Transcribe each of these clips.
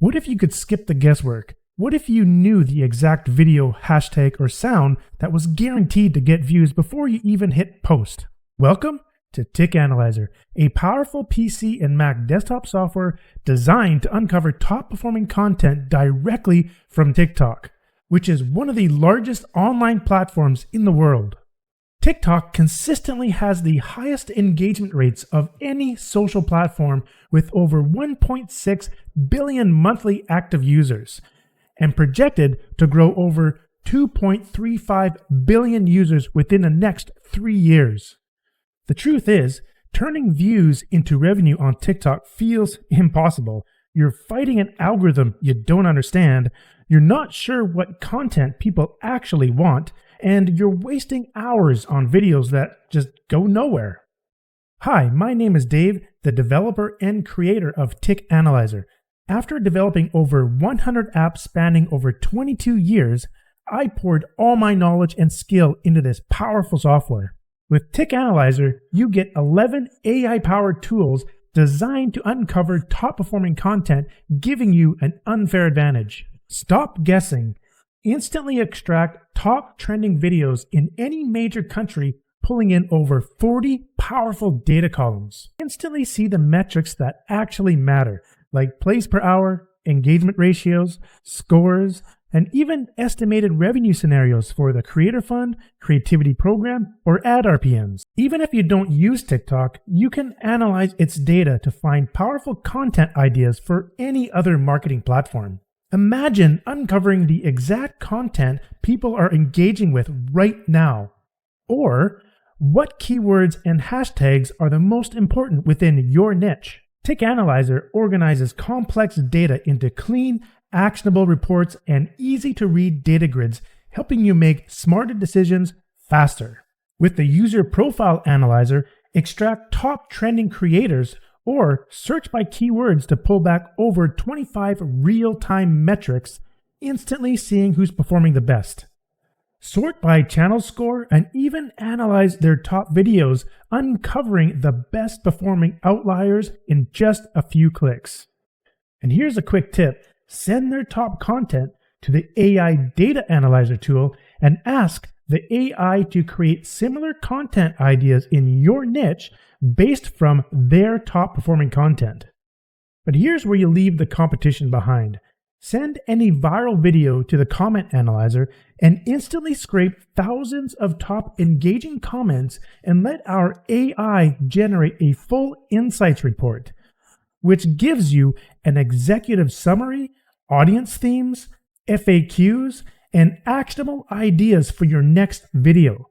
What if you could skip the guesswork? What if you knew the exact video, hashtag, or sound that was guaranteed to get views before you even hit post? Welcome to Tik Analyzer, a powerful PC and Mac desktop software designed to uncover top-performing content directly from TikTok, which is one of the largest online platforms in the world. TikTok consistently has the highest engagement rates of any social platform with over 1.6 billion monthly active users and projected to grow over 2.35 billion users within the next 3 years. The truth is, turning views into revenue on TikTok feels impossible. You're fighting an algorithm you don't understand, you're not sure what content people actually want, and you're wasting hours on videos that just go nowhere. Hi, my name is Dave, the developer and creator of Tik Analyzer. After developing over 100 apps spanning over 22 years, I poured all my knowledge and skill into this powerful software. With Tik Analyzer, you get 11 AI-powered tools designed to uncover top-performing content, giving you an unfair advantage. Stop guessing. Instantly extract top trending videos in any major country, pulling in over 40 powerful data columns. Instantly see the metrics that actually matter, like plays per hour, engagement ratios, scores, and even estimated revenue scenarios for the Creator Fund, Creativity Program, or ad RPMs. Even if you don't use TikTok, you can analyze its data to find powerful content ideas for any other marketing platform. Imagine uncovering the exact content people are engaging with right now. Or, what keywords and hashtags are the most important within your niche? Tik Analyzer organizes complex data into clean, actionable reports and easy-to-read data grids, helping you make smarter decisions faster. With the User Profile Analyzer, extract top trending creators or search by keywords to pull back over 25 real-time metrics, instantly seeing who's performing the best. Sort by channel score and even analyze their top videos, uncovering the best performing outliers in just a few clicks. And here's a quick tip. Send their top content to the AI Data Analyzer tool and ask the AI to create similar content ideas in your niche based from their top performing content. But here's where you leave the competition behind. Send any viral video to the comment analyzer and instantly scrape thousands of top engaging comments and let our AI generate a full insights report, which gives you an executive summary, audience themes, FAQs, and actionable ideas for your next video.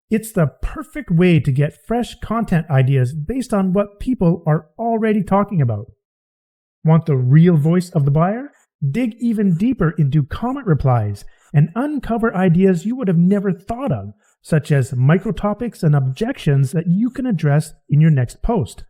It's the perfect way to get fresh content ideas based on what people are already talking about. Want the real voice of the buyer? Dig even deeper into comment replies and uncover ideas you would have never thought of, such as microtopics and objections that you can address in your next post.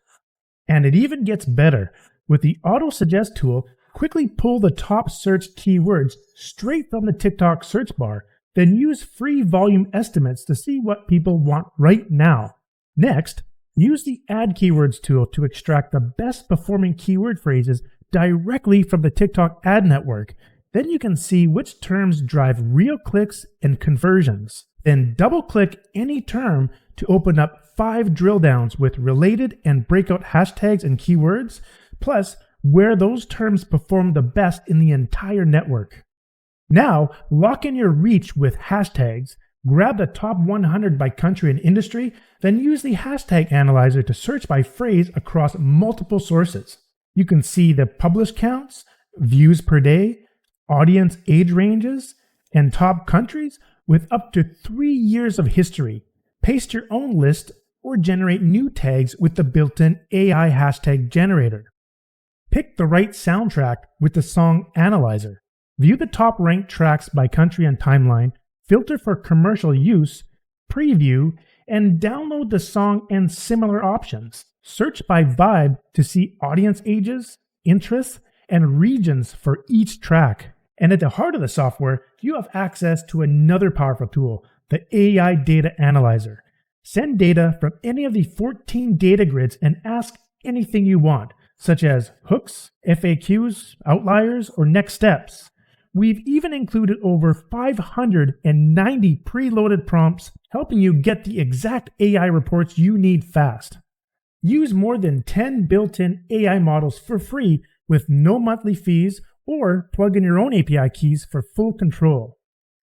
And it even gets better. With the AutoSuggest Tool, quickly pull the top search keywords straight from the TikTok search bar, then use free volume estimates to see what people want right now. Next, use the Add Keywords tool to extract the best performing keyword phrases directly from the TikTok ad network. Then you can see which terms drive real clicks and conversions. Then double-click any term to open up 5 drill downs with related and breakout hashtags and keywords, plus where those terms perform the best in the entire network. Now, lock in your reach with hashtags, grab the top 100 by country and industry, then use the hashtag analyzer to search by phrase across multiple sources. You can see the published counts, views per day, audience age ranges, and top countries with up to 3 years of history. Paste your own list or generate new tags with the built-in AI hashtag generator. Pick the right soundtrack with the Song Analyzer. View the top ranked tracks by country and timeline, filter for commercial use, preview, and download the song and similar options. Search by vibe to see audience ages, interests, and regions for each track. And at the heart of the software, you have access to another powerful tool, the AI Data Analyzer. Send data from any of the 14 data grids and ask anything you want, such as hooks, FAQs, outliers, or next steps. We've even included over 590 preloaded prompts, helping you get the exact AI reports you need fast. Use more than 10 built-in AI models for free with no monthly fees, or plug in your own API keys for full control.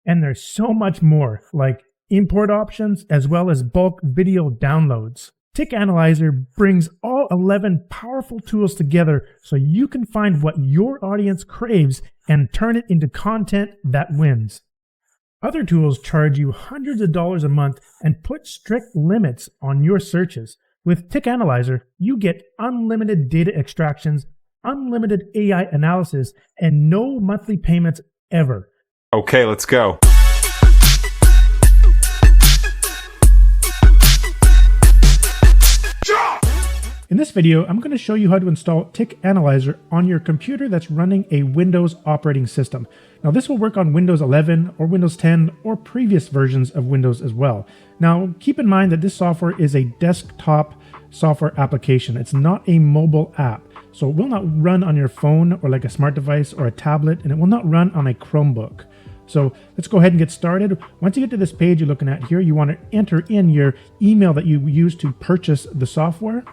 And there's so much more, like import options as well as bulk video downloads. Tik Analyzer brings all 11 powerful tools together so you can find what your audience craves and turn it into content that wins. Other tools charge you hundreds of dollars a month and put strict limits on your searches. With Tik Analyzer, you get unlimited data extractions, unlimited AI analysis, and no monthly payments ever. Okay, let's go. In this video, I'm going to show you how to install Tik Analyzer on your computer that's running a Windows operating system. Now, this will work on Windows 11 or Windows 10 or previous versions of Windows as well. Now, keep in mind that this software is a desktop software application. It's not a mobile app, so it will not run on your phone or like a smart device or a tablet, and it will not run on a Chromebook. So let's go ahead and get started. Once you get to this page you're looking at here, you want to enter in your email that you used to purchase the software.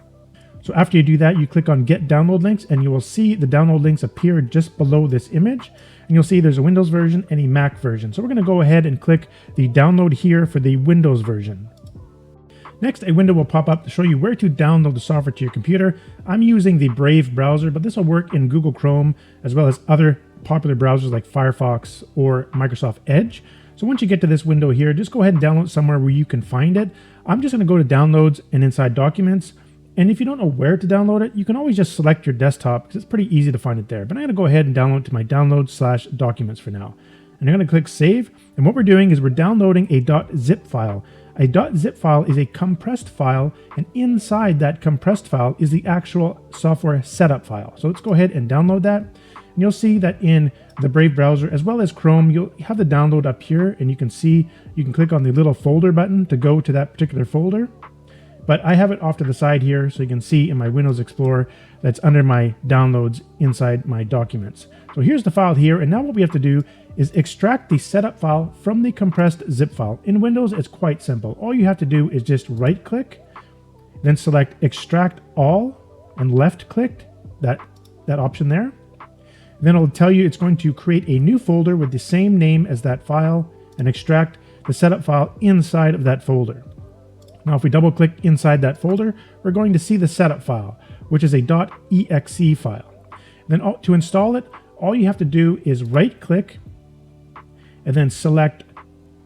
So after you do that, you click on Get Download Links, and you will see the download links appear just below this image. And you'll see there's a Windows version and a Mac version. So we're going to go ahead and click the download here for the Windows version. Next, a window will pop up to show you where to download the software to your computer. I'm using the Brave browser, but this will work in Google Chrome as well as other popular browsers like Firefox or Microsoft Edge. So once you get to this window here, just go ahead and download somewhere where you can find it. I'm just going to go to Downloads and inside Documents. And if you don't know where to download it, you can always just select your desktop because it's pretty easy to find it there. But I'm going to go ahead and download it to my Downloads/Documents for now. And I'm going to click Save. And what we're doing is we're downloading a .zip file. A .zip file is a compressed file, and inside that compressed file is the actual software setup file. So let's go ahead and download that. And you'll see that in the Brave browser as well as Chrome, you'll have the download up here, and you can see you can click on the little folder button to go to that particular folder. But I have it off to the side here, so you can see in my Windows Explorer that's under my downloads inside my documents. So here's the file here, and now what we have to do is extract the setup file from the compressed zip file. In Windows, it's quite simple. All you have to do is just right-click, then select Extract All, and left-click that option there. Then it'll tell you it's going to create a new folder with the same name as that file and extract the setup file inside of that folder. Now, if we double click inside that folder, we're going to see the setup file, which is a .exe file. Then to install it, all you have to do is right click and then select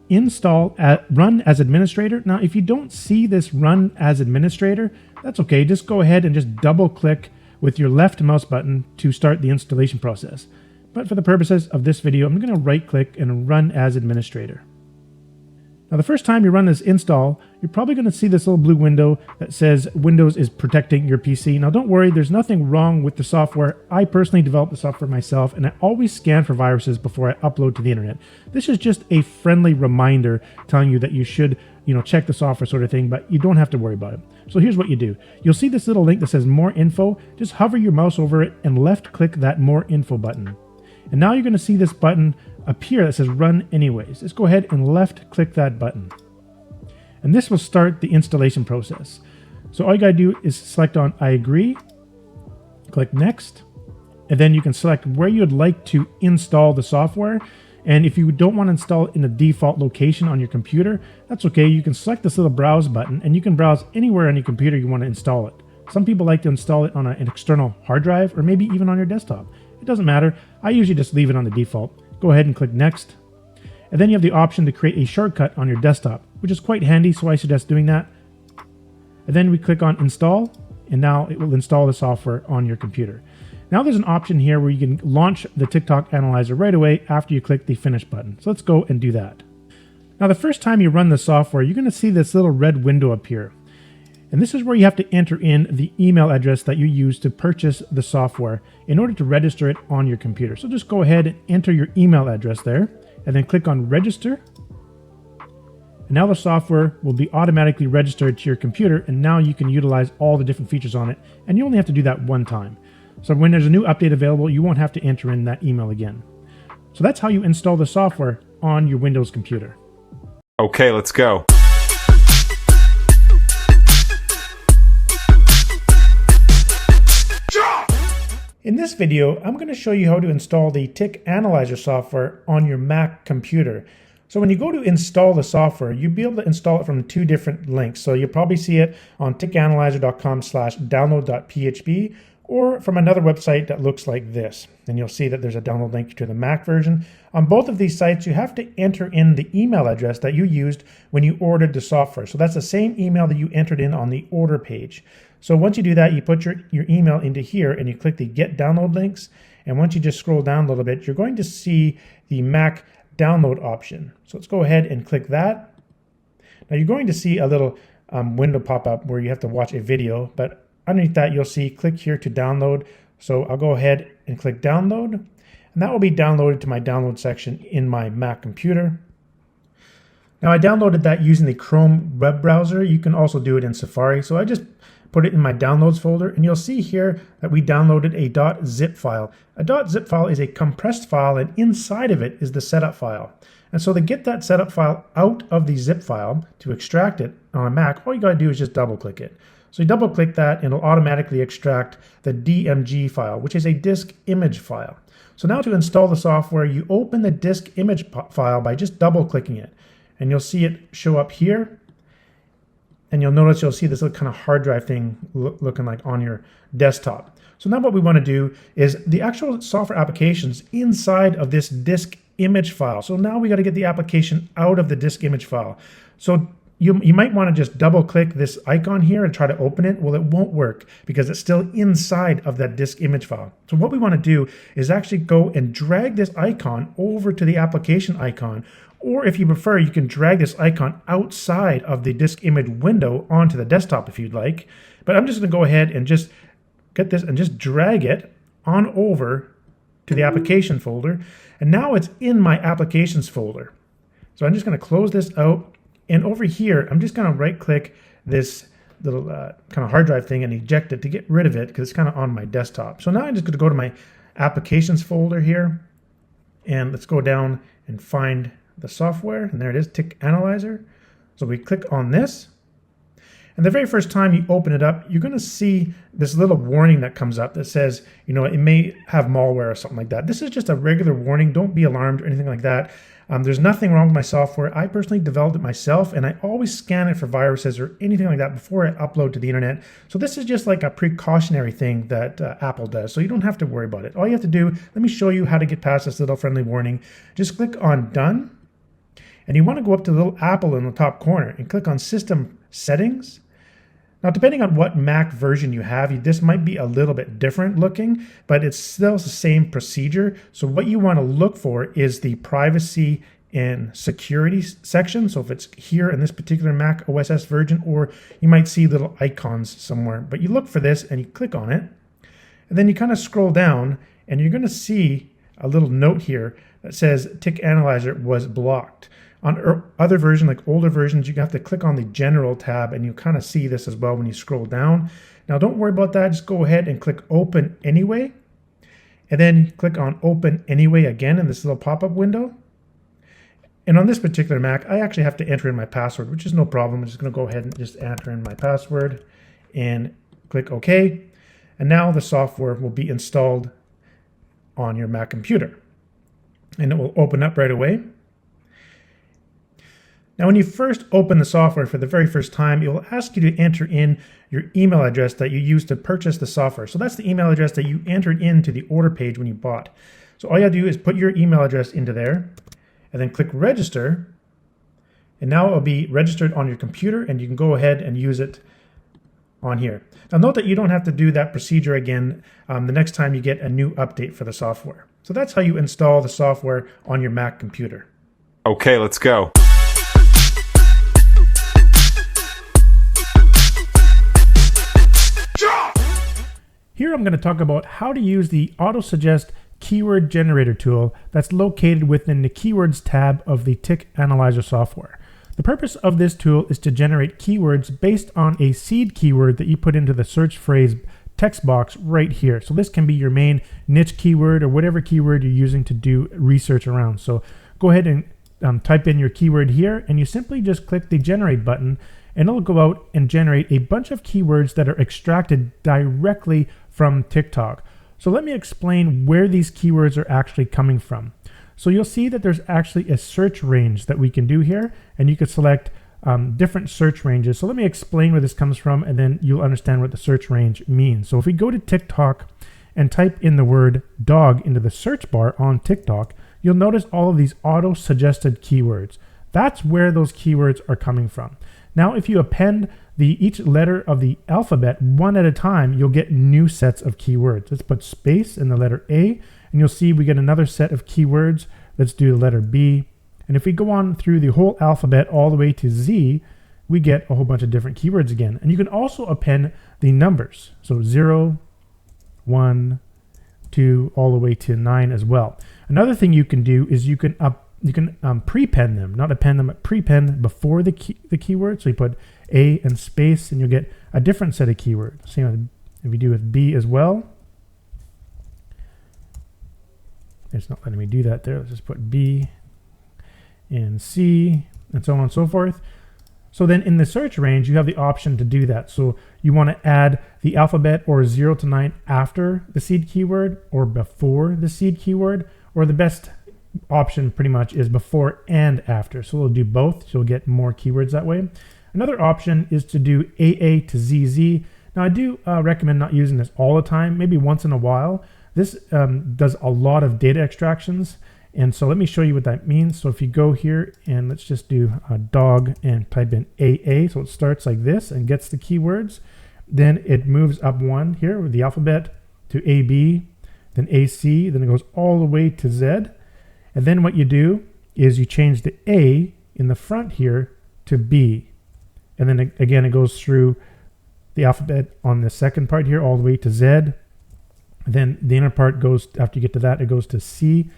Install Run as Administrator. Now, if you don't see this Run as Administrator, that's okay. Just go ahead and just double click with your left mouse button to start the installation process. But for the purposes of this video, I'm going to right click and Run as Administrator. Now, the first time you run this install, you're probably going to see this little blue window that says Windows is protecting your PC. Now, don't worry, there's nothing wrong with the software. I personally developed the software myself, and I always scan for viruses before I upload to the internet. This is just a friendly reminder telling you that you should, check the software sort of thing, but you don't have to worry about it. So here's what you do. You'll see this little link that says More Info. Just hover your mouse over it and left-click that More Info button. And now you're going to see this button appear that says Run Anyways. Let's go ahead and left click that button. And this will start the installation process. So all you gotta do is select on I agree, click Next, and then you can select where you'd like to install the software. And if you don't want to install it in the default location on your computer, that's okay. You can select this little browse button and you can browse anywhere on your computer you want to install it. Some people like to install it on an external hard drive or maybe even on your desktop. It doesn't matter. I usually just leave it on the default. Go ahead and click Next. And then you have the option to create a shortcut on your desktop, which is quite handy, so I suggest doing that. And then we click on Install, and now it will install the software on your computer. Now there's an option here where you can launch the TikTok Analyzer right away after you click the Finish button. So let's go and do that. Now the first time you run the software, you're going to see this little red window appear. And this is where you have to enter in the email address that you use to purchase the software in order to register it on your computer. So just go ahead and enter your email address there, and then click on Register. And now the software will be automatically registered to your computer, and now you can utilize all the different features on it, and you only have to do that one time. So when there's a new update available, you won't have to enter in that email again. So that's how you install the software on your Windows computer. Okay, let's go. In this video, I'm going to show you how to install the Tik Analyzer software on your Mac computer. So when you go to install the software, you'll be able to install it from two different links. So you'll probably see it on tikanalyzer.com/download.php or from another website that looks like this. And you'll see that there's a download link to the Mac version. On both of these sites, you have to enter in the email address that you used when you ordered the software. So that's the same email that you entered in on the order page. So once you do that, you put your email into here and you click the Get Download Links. And once you just scroll down a little bit, you're going to see the Mac download option. So let's go ahead and click that. Now you're going to see a little window pop up where you have to watch a video, but underneath that you'll see click here to download. So I'll go ahead and click download, and that will be downloaded to my download section in my Mac computer. Now I downloaded that using the Chrome web browser. You can also do it in Safari. So I just put it in my downloads folder, and you'll see here that we downloaded a .zip file. A .zip file is a compressed file, and inside of it is the setup file. And so to get that setup file out of the zip file, to extract it on a Mac, all you gotta do is just double click it. So you double click that and it'll automatically extract the DMG file, which is a disk image file. So now to install the software, you open the disk image file by just double clicking it. And you'll see it show up here. And you'll see this little kind of hard drive thing looking like on your desktop. So now what we want to do is the actual software applications inside of this disk image file. So now we got to get the application out of the disk image file. So you might want to just double click this icon here and try to open it. Well, it won't work because it's still inside of that disk image file. So what we want to do is actually go and drag this icon over to the application icon. Or if you prefer, you can drag this icon outside of the disk image window onto the desktop if you'd like. But I'm just going to go ahead and just get this and just drag it on over to the application folder. And now it's in my applications folder. So I'm just going to close this out. And over here, I'm just going to right click this little kind of hard drive thing and eject it to get rid of it because it's kind of on my desktop. So now I'm just going to go to my applications folder here. And let's go down and find the software, and there it is, Tik Analyzer. So we click on this, and the very first time you open it up, you're going to see this little warning that comes up that says, it may have malware or something like that. This is just a regular warning. Don't be alarmed or anything like that. There's nothing wrong with my software. I personally developed it myself, and I always scan it for viruses or anything like that before I upload to the internet. So this is just like a precautionary thing that Apple does. So you don't have to worry about it. All you have to do, let me show you how to get past this little friendly warning. Just click on Done. And you want to go up to the little apple in the top corner and click on System Settings. Now, depending on what Mac version you have, this might be a little bit different looking, but it's still the same procedure. So what you want to look for is the Privacy and Security section. So if it's here in this particular Mac OS version, or you might see little icons somewhere, but you look for this and you click on it, and then you kind of scroll down and you're going to see a little note here that says Tik Analyzer was blocked. On other versions, like older versions, you have to click on the General tab, and you kind of see this as well when you scroll down. Now, don't worry about that. Just go ahead and click Open Anyway, and then click on Open Anyway again in this little pop-up window. And on this particular Mac, I actually have to enter in my password, which is no problem. I'm just going to go ahead and just enter in my password and click OK. And now the software will be installed on your Mac computer, and it will open up right away. Now, when you first open the software for the very first time, it will ask you to enter in your email address that you used to purchase the software. So that's the email address that you entered into the order page when you bought. So all you have to do is put your email address into there and then click register. And now it will be registered on your computer, and you can go ahead and use it on here. Now note that you don't have to do that procedure again the next time you get a new update for the software. So that's how you install the software on your Mac computer. Okay, let's go. Here I'm going to talk about how to use the AutoSuggest keyword generator tool that's located within the keywords tab of the Tik Analyzer software. The purpose of this tool is to generate keywords based on a seed keyword that you put into the search phrase text box right here. So this can be your main niche keyword or whatever keyword you're using to do research around. So go ahead and type in your keyword here, and you simply just click the generate button, and it'll go out and generate a bunch of keywords that are extracted directly from TikTok. So let me explain where these keywords are actually coming from. So you'll see that there's actually a search range that we can do here, and you could select different search ranges. So let me explain where this comes from, and then you'll understand what the search range means. So if we go to TikTok and type in the word dog into the search bar on TikTok, you'll notice all of these auto-suggested keywords. That's where those keywords are coming from. Now, if you append each letter of the alphabet one at a time, you'll get new sets of keywords. Let's put space in the letter A, and you'll see we get another set of keywords. Let's do the letter B. And if we go on through the whole alphabet all the way to Z, we get a whole bunch of different keywords again. And you can also append the numbers. So 0, 1, 2, all the way to 9 as well. Another thing you can do is you can prepend them, not append them, but prepend before the keyword. So you put A and space, and you'll get a different set of keywords. Same if we do with B as well. It's not letting me do that there. Let's just put B and C and so on and so forth. So then in the search range, you have the option to do that. So you want to add the alphabet or 0 to 9 after the seed keyword or before the seed keyword, or the best option pretty much is before and after. So we'll do both, so you'll get more keywords that way. Another option is to do AA to ZZ. Now I do recommend not using this all the time, maybe once in a while. This does a lot of data extractions, and so let me show you what that means. So if you go here and let's just do a dog and type in AA, so it starts like this and gets the keywords. Then it moves up one here with the alphabet to AB, then AC, then it goes all the way to Z. And then what you do is you change the A in the front here to B. And then again, it goes through the alphabet on the second part here all the way to Z. Then the inner part goes, after you get to that, it goes to C,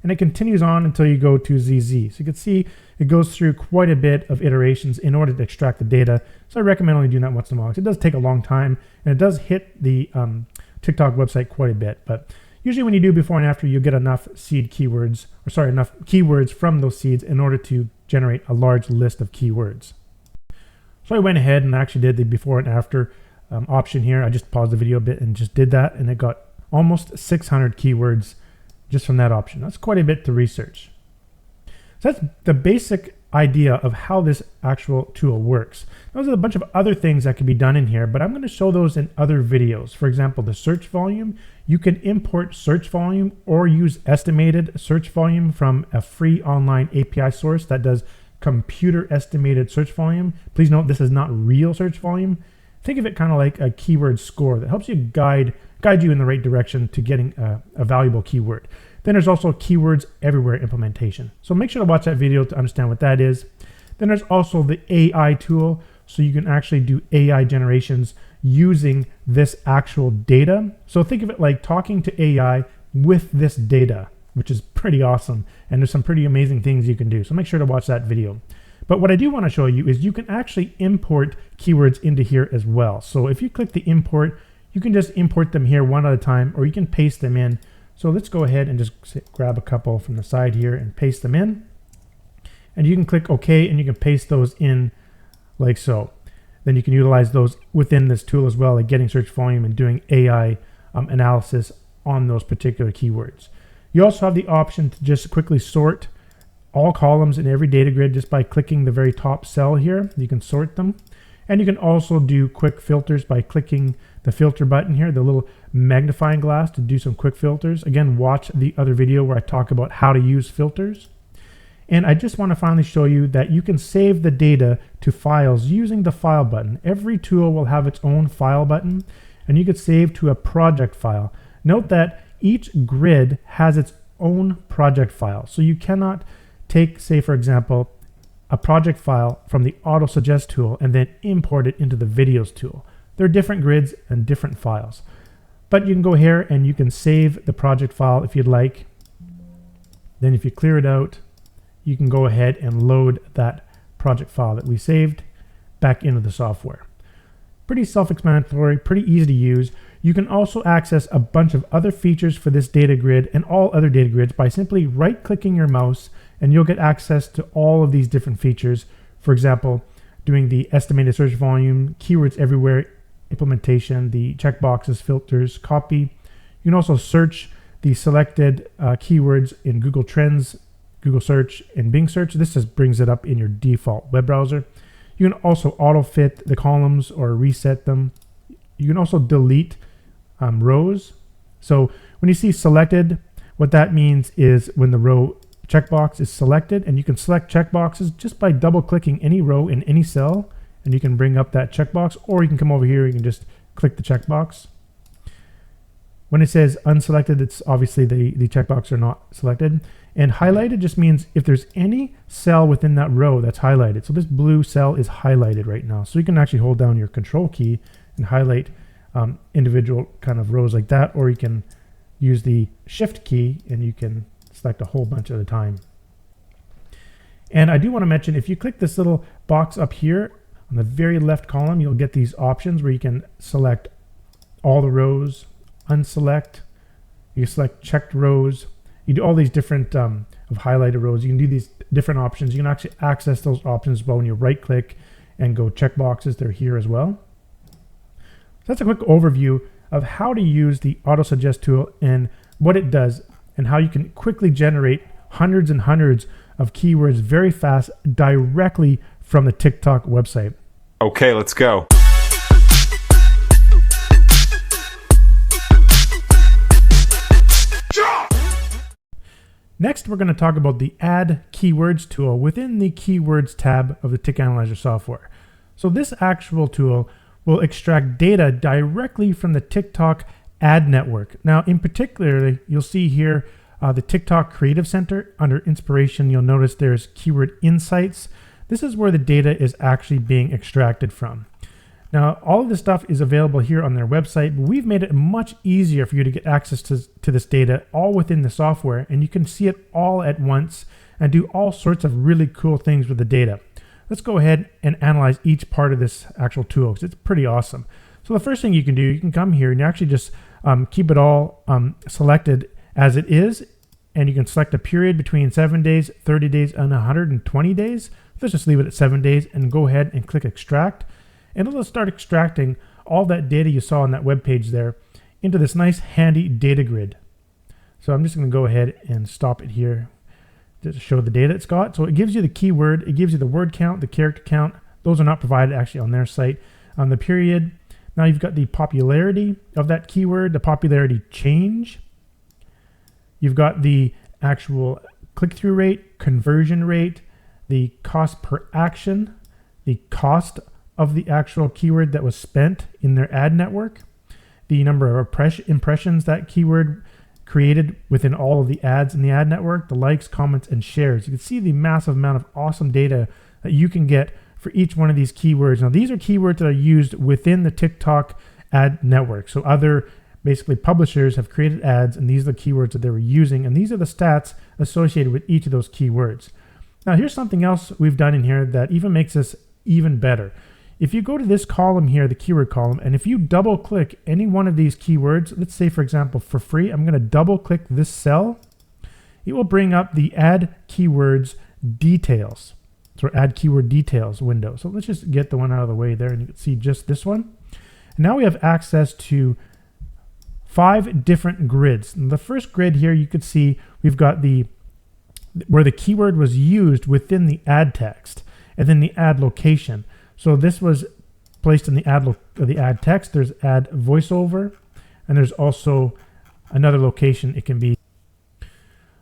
and it continues on until you go to ZZ. So you can see it goes through quite a bit of iterations in order to extract the data. So I recommend only doing that once in a while. It does take a long time, and it does hit the TikTok website quite a bit. But usually when you do before and after, you'll get enough seed keywords, or sorry, enough keywords from those seeds in order to generate a large list of keywords. So I went ahead and actually did the before and after option here. I just paused the video a bit and just did that, and it got almost 600 keywords just from that option. That's quite a bit to research. So that's the basic idea of how this actual tool works. There's a bunch of other things that can be done in here, but I'm going to show those in other videos. For example, the search volume. You can import search volume or use estimated search volume from a free online API source that does computer estimated search volume. Please note this is not real search volume. Think of it kind of like a keyword score that helps you guide you in the right direction to getting a valuable keyword. Then there's also keywords everywhere implementation. So make sure to watch that video to understand what that is. Then there's also the AI tool. So you can actually do AI generations using this actual data. So think of it like talking to AI with this data, which is pretty awesome. And there's some pretty amazing things you can do. So make sure to watch that video. But what I do want to show you is you can actually import keywords into here as well. So if you click the import, you can just import them here one at a time, or you can paste them in. So let's go ahead and just grab a couple from the side here and paste them in. And you can click OK, and you can paste those in like so. Then you can utilize those within this tool as well, like getting search volume and doing AI analysis on those particular keywords. You also have the option to just quickly sort all columns in every data grid just by clicking the very top cell here. You can sort them. And you can also do quick filters by clicking the filter button here, the little magnifying glass, to do some quick filters. Again, watch the other video where I talk about how to use filters. And I just want to finally show you that you can save the data to files using the file button. Every tool will have its own file button, and you can save to a project file. Note that each grid has its own project file. So you cannot take, say for example, a project file from the AutoSuggest tool and then import it into the videos tool. They're different grids and different files. But you can go here and you can save the project file if you'd like. Then if you clear it out, you can go ahead and load that project file that we saved back into the software. Pretty self-explanatory, pretty easy to use. You can also access a bunch of other features for this data grid and all other data grids by simply right-clicking your mouse, and you'll get access to all of these different features. For example, doing the estimated search volume, keywords everywhere, implementation, the checkboxes, filters, copy. You can also search the selected keywords in Google Trends, Google Search, and Bing Search. This just brings it up in your default web browser. You can also auto-fit the columns or reset them. You can also delete rows. So when you see selected, what that means is when the row checkbox is selected, and you can select checkboxes just by double-clicking any row in any cell, and you can bring up that checkbox, or you can come over here, you can just click the checkbox. When it says unselected, it's obviously the checkbox are not selected. And highlighted just means if there's any cell within that row that's highlighted. So this blue cell is highlighted right now. So you can actually hold down your control key and highlight individual kind of rows like that, or you can use the shift key and you can select a whole bunch at a time. And I do want to mention, if you click this little box up here on the very left column, you'll get these options where you can select all the rows, unselect, you select checked rows. You do all these different of highlighted rows. You can do these different options. You can actually access those options as well when you right click and go checkboxes. They're here as well. So that's a quick overview of how to use the AutoSuggest tool and what it does, and how you can quickly generate hundreds and hundreds of keywords very fast directly from the TikTok website. Okay, let's go. Next, we're going to talk about the Add Keywords tool within the Keywords tab of the Tik Analyzer software. So this actual tool will extract data directly from the TikTok ad network. Now, in particular, you'll see here the TikTok Creative Center. Under Inspiration, you'll notice there's Keyword Insights. This is where the data is actually being extracted from. Now, all of this stuff is available here on their website, but we've made it much easier for you to get access to this data all within the software, and you can see it all at once and do all sorts of really cool things with the data. Let's go ahead and analyze each part of this actual tool, because it's pretty awesome. So the first thing you can do, you can come here and you actually just keep it all selected as it is, and you can select a period between 7 days, 30 days, and 120 days. Let's just leave it at 7 days and go ahead and click Extract. And it'll start extracting all that data you saw on that web page there into this nice handy data grid. So I'm just going to go ahead and stop it here to show the data it's got. So it gives you the keyword, it gives you the word count, the character count. Those are not provided actually on their site. On the period, now you've got the popularity of that keyword, the popularity change. You've got the actual click-through rate, conversion rate, the cost per action, the cost of the actual keyword that was spent in their ad network, the number of impressions that keyword created within all of the ads in the ad network, the likes, comments, and shares. You can see the massive amount of awesome data that you can get for each one of these keywords. Now, these are keywords that are used within the TikTok ad network. So other basically publishers have created ads, and these are the keywords that they were using, and these are the stats associated with each of those keywords. Now, here's something else we've done in here that even makes this even better. If you go to this column here, the keyword column, and if you double click any one of these keywords, let's say for example, for free, I'm going to double click this cell. It will bring up the add keywords details. So add keyword details window. So let's just get the one out of the way there, and you can see just this one. And now we have access to 5 different grids. And the first grid here, you could see we've got where the keyword was used within the ad text, and then the ad location. So this was placed in the ad text. There's ad voiceover, and there's also another location it can be.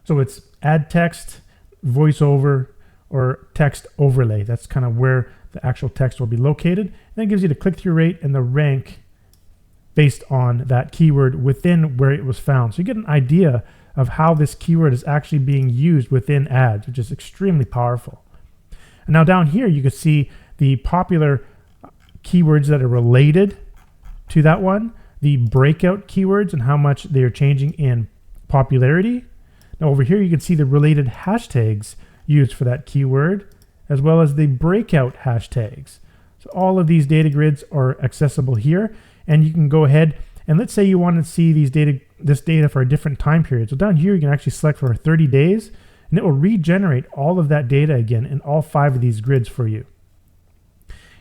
So it's ad text, voiceover, or text overlay. That's kind of where the actual text will be located. And then it gives you the click-through rate and the rank based on that keyword within where it was found. So you get an idea of how this keyword is actually being used within ads, which is extremely powerful. And now down here, you can see the popular keywords that are related to that one, the breakout keywords and how much they are changing in popularity. Now over here, you can see the related hashtags used for that keyword, as well as the breakout hashtags. So all of these data grids are accessible here, and you can go ahead and let's say you want to see this data for a different time period. So down here you can actually select for 30 days, and it will regenerate all of that data again in all 5 of these grids for you.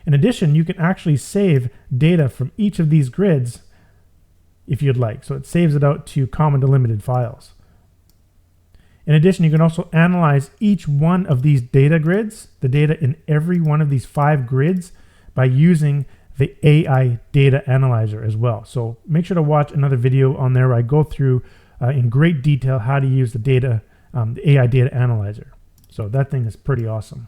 In addition, you can actually save data from each of these grids if you'd like. So it saves it out to comma delimited files. In addition, you can also analyze each one of these data grids, the data in every one of these 5 grids, by using the AI Data Analyzer as well. So make sure to watch another video on there where I go through in great detail how to use the AI Data Analyzer. So that thing is pretty awesome.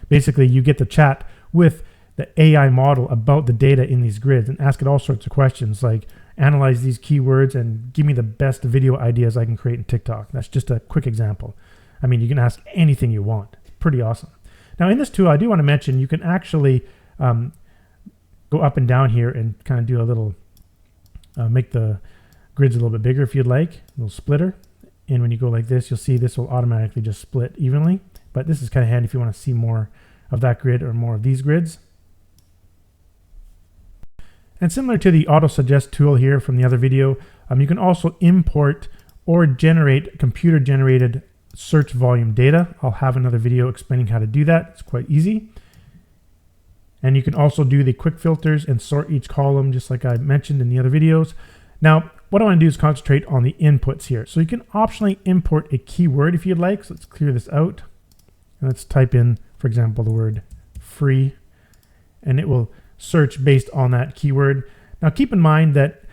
Basically, you get to chat with the AI model about the data in these grids and ask it all sorts of questions like analyze these keywords and give me the best video ideas I can create in TikTok. That's just a quick example. I mean, you can ask anything you want. It's pretty awesome. Now in this tool, I do want to mention you can actually go up and down here and kind of do a little, make the grids a little bit bigger if you'd like, a little splitter. And when you go like this, you'll see this will automatically just split evenly. But this is kind of handy if you want to see more of that grid or more of these grids. And similar to the AutoSuggest tool here from the other video, you can also import or generate computer-generated search volume data. I'll have another video explaining how to do that. It's quite easy. And you can also do the quick filters and sort each column just like I mentioned in the other videos. Now, what I want to do is concentrate on the inputs here. So you can optionally import a keyword if you'd like. So let's clear this out. And let's type in, for example, the word free, and it will search based on that keyword. Now keep in mind that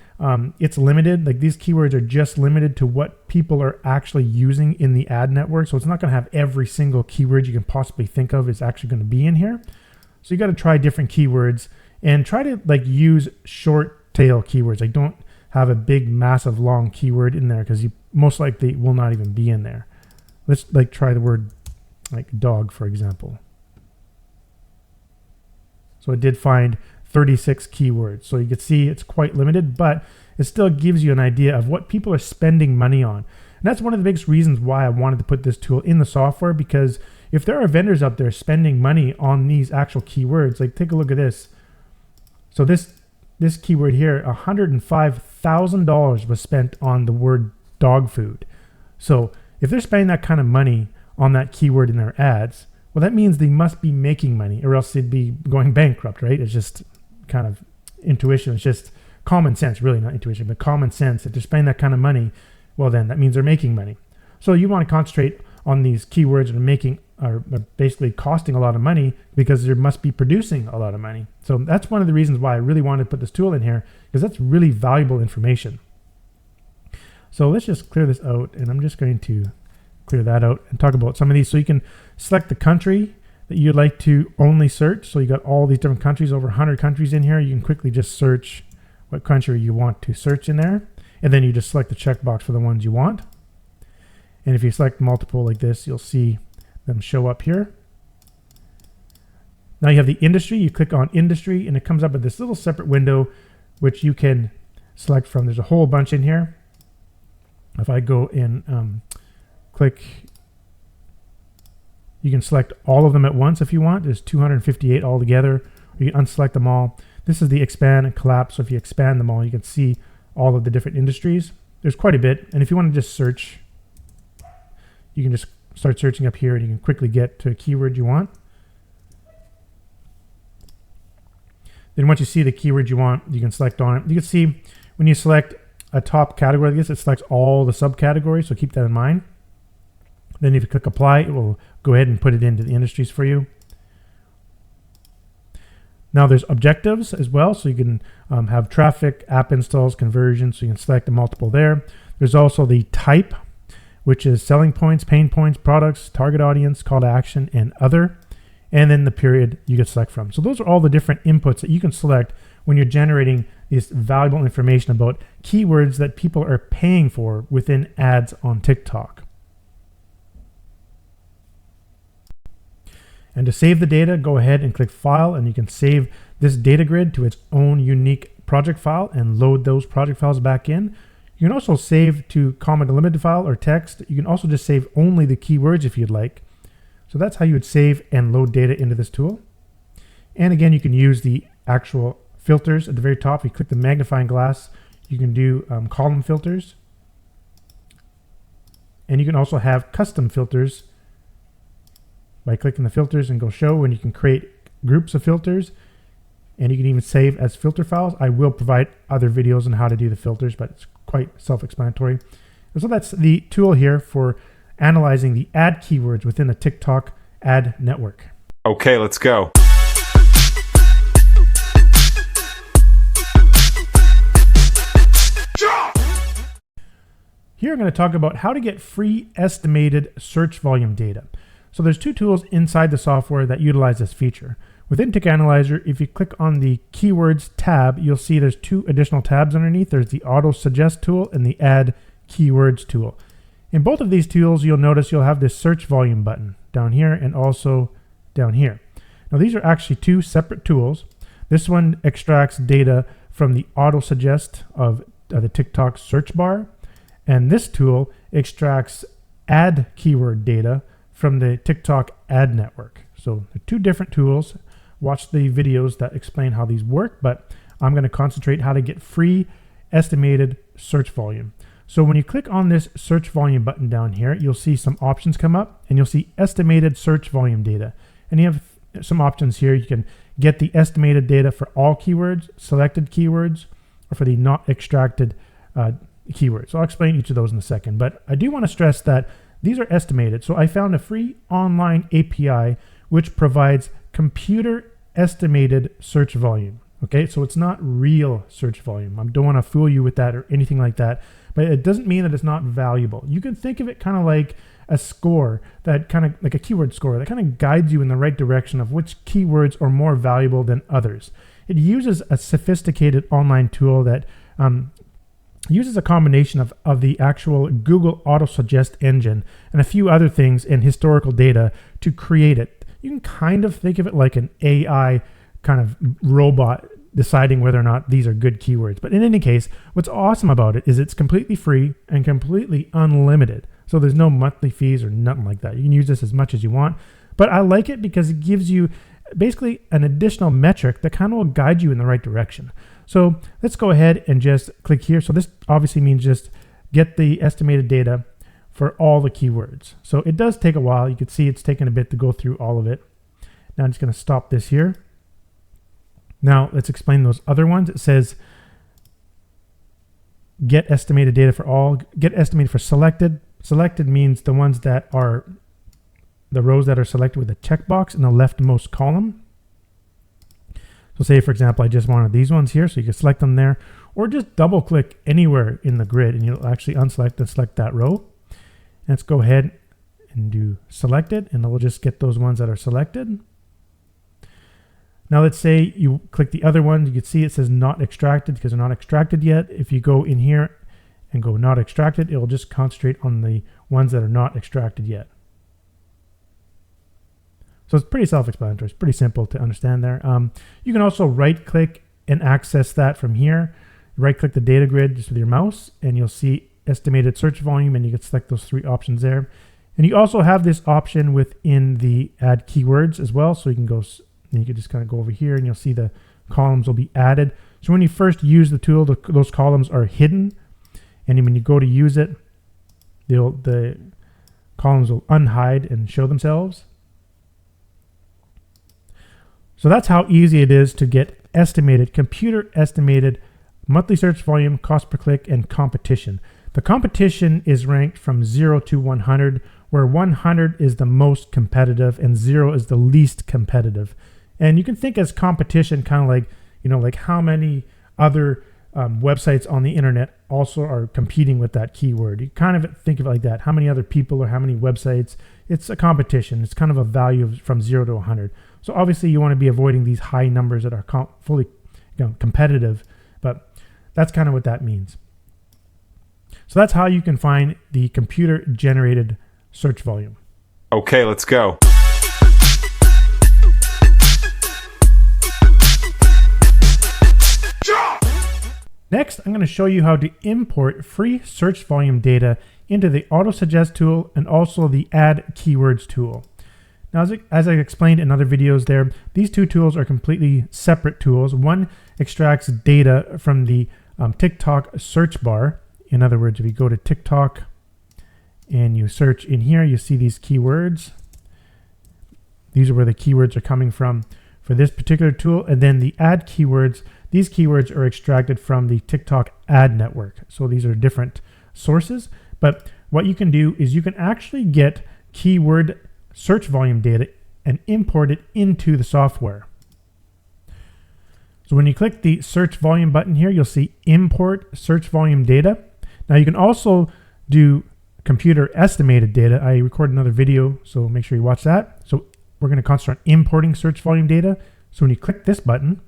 it's limited. Like these keywords are just limited to what people are actually using in the ad network. So it's not going to have every single keyword you can possibly think of is actually going to be in here. So you got to try different keywords and try to like use short tail keywords. Like don't have a big, massive, long keyword in there because you most likely will not even be in there. Let's like try the word like dog, for example. So it did find 36 keywords. So you can see it's quite limited, but it still gives you an idea of what people are spending money on. And that's one of the biggest reasons why I wanted to put this tool in the software, because if there are vendors out there spending money on these actual keywords, like take a look at this. So this keyword here, $105,000 was spent on the word dog food. So if they're spending that kind of money on that keyword in their ads, well, that means they must be making money or else they'd be going bankrupt, right? It's just kind of intuition. It's just common sense, really not intuition, but common sense. If they're spending that kind of money, well, then that means they're making money. So you want to concentrate on these keywords that are basically costing a lot of money because they must be producing a lot of money. So that's one of the reasons why I really wanted to put this tool in here, because that's really valuable information. So let's just clear this out, and I'm just going to clear that out and talk about some of these. So you can select the country that you'd like to only search. So you got all these different countries, over 100 countries in here. You can quickly just search what country you want to search in there. And then you just select the checkbox for the ones you want. And if you select multiple like this, you'll see them show up here. Now you have the industry. You click on industry and it comes up with this little separate window which you can select from. There's a whole bunch in here. If I go in click, you can select all of them at once if you want. There's 258 altogether. You can unselect them all. This is the expand and collapse. So if you expand them all, you can see all of the different industries. There's quite a bit. And if you want to just search, you can just start searching up here and you can quickly get to a keyword you want. Then once you see the keyword you want, you can select on it. You can see when you select a top category like this, it selects all the subcategories. So keep that in mind. Then if you click apply, it will go ahead and put it into the industries for you. Now there's objectives as well. So you can have traffic, app installs, conversions. So you can select the multiple there. There's also the type, which is selling points, pain points, products, target audience, call to action, and other. And then the period you can select from. So those are all the different inputs that you can select when you're generating this valuable information about keywords that people are paying for within ads on TikTok. And to save the data, go ahead and click File, and you can save this data grid to its own unique project file and load those project files back in. You can also save to comma delimited file or text. You can also just save only the keywords if you'd like. So that's how you would save and load data into this tool. And again, you can use the actual filters at the very top. If you click the magnifying glass, you can do column filters. And you can also have custom filters by clicking the filters and go show, and you can create groups of filters, and you can even save as filter files. I will provide other videos on how to do the filters, but it's quite self-explanatory. So that's the tool here for analyzing the ad keywords within the TikTok ad network. Okay, let's go. Here I'm going to talk about how to get free estimated search volume data. So there's two tools inside the software that utilize this feature. Within Tik Analyzer, if you click on the Keywords tab, you'll see there's two additional tabs underneath. There's the AutoSuggest Tool and the Add Keywords tool. In both of these tools, you'll notice you'll have this search volume button down here and also down here. Now these are actually two separate tools. This one extracts data from the AutoSuggest of the TikTok search bar, and this tool extracts ad keyword data from the TikTok ad network. So they're two different tools. Watch the videos that explain how these work, but I'm going to concentrate how to get free estimated search volume. So when you click on this search volume button down here, you'll see some options come up, and you'll see estimated search volume data. And you have some options here. You can get the estimated data for all keywords, selected keywords, or for the not extracted keywords. So I'll explain each of those in a second, but I do want to stress that these are estimated. So I found a free online API which provides computer estimated search volume. Okay, so it's not real search volume. I don't want to fool you with that or anything like that, but it doesn't mean that it's not valuable. You can think of it kind of like a score, that kind of like a keyword score that kind of guides you in the right direction of which keywords are more valuable than others. It uses a sophisticated online tool that uses a combination of the actual Google AutoSuggest engine and a few other things and historical data to create it. You can kind of think of it like an AI kind of robot deciding whether or not these are good keywords. But in any case, what's awesome about it is it's completely free and completely unlimited. So there's no monthly fees or nothing like that. You can use this as much as you want. But I like it because it gives you basically an additional metric that kind of will guide you in the right direction. So let's go ahead and just click here. So this obviously means just get the estimated data for all the keywords. So it does take a while. You can see it's taken a bit to go through all of it. Now I'm just going to stop this here. Now let's explain those other ones. It says get estimated data for all, get estimated for selected. Selected means the ones that are the rows that are selected with a checkbox in the leftmost column. So say, for example, I just wanted these ones here, so you can select them there, or just double click anywhere in the grid and you'll actually unselect and select that row. And let's go ahead and do selected, and we'll just get those ones that are selected. Now let's say you click the other one, you can see it says not extracted because they're not extracted yet. If you go in here and go not extracted, it will just concentrate on the ones that are not extracted yet. So it's pretty self-explanatory. It's pretty simple to understand there. You can also right-click and access that from here. Right-click the data grid just with your mouse, and you'll see estimated search volume, and you can select those three options there. And you also have this option within the add keywords as well. So you can go, and you can just kind of go over here, and you'll see the columns will be added. So when you first use the tool, those columns are hidden, and when you go to use it, the columns will unhide and show themselves. So that's how easy it is to get estimated, computer estimated monthly search volume, cost per click, and competition. The competition is ranked from 0 to 100, where 100 is the most competitive and 0 is the least competitive. And you can think as competition kind of like, like how many other websites on the internet also are competing with that keyword. You kind of think of it like that. How many other people or how many websites? It's a competition. It's kind of a value from 0 to 100. So obviously you want to be avoiding these high numbers that are fully competitive, but that's kind of what that means. So that's how you can find the computer generated search volume. Okay, let's go. Next, I'm going to show you how to import free search volume data into the AutoSuggest tool and also the Add Keywords tool. Now, as I explained in other videos there, these two tools are completely separate tools. One extracts data from the TikTok search bar. In other words, if you go to TikTok and you search in here, you see these keywords. These are where the keywords are coming from for this particular tool. And then the ad keywords, these keywords are extracted from the TikTok ad network. So these are different sources. But what you can do is you can actually get keyword search volume data and import it into the software. So when you click the search volume button here, you'll see import search volume data. Now you can also do computer estimated data. I recorded another video, so make sure you watch that. So we're going to concentrate on importing search volume data. So when you click this button,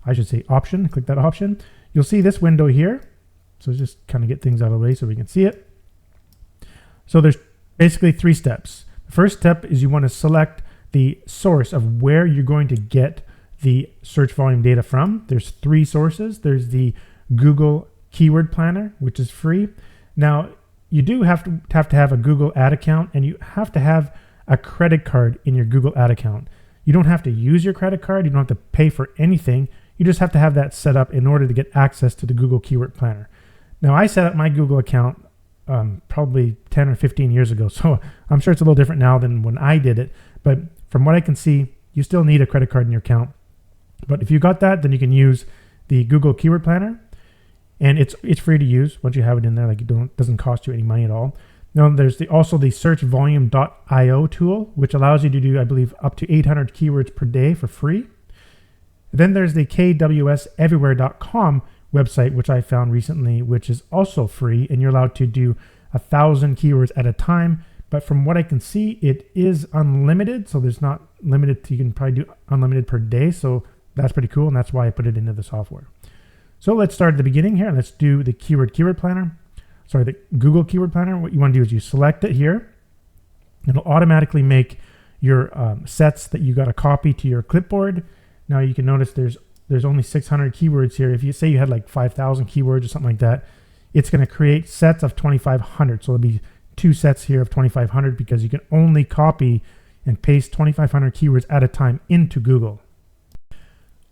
I should say option, click that option, you'll see this window here. So just kind of get things out of the way so we can see it. So there's basically 3 steps. The first step is you want to select the source of where you're going to get the search volume data from. There's 3 sources. There's the Google Keyword Planner, which is free. Now, you do have to have a Google ad account, and you have to have a credit card in your Google ad account. You don't have to use your credit card. You don't have to pay for anything. You just have to have that set up in order to get access to the Google Keyword Planner. Now, I set up my Google account probably 10 or 15 years ago, so I'm sure it's a little different now than when I did it. But from what I can see, you still need a credit card in your account. But if you got that, then you can use the Google Keyword Planner, and it's free to use once you have it in there. Like, it doesn't cost you any money at all. Now, there's also the searchvolume.io tool, which allows you to do, I believe, up to 800 keywords per day for free. Then there's the kwseverywhere.com website, which I found recently, which is also free, and you're allowed to do 1,000 keywords at a time. But from what I can see, it is unlimited, so there's not limited. You can probably do unlimited per day, so that's pretty cool, and that's why I put it into the software. So let's start at the beginning here, and let's do the Keyword Planner. Sorry, the Google Keyword Planner. What you want to do is you select it here. It'll automatically make your sets that you got to copy to your clipboard. Now you can notice there's only 600 keywords here. If you say you had like 5,000 keywords or something like that, it's going to create sets of 2,500. So it'll be 2 sets here of 2,500 because you can only copy and paste 2,500 keywords at a time into Google.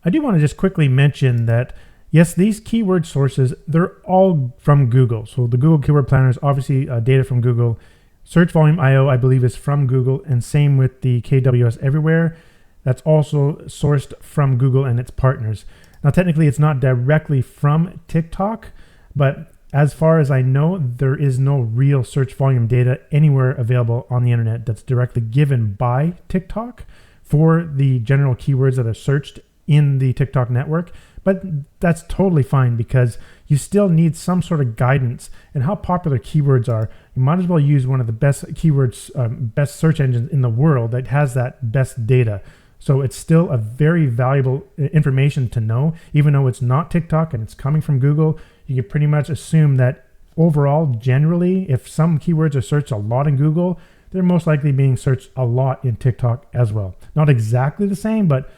I do want to just quickly mention that, yes, these keyword sources, they're all from Google. So the Google Keyword Planner is obviously data from Google. Search Volume IO, I believe, is from Google, and same with the KWS Everywhere. That's also sourced from Google and its partners. Now, technically, it's not directly from TikTok, but as far as I know, there is no real search volume data anywhere available on the internet that's directly given by TikTok for the general keywords that are searched in the TikTok network. But that's totally fine because you still need some sort of guidance in how popular keywords are. You might as well use one of the best keywords, best search engines in the world that has that best data. So it's still a very valuable information to know, even though it's not TikTok and it's coming from Google. You can pretty much assume that overall, generally, if some keywords are searched a lot in Google, they're most likely being searched a lot in TikTok as well. Not exactly the same, but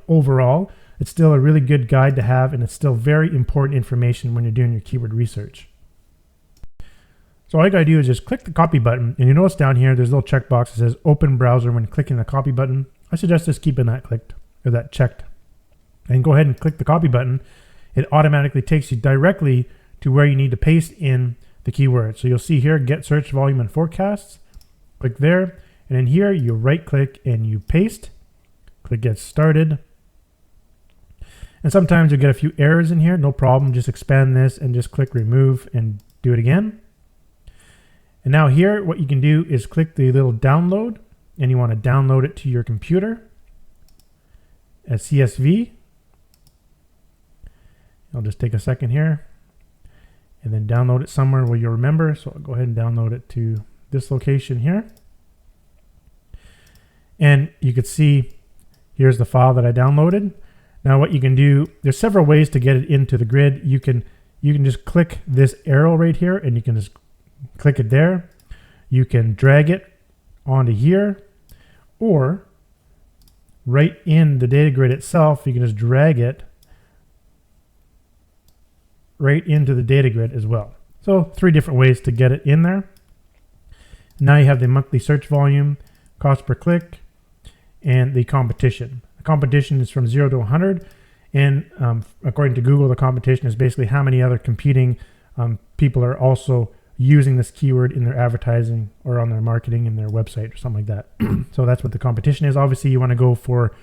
overall, it's still a really good guide to have, and it's still very important information when you're doing your keyword research. So all you gotta do is just click the copy button, and you notice down here there's a little checkbox that says open browser when clicking the copy button. I suggest just keeping that clicked, or that checked. And go ahead and click the copy button. It automatically takes you directly to where you need to paste in the keyword. So you'll see here, get search volume and forecasts. Click there, and in here you right click and you paste. Click get started. And sometimes you'll get a few errors in here, no problem. Just expand this and just click remove and do it again. And now here, what you can do is click the little download, and you want to download it to your computer as CSV. I'll just take a second here and then download it somewhere where you'll remember. So I'll go ahead and download it to this location here. And you can see here's the file that I downloaded. Now what you can do, there's several ways to get it into the grid. You can just click this arrow right here and you can just click it there. You can drag it onto here, or right in the data grid itself, you can just drag it right into the data grid as well. So 3 different ways to get it in there. Now you have the monthly search volume. cost per click, and the competition. The competition is from 0 to 100, and according to Google, the competition is basically how many other competing people are also using this keyword in their advertising or on their marketing in their website or something like that. So that's what the competition is. Obviously, you want to go for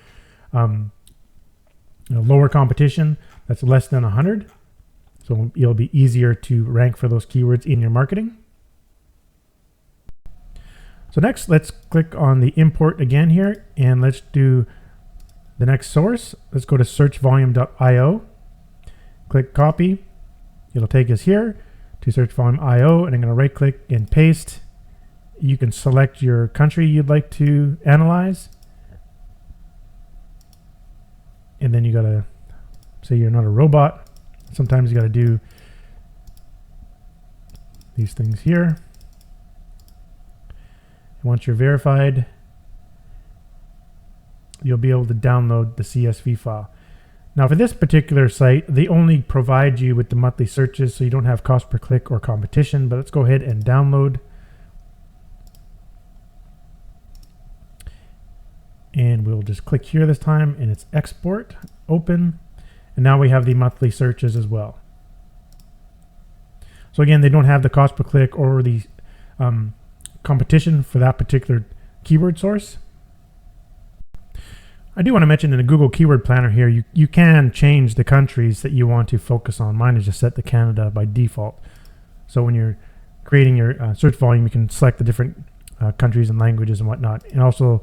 lower competition that's less than 100. So it'll be easier to rank for those keywords in your marketing. So next, let's click on the import again here, and let's do the next source. Let's go to searchvolume.io, click copy. It'll take us here to searchvolume.io, and I'm going to right click and paste. You can select your country you'd like to analyze. And then you got to say you're not a robot. Sometimes you got to do these things here. Once you're verified, you'll be able to download the CSV file. Now for this particular site, they only provide you with the monthly searches, so you don't have cost per click or competition, but let's go ahead and download. And we'll just click here this time, and it's export, open, and now we have the monthly searches as well. So again, they don't have the cost per click or the competition for that particular keyword source. I do want to mention in the Google Keyword Planner here, you can change the countries that you want to focus on. Mine is just set to Canada by default. So when you're creating your search volume, you can select the different countries and languages and whatnot. And also,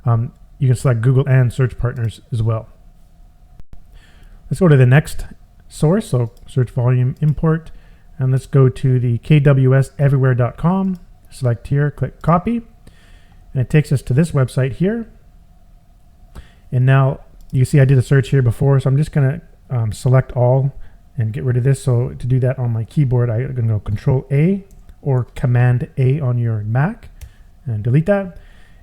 you can select Google and search partners as well. Let's go to the next source, so search volume import, and let's go to the kwseverywhere.com. Select here, click copy, and it takes us to this website here. And now you see I did a search here before, so I'm just going to select all and get rid of this. So to do that on my keyboard, I'm going to go Control A or Command A on your Mac and delete that.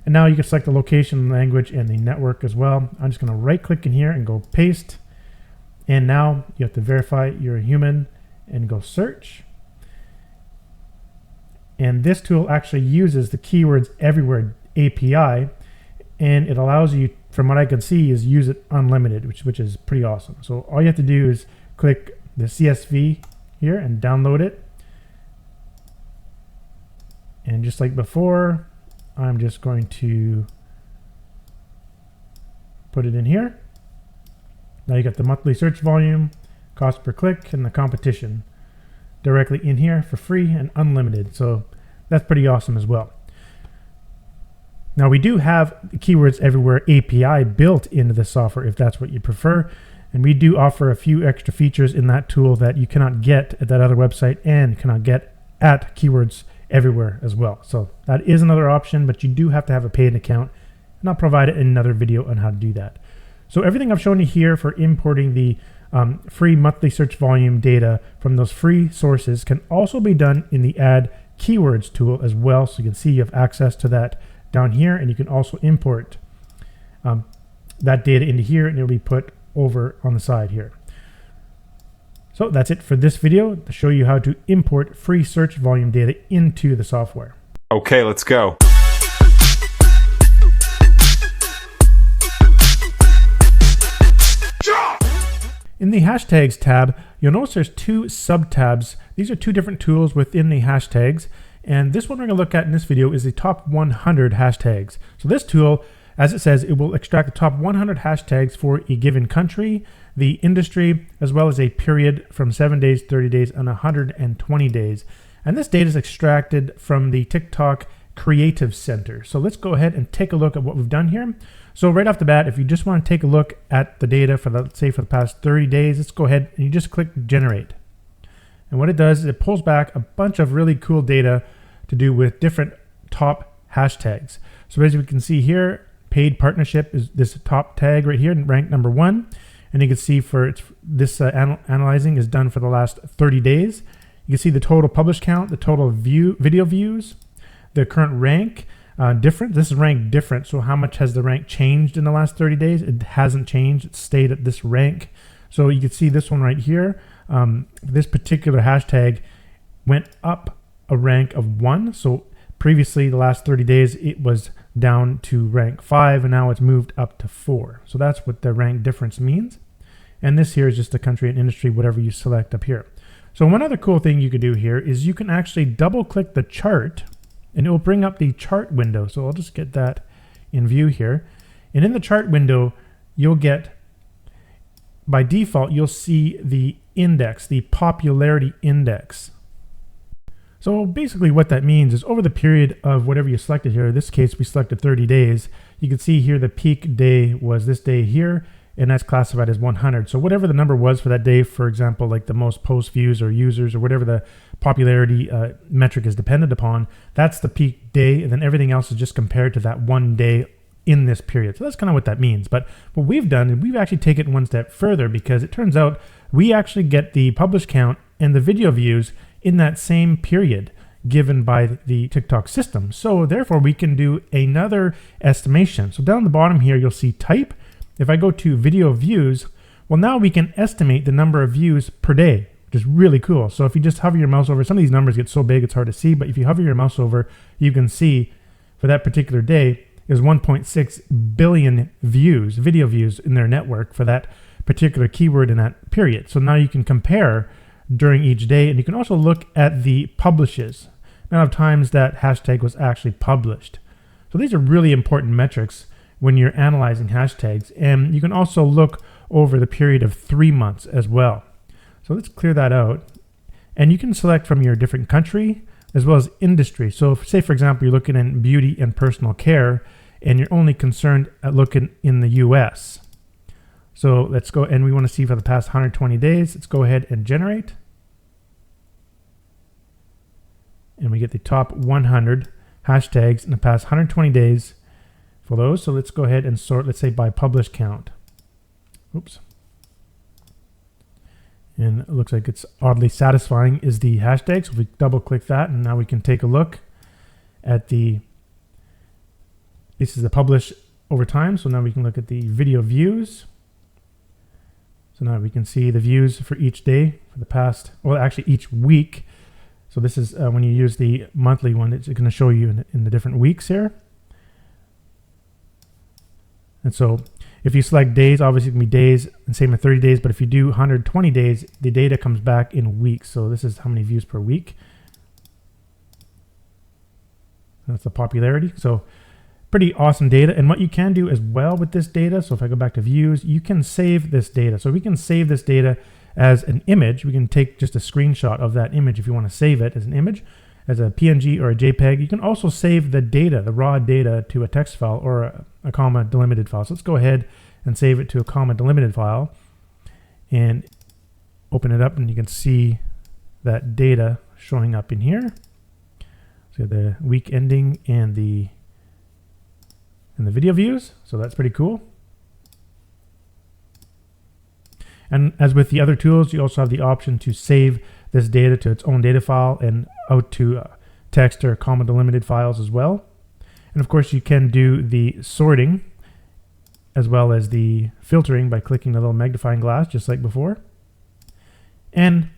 And now you can select the location, language, and the network as well. I'm just going to right click in here and go paste. And now you have to verify you're a human and go search. And this tool actually uses the Keywords Everywhere API, and it allows you, from what I can see, is use it unlimited, which is pretty awesome. So all you have to do is click the CSV here and download it. And just like before, I'm just going to put it in here. Now you got the monthly search volume, cost per click, and the competition directly in here for free and unlimited. So that's pretty awesome as well. Now we do have the Keywords Everywhere API built into the software if that's what you prefer. And we do offer a few extra features in that tool that you cannot get at that other website and cannot get at Keywords Everywhere as well. So that is another option, but you do have to have a paid account, and I'll provide another video on how to do that. So everything I've shown you here for importing the free monthly search volume data from those free sources can also be done in the Add Keywords tool as well. So you can see you have access to that down here, and you can also import that data into here, and it'll be put over on the side here. So that's it for this video to show you how to import free search volume data into the software. Okay, let's go. In the hashtags tab, you'll notice there's two sub-tabs. These are two different tools within the hashtags. And this one we're going to look at in this video is the top 100 hashtags. So this tool, as it says, it will extract the top 100 hashtags for a given country, the industry, as well as a period from 7 days, 30 days, and 120 days. And this data is extracted from the TikTok Creative Center. So let's go ahead and take a look at what we've done here. So right off the bat, if you just want to take a look at the data for, let's say, for the past 30 days, let's go ahead and you just click Generate. And what it does is it pulls back a bunch of really cool data to do with different top hashtags. So as we can see here, paid partnership is this top tag right here, ranked number 1. And you can see for this analyzing is done for the last 30 days. You can see the total published count, the total video views, the current rank, different. This is ranked different. So how much has the rank changed in the last 30 days? It hasn't changed. It stayed at this rank. So you can see this one right here. This particular hashtag went up a rank of 1. So Previously, the last 30 days, it was down to rank 5, and now it's moved up to 4. So that's what the rank difference means. And this here is just the country and industry, whatever you select up here. So one other cool thing you could do here is you can actually double click the chart and it will bring up the chart window. So I'll just get that in view here. And in the chart window, you'll get, by default, you'll see the index, the popularity index. So basically what that means is over the period of whatever you selected here, in this case we selected 30 days, you can see here the peak day was this day here, and that's classified as 100. So whatever the number was for that day, for example, like the most post views or users or whatever the popularity metric is dependent upon, that's the peak day, and then everything else is just compared to that one day in this period. So that's kind of what that means. But what we've done is we've actually taken it one step further, because it turns out we actually get the publish count and the video views in that same period given by the TikTok system. So therefore we can do another estimation. So down the bottom here, you'll see type. If I go to video views, well, now we can estimate the number of views per day, which is really cool. So if you just hover your mouse over, some of these numbers get so big it's hard to see, but if you hover your mouse over, you can see for that particular day is 1.6 billion views, video views in their network for that particular keyword in that period. So now you can compare during each day, and you can also look at the publishes, amount of times that hashtag was actually published. So these are really important metrics when you're analyzing hashtags, and you can also look over the period of 3 months as well. So let's clear that out, and you can select from your different country as well as industry. So if, say for example, you're looking in beauty and personal care, and you're only concerned at looking in the US. So let's go, and we want to see for the past 120 days. Let's go ahead and generate. And we get the top 100 hashtags in the past 120 days for those. So let's go ahead and sort, let's say by publish count. Oops. And it looks like it's oddly satisfying is the hashtag. So if we double click that, and now we can take a look at the, this is the publish over time. So now we can look at the video views. So now we can see the views for each day for the past, well, actually each week. So this is when you use the monthly one, it's going to show you in the different weeks here. And so if you select days, obviously it can be days, and same with 30 days, but if you do 120 days, the data comes back in weeks. So this is how many views per week. That's the popularity. So pretty awesome data. And what you can do as well with this data, so if I go back to views, you can save this data. So we can save this data as an image. We can take just a screenshot of that image if you want to save it as an image, as a PNG or a JPEG. You can also save the data, the raw data, to a text file or a comma delimited file. So let's go ahead and save it to a comma delimited file and open it up, and you can see that data showing up in here. So the week ending and the video views. So that's pretty cool. And as with the other tools, you also have the option to save this data to its own data file and out to text or comma delimited files as well. And of course, you can do the sorting as well as the filtering by clicking the little magnifying glass, just like before. And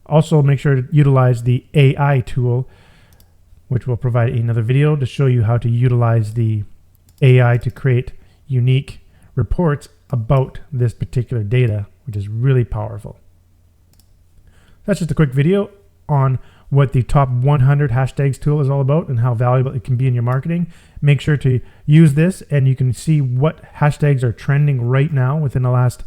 also make sure to utilize the AI tool, which will provide another video to show you how to utilize the AI to create unique reports about this particular data, which is really powerful. That's just a quick video on what the top 100 hashtags tool is all about and how valuable it can be in your marketing. Make sure to use this, and you can see what hashtags are trending right now within the last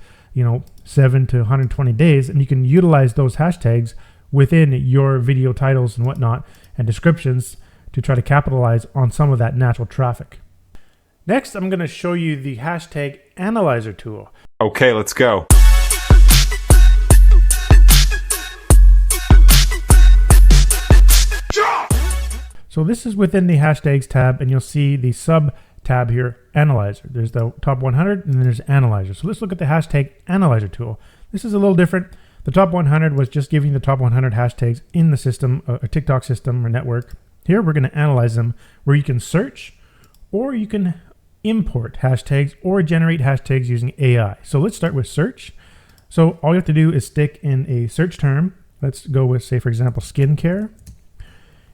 7 to 120 days, and you can utilize those hashtags within your video titles and whatnot and descriptions to try to capitalize on some of that natural traffic. Next, I'm going to show you the hashtag analyzer tool. Okay, let's go. So this is within the hashtags tab, and you'll see the sub tab here, analyzer. There's the top 100, and then there's analyzer. So let's look at the hashtag analyzer tool. This is a little different. The top 100 was just giving the top 100 hashtags in the system, a TikTok system or network. Here we're going to analyze them, where you can search, or you can import hashtags or generate hashtags using AI. So let's start with search. So all you have to do is stick in a search term. Let's go with, say, for example, skincare.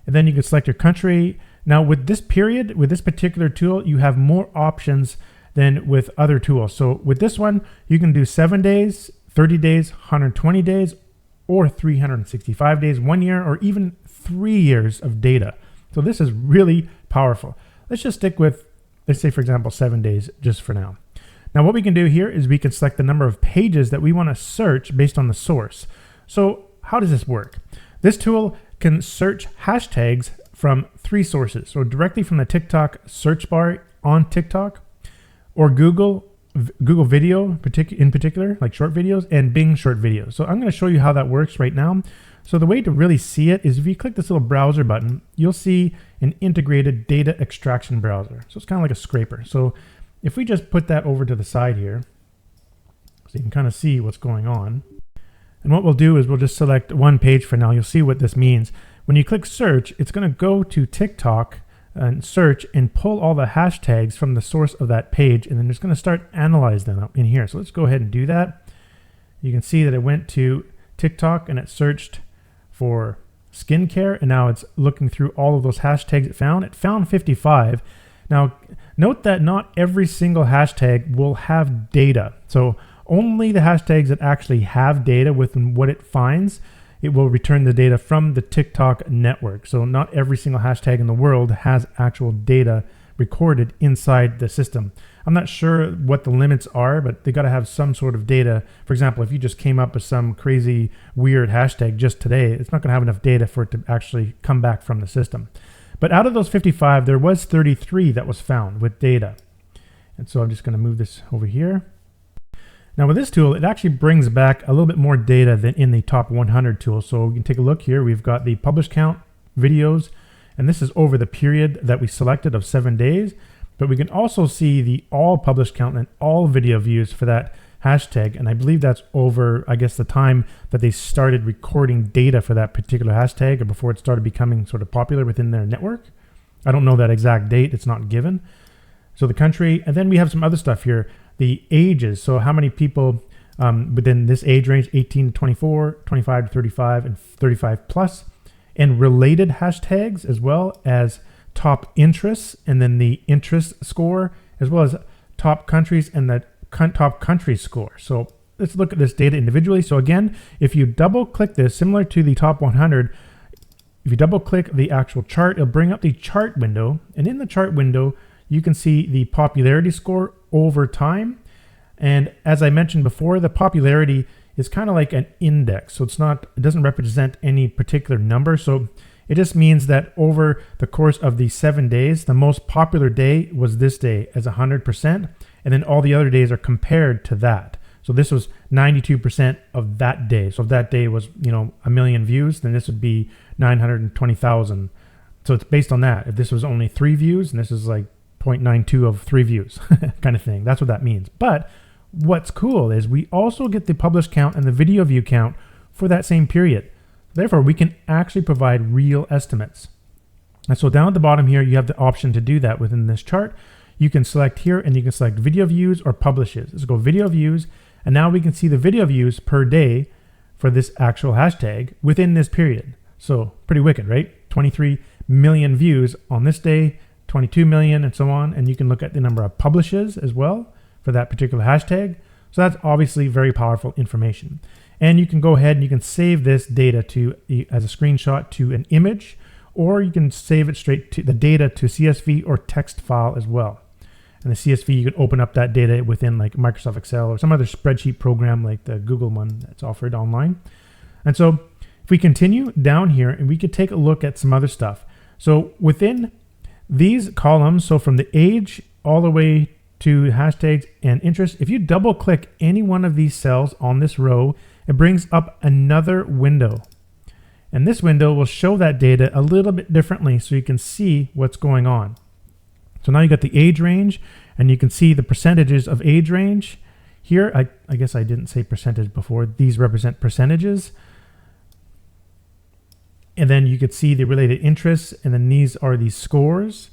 And then you can select your country, Now with this period, with this particular tool, you have more options than with other tools. So with this one, you can do 7 days, 30 days, 120 days, or 365 days, 1 year, or even 3 years of data. So this is really powerful. Let's just stick with, let's say for example, 7 days just for now. Now what we can do here is we can select the number of pages that we want to search based on the source. So how does this work? This tool can search hashtags from 3 sources. So directly from the TikTok search bar on TikTok, or Google Video in particular, like short videos, and Bing short videos. So I'm going to show you how that works right now. So the way to really see it is if you click this little browser button, you'll see an integrated data extraction browser. So it's kind of like a scraper. So if we just put that over to the side here, so you can kind of see what's going on. And what we'll do is we'll just select one page for now. You'll see what this means. When you click search, it's going to go to TikTok and search and pull all the hashtags from the source of that page, and then it's going to start analyze them up in here. So let's go ahead and do that. You can see that it went to TikTok and it searched for skincare, and now it's looking through all of those hashtags it found. It found 55. Now note that not every single hashtag will have data. So only the hashtags that actually have data within what it finds, it will return the data from the TikTok network. So not every single hashtag in the world has actual data recorded inside the system. I'm not sure what the limits are, but they got to have some sort of data. For example, if you just came up with some crazy weird hashtag just today, it's not going to have enough data for it to actually come back from the system. But out of those 55, there was 33 that was found with data. And so I'm just going to move this over here. Now with this tool, it actually brings back a little bit more data than in the top 100 tool. So we can take a look here. We've got the publish count, videos, and this is over the period that we selected of 7 days. But we can also see the all publish count and all video views for that hashtag. And I believe that's over, I guess, the time that they started recording data for that particular hashtag, or before it started becoming sort of popular within their network. I don't know that exact date. It's not given. So the country, and then we have some other stuff here. The ages, so how many people within this age range, 18 to 24, 25 to 35, and 35 plus, and related hashtags, as well as top interests, and then the interest score, as well as top countries and the top country score. So let's look at this data individually. So again, if you double click this, similar to the top 100, if you double click the actual chart, it'll bring up the chart window, and in the chart window, you can see the popularity score over time. And as I mentioned before, the popularity is kind of like an index. So it doesn't represent any particular number. So it just means that over the course of the 7 days, the most popular day was this day as 100%. And then all the other days are compared to that. So this was 92% of that day. So if that day was, 1 million views, then this would be 920,000. So it's based on that. If this was only 3 views, and this is like 0.92 of 3 views kind of thing. That's what that means. But what's cool is we also get the publish count and the video view count for that same period. Therefore, we can actually provide real estimates. And so down at the bottom here, you have the option to do that within this chart. You can select here and you can select video views or publishes. Let's go video views. And now we can see the video views per day for this actual hashtag within this period. So pretty wicked, right? 23 million views on this day, 22 million, and so on. And you can look at the number of publishes as well for that particular hashtag. So that's obviously very powerful information. And you can go ahead and you can save this data as a screenshot to an image, or you can save it straight to the data to CSV or text file as well. And the CSV, you can open up that data within like Microsoft Excel or some other spreadsheet program like the Google one that's offered online. And so if we continue down here, and we could take a look at some other stuff. So within these columns, so from the age all the way to hashtags and interests, if you double click any one of these cells on this row, it brings up another window. And this window will show that data a little bit differently so you can see what's going on. So now you got the age range, and you can see the percentages of age range. Here, I guess I didn't say percentage before. These represent percentages. And then you could see the related interests, and then these are the scores.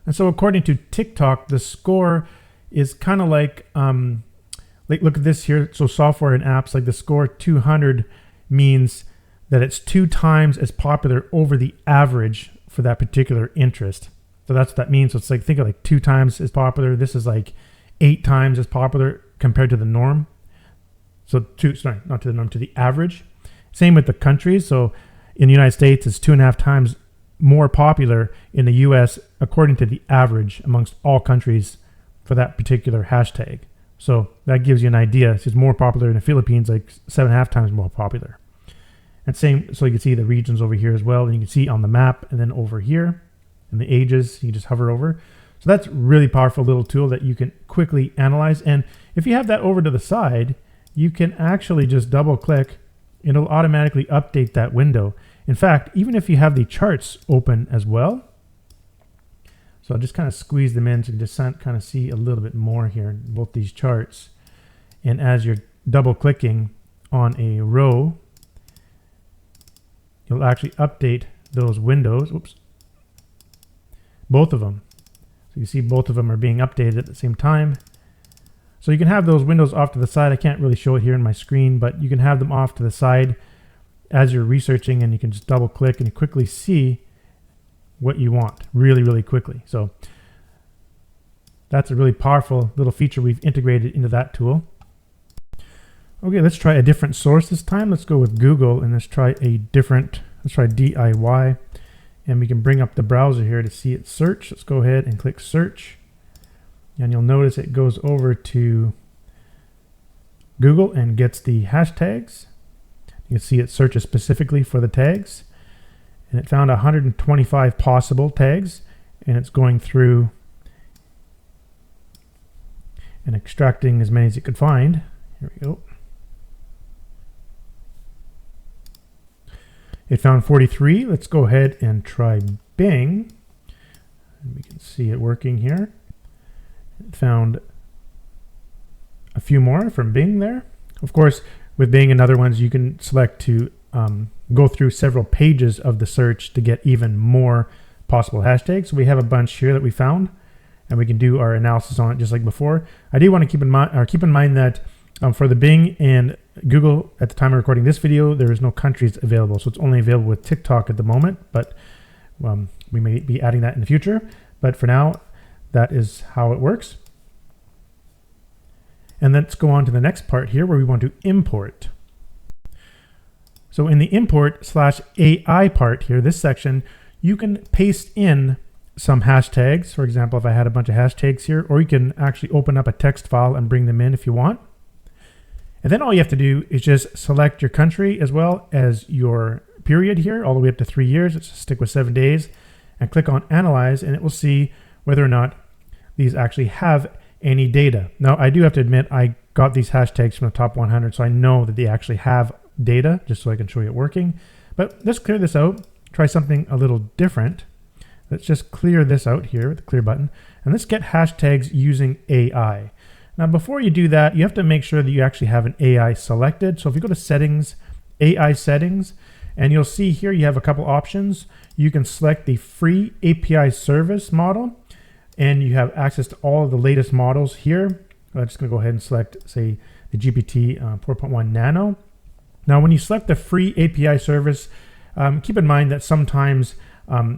And so according to TikTok, the score is kind of like look at this here. So software and apps, like the score 200 means that it's 2 times as popular over the average for that particular interest. So that's what that means. So it's like, think of like 2 times as popular. This is like 8 times as popular compared to the norm. So not to the norm, to the average. Same with the countries. So in the United States, it's 2.5 times more popular in the US according to the average amongst all countries for that particular hashtag. So that gives you an idea. It's more popular in the Philippines, like 7.5 times more popular. And same, so you can see the regions over here as well. And you can see on the map, and then over here, and the ages, you just hover over. So that's really powerful little tool that you can quickly analyze. And if you have that over to the side, you can actually just double click and it'll automatically update that window. In fact, even if you have the charts open as well, so I'll just kind of squeeze them in so you can just kind of see a little bit more here in both these charts. And as you're double clicking on a row, you'll actually update those windows. Whoops. Both of them. So you see both of them are being updated at the same time. So you can have those windows off to the side. I can't really show it here in my screen, but you can have them off to the side as you're researching, and you can just double click and you quickly see what you want really, really quickly. So that's a really powerful little feature we've integrated into that tool. Okay, let's try a different source this time. Let's go with Google and let's try DIY. And we can bring up the browser here to see it search. Let's go ahead and click search. And you'll notice it goes over to Google and gets the hashtags. You can see it searches specifically for the tags. And it found 125 possible tags. And it's going through and extracting as many as it could find. Here we go. It found 43. Let's go ahead and try Bing. And we can see it working here. It found a few more from Bing there. Of course, with Bing and other ones, you can select to go through several pages of the search to get even more possible hashtags. So we have a bunch here that we found, and we can do our analysis on it just like before. I do want to keep in mind that for the Bing and Google, at the time of recording this video, there is no countries available. So it's only available with TikTok at the moment, but we may be adding that in the future. But for now, that is how it works. And let's go on to the next part here where we want to import. So in the import/AI part here, this section, you can paste in some hashtags. For example, if I had a bunch of hashtags here, or you can actually open up a text file and bring them in if you want. And then all you have to do is just select your country as well as your period here, all the way up to 3 years. Let's just stick with 7 days and click on Analyze, and it will see whether or not these actually have any data. Now, I do have to admit, I got these hashtags from the top 100, so I know that they actually have data, just so I can show you it working. But let's clear this out, try something a little different. Let's just clear this out here with the clear button, and let's get hashtags using AI. Now, before you do that, you have to make sure that you actually have an AI selected. So if you go to Settings, AI Settings, and you'll see here you have a couple options. You can select the free API service model, and you have access to all of the latest models here. I'm just going to go ahead and select, say, the GPT 4.1 Nano. Now, when you select the free API service, keep in mind that sometimes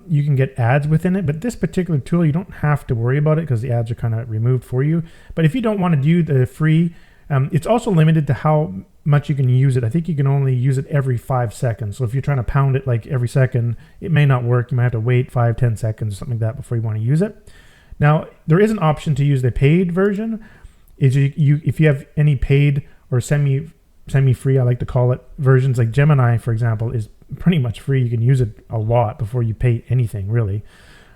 you can get ads within it, but this particular tool, you don't have to worry about it because the ads are kind of removed for you. But if you don't want to do the free, it's also limited to how much you can use it. I think you can only use it every 5 seconds. So if you're trying to pound it like every second, it may not work. You might have to wait 5-10 seconds, something like that, before you want to use it. Now, there is an option to use the paid version. If you have any paid or semi-free, I like to call it, versions, like Gemini, for example, is pretty much free. You can use it a lot before you pay anything, really.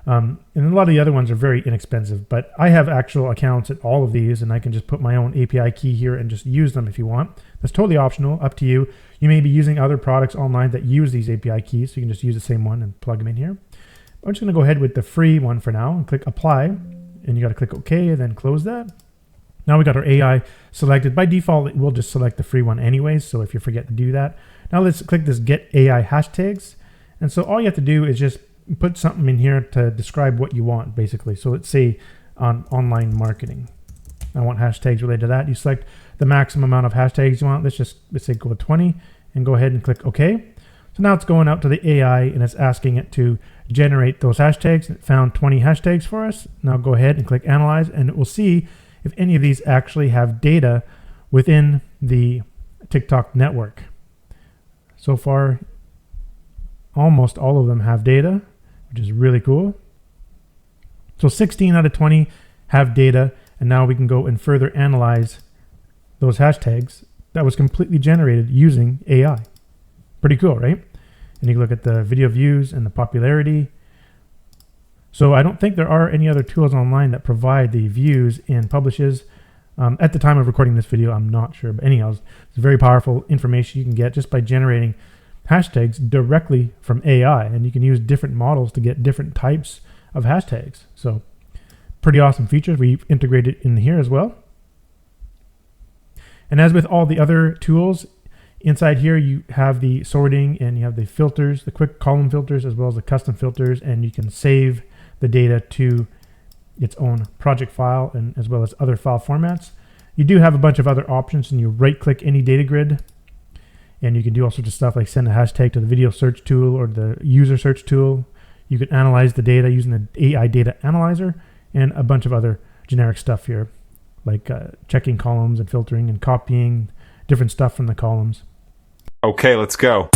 And a lot of the other ones are very inexpensive, but I have actual accounts at all of these, and I can just put my own API key here and just use them if you want. That's totally optional, up to you. You may be using other products online that use these API keys, so you can just use the same one and plug them in here. I'm just going to go ahead with the free one for now and click Apply, and you got to click OK and then close that. Now we got our AI selected. By default, it will just select the free one anyways, so if you forget to do that. Now let's click this Get AI Hashtags. And so all you have to do is just put something in here to describe what you want, basically. So let's say on online marketing, I want hashtags related to that. You select the maximum amount of hashtags you want. Let's say go with 20 and go ahead and click OK. So now it's going out to the AI and it's asking it to generate those hashtags. It found 20 hashtags for us. Now go ahead and click Analyze, and it will see if any of these actually have data within the TikTok network. So far, almost all of them have data, which is really cool. So 16 out of 20 have data, and now we can go and further analyze those hashtags that was completely generated using AI. Pretty cool, right? And you can look at the video views and the popularity. So I don't think there are any other tools online that provide the views and publishes. At the time of recording this video, I'm not sure, but anyhow, it's very powerful information you can get just by generating hashtags directly from AI, and you can use different models to get different types of hashtags. So pretty awesome features we've integrated in here as well. And as with all the other tools, inside here you have the sorting and you have the filters, the quick column filters, as well as the custom filters, and you can save the data to its own project file and as well as other file formats. You do have a bunch of other options, and you right click any data grid, and you can do all sorts of stuff like send a hashtag to the video search tool or the user search tool. You can analyze the data using the AI Data Analyzer and a bunch of other generic stuff here, like checking columns and filtering and copying different stuff from the columns. Okay, let's go.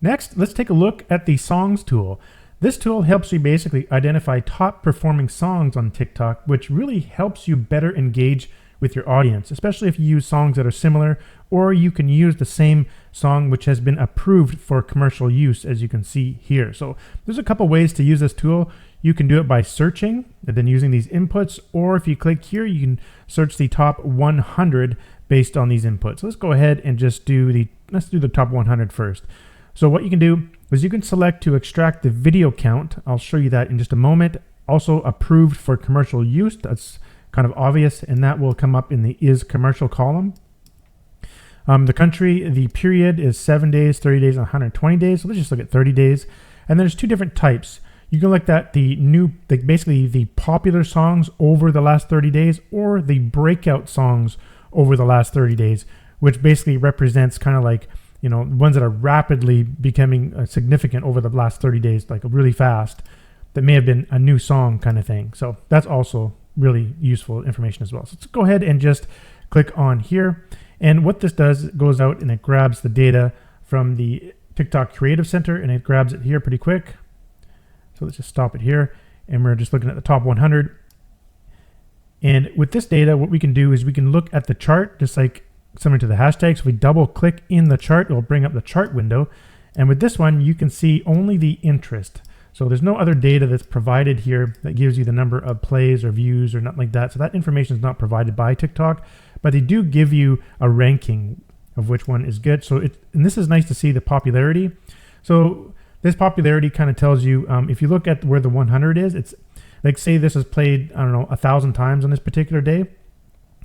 Next, let's take a look at the Songs tool. This tool helps you basically identify top performing songs on TikTok, which really helps you better engage with your audience, especially if you use songs that are similar, or you can use the same song which has been approved for commercial use, as you can see here. So there's a couple ways to use this tool. You can do it by searching and then using these inputs, or if you click here, you can search the top 100 based on these inputs. So let's go ahead and just let's do the top 100 first. So what you can do is you can select to extract the video count. I'll show you that in just a moment. Also approved for commercial use. That's kind of obvious, and that will come up in the is commercial column. The country, the period is 7 days, 30 days, and 120 days. So let's just look at 30 days. And there's two different types. You can look at the basically the popular songs over the last 30 days, or the breakout songs over the last 30 days, which basically represents kind of like, you know, ones that are rapidly becoming significant over the last 30 days, like really fast, that may have been a new song kind of thing. So that's also really useful information as well. So let's go ahead and just click on here. And what this does, it goes out and it grabs the data from the TikTok Creative Center, and it grabs it here pretty quick. So let's just stop it here. And we're just looking at the top 100. And with this data, what we can do is we can look at the chart, just like similar to the hashtags. So if we double click in the chart, it will bring up the chart window. And with this one, you can see only the interest. So there's no other data that's provided here that gives you the number of plays or views or nothing like that. So that information is not provided by TikTok, but they do give you a ranking of which one is good. So and this is nice to see the popularity. So this popularity kind of tells you, if you look at where the 100 is, it's like, say this is played, I don't know, 1,000 times on this particular day.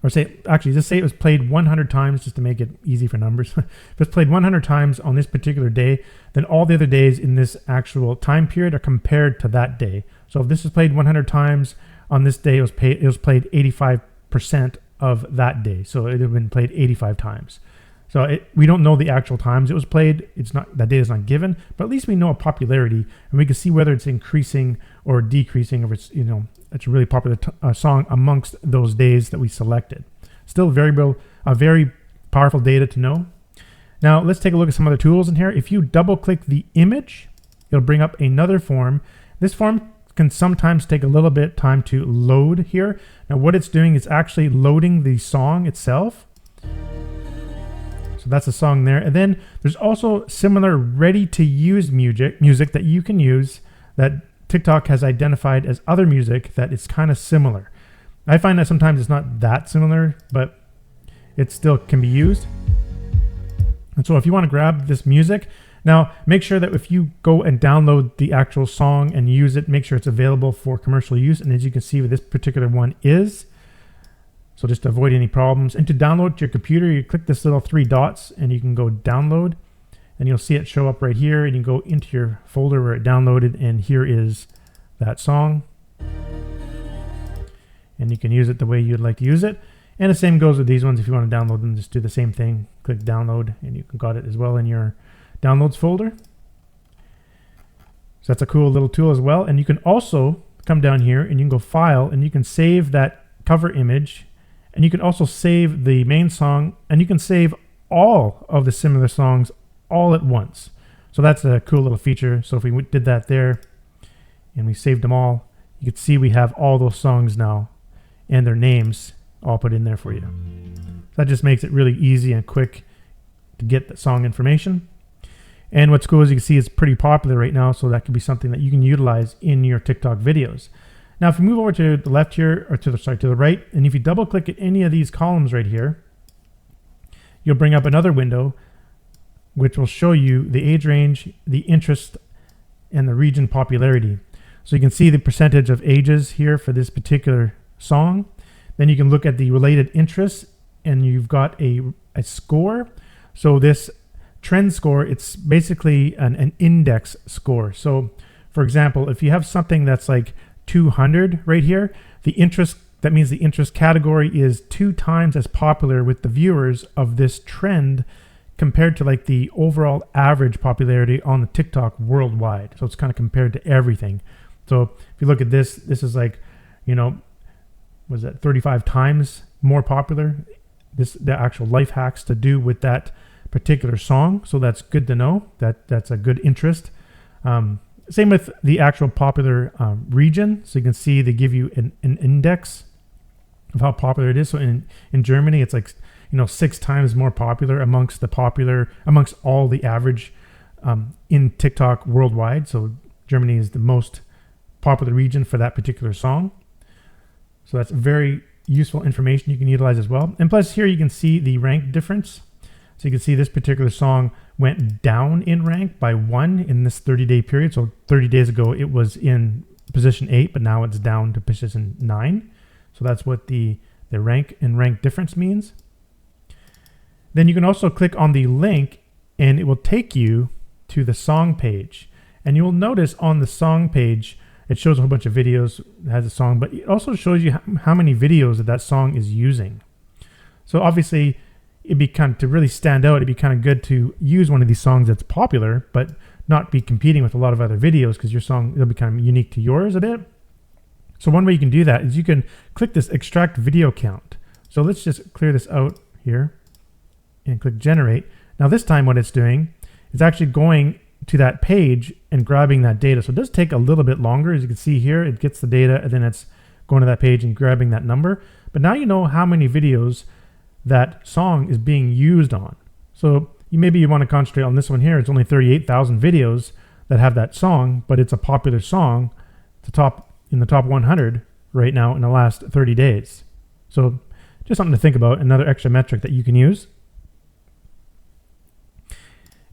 Or just say it was played 100 times, just to make it easy for numbers. If it's played 100 times on this particular day, then all the other days in this actual time period are compared to that day. So if this is played 100 times on this day, it was played 85% of that day. So it would have been played 85 times. So we don't know the actual times it was played. That data is not given, but at least we know a popularity, and we can see whether it's increasing or decreasing, or it's, it's a really popular song amongst those days that we selected. Still very powerful data to know. Now let's take a look at some other tools in here. If you double click the image, it'll bring up another form. This form can sometimes take a little bit time to load here. Now what it's doing is actually loading the song itself. So that's a song there. And then there's also similar ready-to-use music that you can use that TikTok has identified as other music that is kind of similar. I find that sometimes it's not that similar, but it still can be used. And so if you want to grab this music, now make sure that if you go and download the actual song and use it, make sure it's available for commercial use. And as you can see, this particular one is. So just to avoid any problems. And to download to your computer, you click this little 3 dots and you can go download. And you'll see it show up right here, and you can go into your folder where it downloaded, and here is that song. And you can use it the way you'd like to use it. And the same goes with these ones. If you want to download them, just do the same thing. Click download, and you got it as well in your downloads folder. So that's a cool little tool as well. And you can also come down here and you can go file, and you can save that cover image, and you can also save the main song, and you can save all of the similar songs all at once. So that's a cool little feature. So if we did that there and we saved them all, you can see we have all those songs now and their names all put in there for you. So that just makes it really easy and quick to get the song information. And what's cool is you can see it's pretty popular right now, so that could be something that you can utilize in your TikTok videos. Now, if you move over to the left here, or to the right, and if you double click at any of these columns right here, you'll bring up another window which will show you the age range, the interest, and the region popularity. So you can see the percentage of ages here for this particular song. Then you can look at the related interests, and you've got a score. So this trend score, it's basically an index score. So for example, if you have something that's like 200 right here, the interest, that means the interest category is 2 times as popular with the viewers of this trend compared to like the overall average popularity on the TikTok worldwide. So it's kind of compared to everything. So if you look at this, this is like, you know, was that 35 times more popular? The actual life hacks to do with that particular song. So that's good to know. That's a good interest. Same with the actual popular region. So you can see they give you an index of how popular it is. So in Germany, it's like, you know, 6 times more popular amongst all the average in TikTok worldwide. So Germany is the most popular region for that particular song. So that's very useful information you can utilize as well. And plus here you can see the rank difference. So you can see this particular song went down in rank by 1 in this 30-day period. So 30 days ago it was in position 8, but now it's down to position 9. So that's what the rank and rank difference means. Then you can also click on the link and it will take you to the song page. And you will notice on the song page, it shows a whole bunch of videos, it has a song, but it also shows you how many videos that song is using. So obviously, it'd be kind of, to really stand out, it'd be kind of good to use one of these songs that's popular, but not be competing with a lot of other videos, because your song, it'll be kind of unique to yours a bit. So one way you can do that is you can click this extract video count. So let's just clear this out here and click generate. Now this time what it's doing is actually going to that page and grabbing that data. So it does take a little bit longer. As you can see here, it gets the data and then it's going to that page and grabbing that number. But now you know how many videos that song is being used on. So maybe you want to concentrate on this one here. It's only 38,000 videos that have that song, but it's a popular song. It's in the top 100 right now in the last 30 days. So just something to think about, another extra metric that you can use.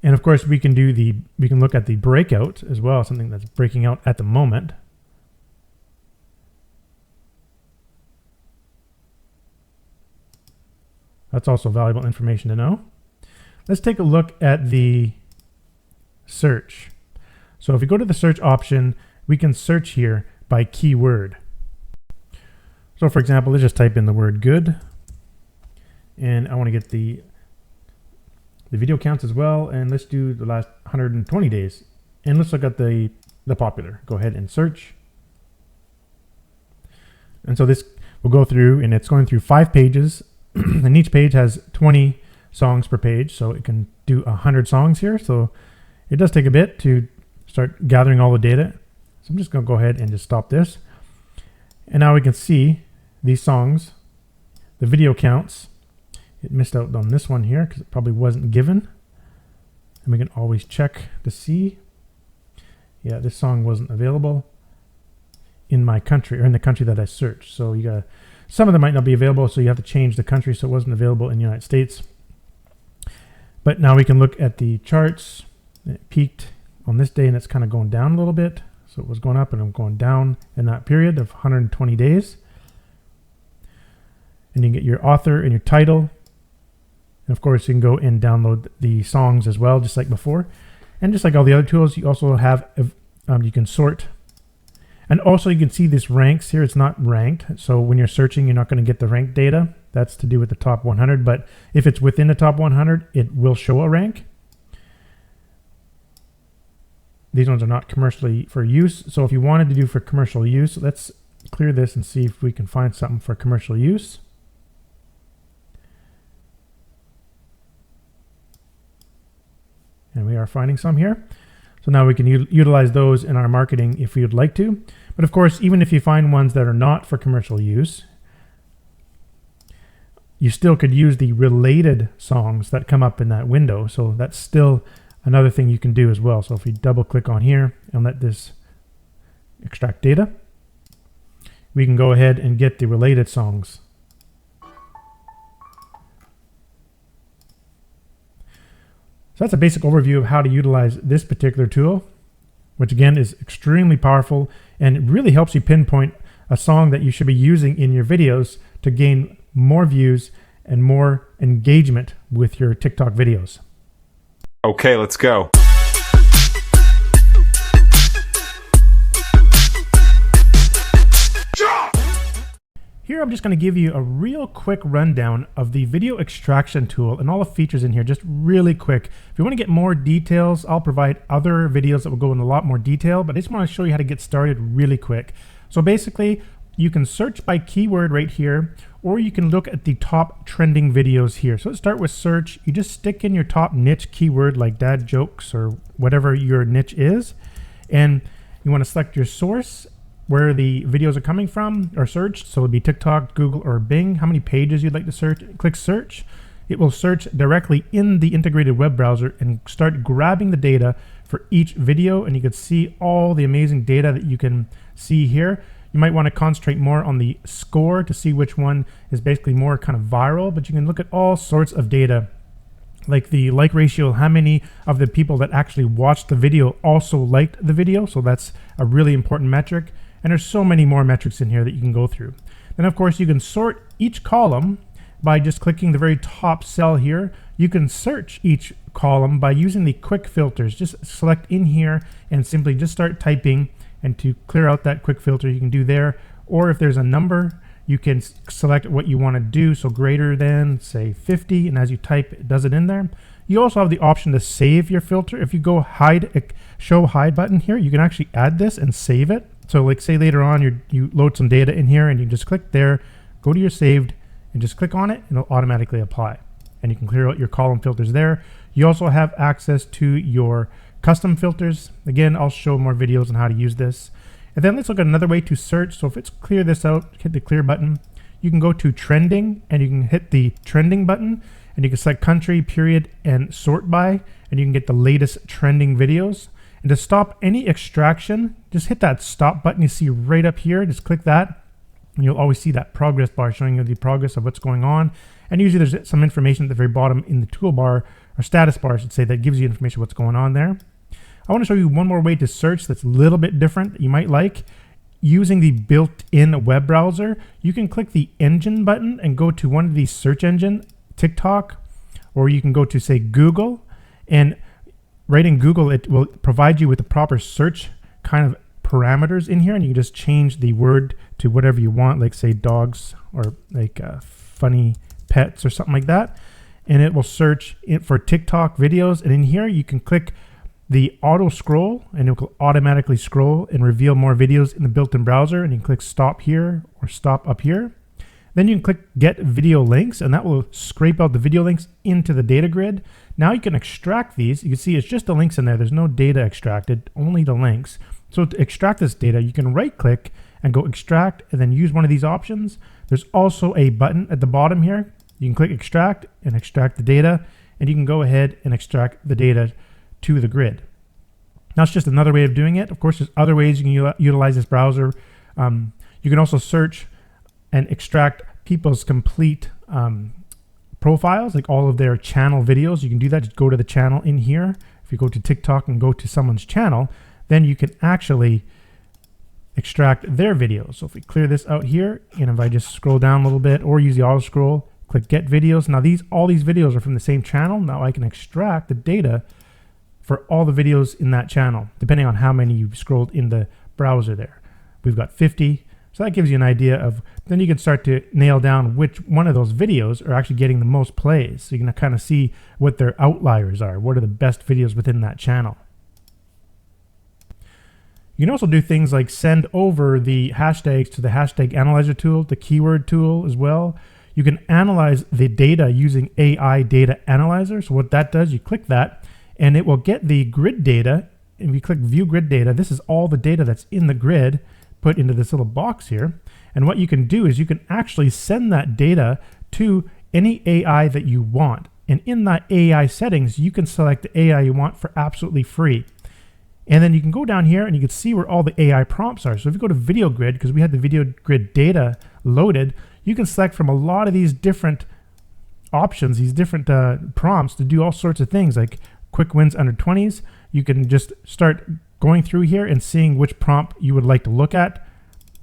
And of course we can look at the breakout as well, something that's breaking out at the moment. That's also valuable information to know. Let's take a look at the search. So if we go to the search option, we can search here by keyword. So for example, let's just type in the word good. And I want to get the video counts as well. And let's do the last 120 days. And let's look at the popular. Go ahead and search. And so this will go through, and it's going through 5 pages. And each page has 20 songs per page, so it can do 100 songs here. So it does take a bit to start gathering all the data. So I'm just going to go ahead and just stop this. And now we can see these songs, the video counts. It missed out on this one here because it probably wasn't given. And we can always check to see. Yeah, this song wasn't available in my country, or in the country that I searched. So you got some of them might not be available, so you have to change the country, so it wasn't available in the United States. But now we can look at the charts. It peaked on this day and it's kind of going down a little bit. So it was going up and I'm going down in that period of 120 days. And you can get your author and your title. And of course you can go and download the songs as well, just like before. And just like all the other tools, you also have, you can sort. And also you can see this ranks here. It's not ranked. So when you're searching, you're not going to get the ranked data That's to do with the top 100, but if it's within the top 100, it will show a rank. These ones are not commercially for use. So if you wanted to do for commercial use, let's clear this and see if we can find something for commercial use. And we are finding some here. So now we can utilize those in our marketing if we would like to. But of course, even if you find ones that are not for commercial use, you still could use the related songs that come up in that window. So that's still another thing you can do as well. So if we double click on here and let this extract data, we can go ahead and get the related songs. So that's a basic overview of how to utilize this particular tool, which again is extremely powerful, and it really helps you pinpoint a song that you should be using in your videos to gain more views and more engagement with your TikTok videos. Okay, let's go. Here I'm just going to give you a real quick rundown of the video extraction tool and all the features in here, just really quick. If you want to get more details, I'll provide other videos that will go in a lot more detail, but I just want to show you how to get started really quick. So basically, you can search by keyword right here, or you can look at the top trending videos here. So let's start with search. You just stick in your top niche keyword like dad jokes or whatever your niche is, and you want to select your source, where the videos are coming from or searched. So it'll be TikTok, Google, or Bing. How many pages you'd like to search. Click search. It will search directly in the integrated web browser and start grabbing the data for each video. And you can see all the amazing data that you can see here. You might want to concentrate more on the score to see which one is basically more kind of viral, but you can look at all sorts of data, like the like ratio, how many of the people that actually watched the video also liked the video. So that's a really important metric. And there's so many more metrics in here that you can go through. Then of course you can sort each column by just clicking the very top cell here. You can search each column by using the quick filters. Just select in here and simply just start typing, and to clear out that quick filter you can do there. Or if there's a number, you can select what you want to do. So greater than, say, 50, and as you type, it does it in there. You also have the option to save your filter. If you go hide, show hide button here, you can actually add this and save it. So like say later on you load some data in here and you just click there, go to your saved and just click on it and it'll automatically apply. And you can clear out your column filters there. You also have access to your custom filters. Again, I'll show more videos on how to use this. And then let's look at another way to search. So if it's clear this out, hit the clear button. You can go to trending and you can hit the trending button and you can select country, period, and sort by, and you can get the latest trending videos. And to stop any extraction, just hit that stop button you see right up here. Just click that, and you'll always see that progress bar showing you the progress of what's going on. And usually there's some information at the very bottom in the toolbar, or status bar I should say, that gives you information what's going on there. I want to show you one more way to search that's a little bit different that you might like. Using the built-in web browser, you can click the engine button and go to one of these search engine, TikTok, or you can go to say Google, and right in Google, it will provide you with the proper search kind of parameters in here, and you can just change the word to whatever you want, like say dogs or like funny pets or something like that. And it will search it for TikTok videos. And in here, you can click the auto scroll and it will automatically scroll and reveal more videos in the built-in browser. And you can click stop here or stop up here. Then you can click get video links, and that will scrape out the video links into the data grid. Now you can extract these. You can see it's just the links in there. There's no data extracted, only the links. So to extract this data, you can right click and go extract and then use one of these options. There's also a button at the bottom here. You can click extract and extract the data, and you can go ahead and extract the data to the grid. That's just another way of doing it. Of course, there's other ways you can utilize this browser. You can also search and extract people's complete profiles, like all of their channel videos. You can do that. Just go to the channel in here. If you go to TikTok and go to someone's channel, then you can actually extract their videos. So if we clear this out here, and if I just scroll down a little bit or use the auto scroll, click get videos. Now all these videos are from the same channel. Now I can extract the data for all the videos in that channel, depending on how many you've scrolled in the browser there. We've got 50. So that gives you an idea of, then you can start to nail down which one of those videos are actually getting the most plays. So you can kind of see what their outliers are. What are the best videos within that channel? You can also do things like send over the hashtags to the Hashtag Analyzer tool, the keyword tool as well. You can analyze the data using AI Data Analyzer. So what that does, you click that and it will get the grid data. If you click View Grid Data, this is all the data that's in the grid put into this little box here. And what you can do is you can actually send that data to any AI that you want. And in that AI settings, you can select the AI you want for absolutely free. And then you can go down here and you can see where all the AI prompts are. So if you go to Video Grid, because we had the Video Grid data loaded, you can select from a lot of these different options, these different prompts to do all sorts of things like quick wins under 20s. You can just start going through here and seeing which prompt you would like to look at,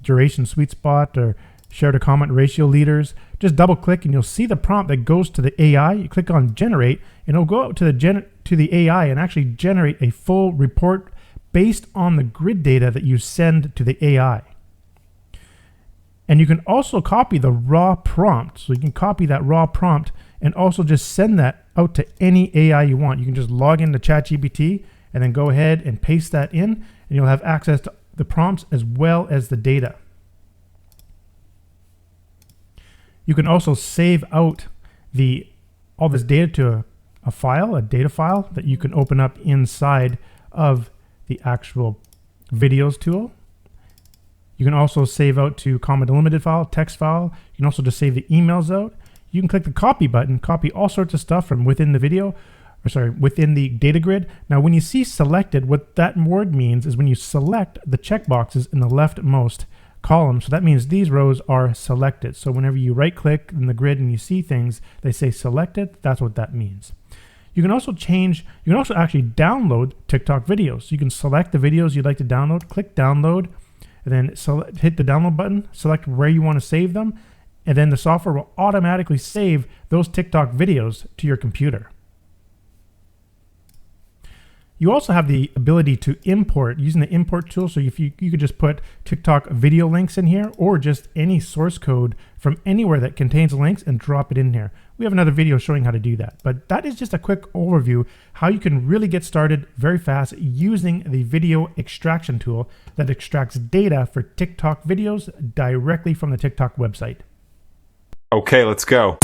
duration sweet spot or share to comment ratio leaders. Just double click and you'll see the prompt that goes to the AI. You click on generate and it'll go out to the AI and actually generate a full report based on the grid data that you send to the AI. And you can also copy the raw prompt. So you can copy that raw prompt and also just send that out to any AI you want. You can just log into ChatGPT and then go ahead and paste that in, and you'll have access to the prompts as well as the data. You can also save out all this data to a file, a data file that you can open up inside of the actual videos tool. You can also save out to comment delimited file, text file. You can also just save the emails out. You can click the copy button, copy all sorts of stuff from within the video, within the data grid. Now, when you see selected, what that word means is when you select the checkboxes in the leftmost column. So that means these rows are selected. So whenever you right click in the grid and you see things, they say selected, that's what that means. You can also actually download TikTok videos. So you can select the videos you'd like to download, click download, and then hit the download button, select where you want to save them, and then the software will automatically save those TikTok videos to your computer. You also have the ability to import using the import tool. So if you could just put TikTok video links in here or just any source code from anywhere that contains links and drop it in here. We have another video showing how to do that. But that is just a quick overview how you can really get started very fast using the video extraction tool that extracts data for TikTok videos directly from the TikTok website. Okay, let's go.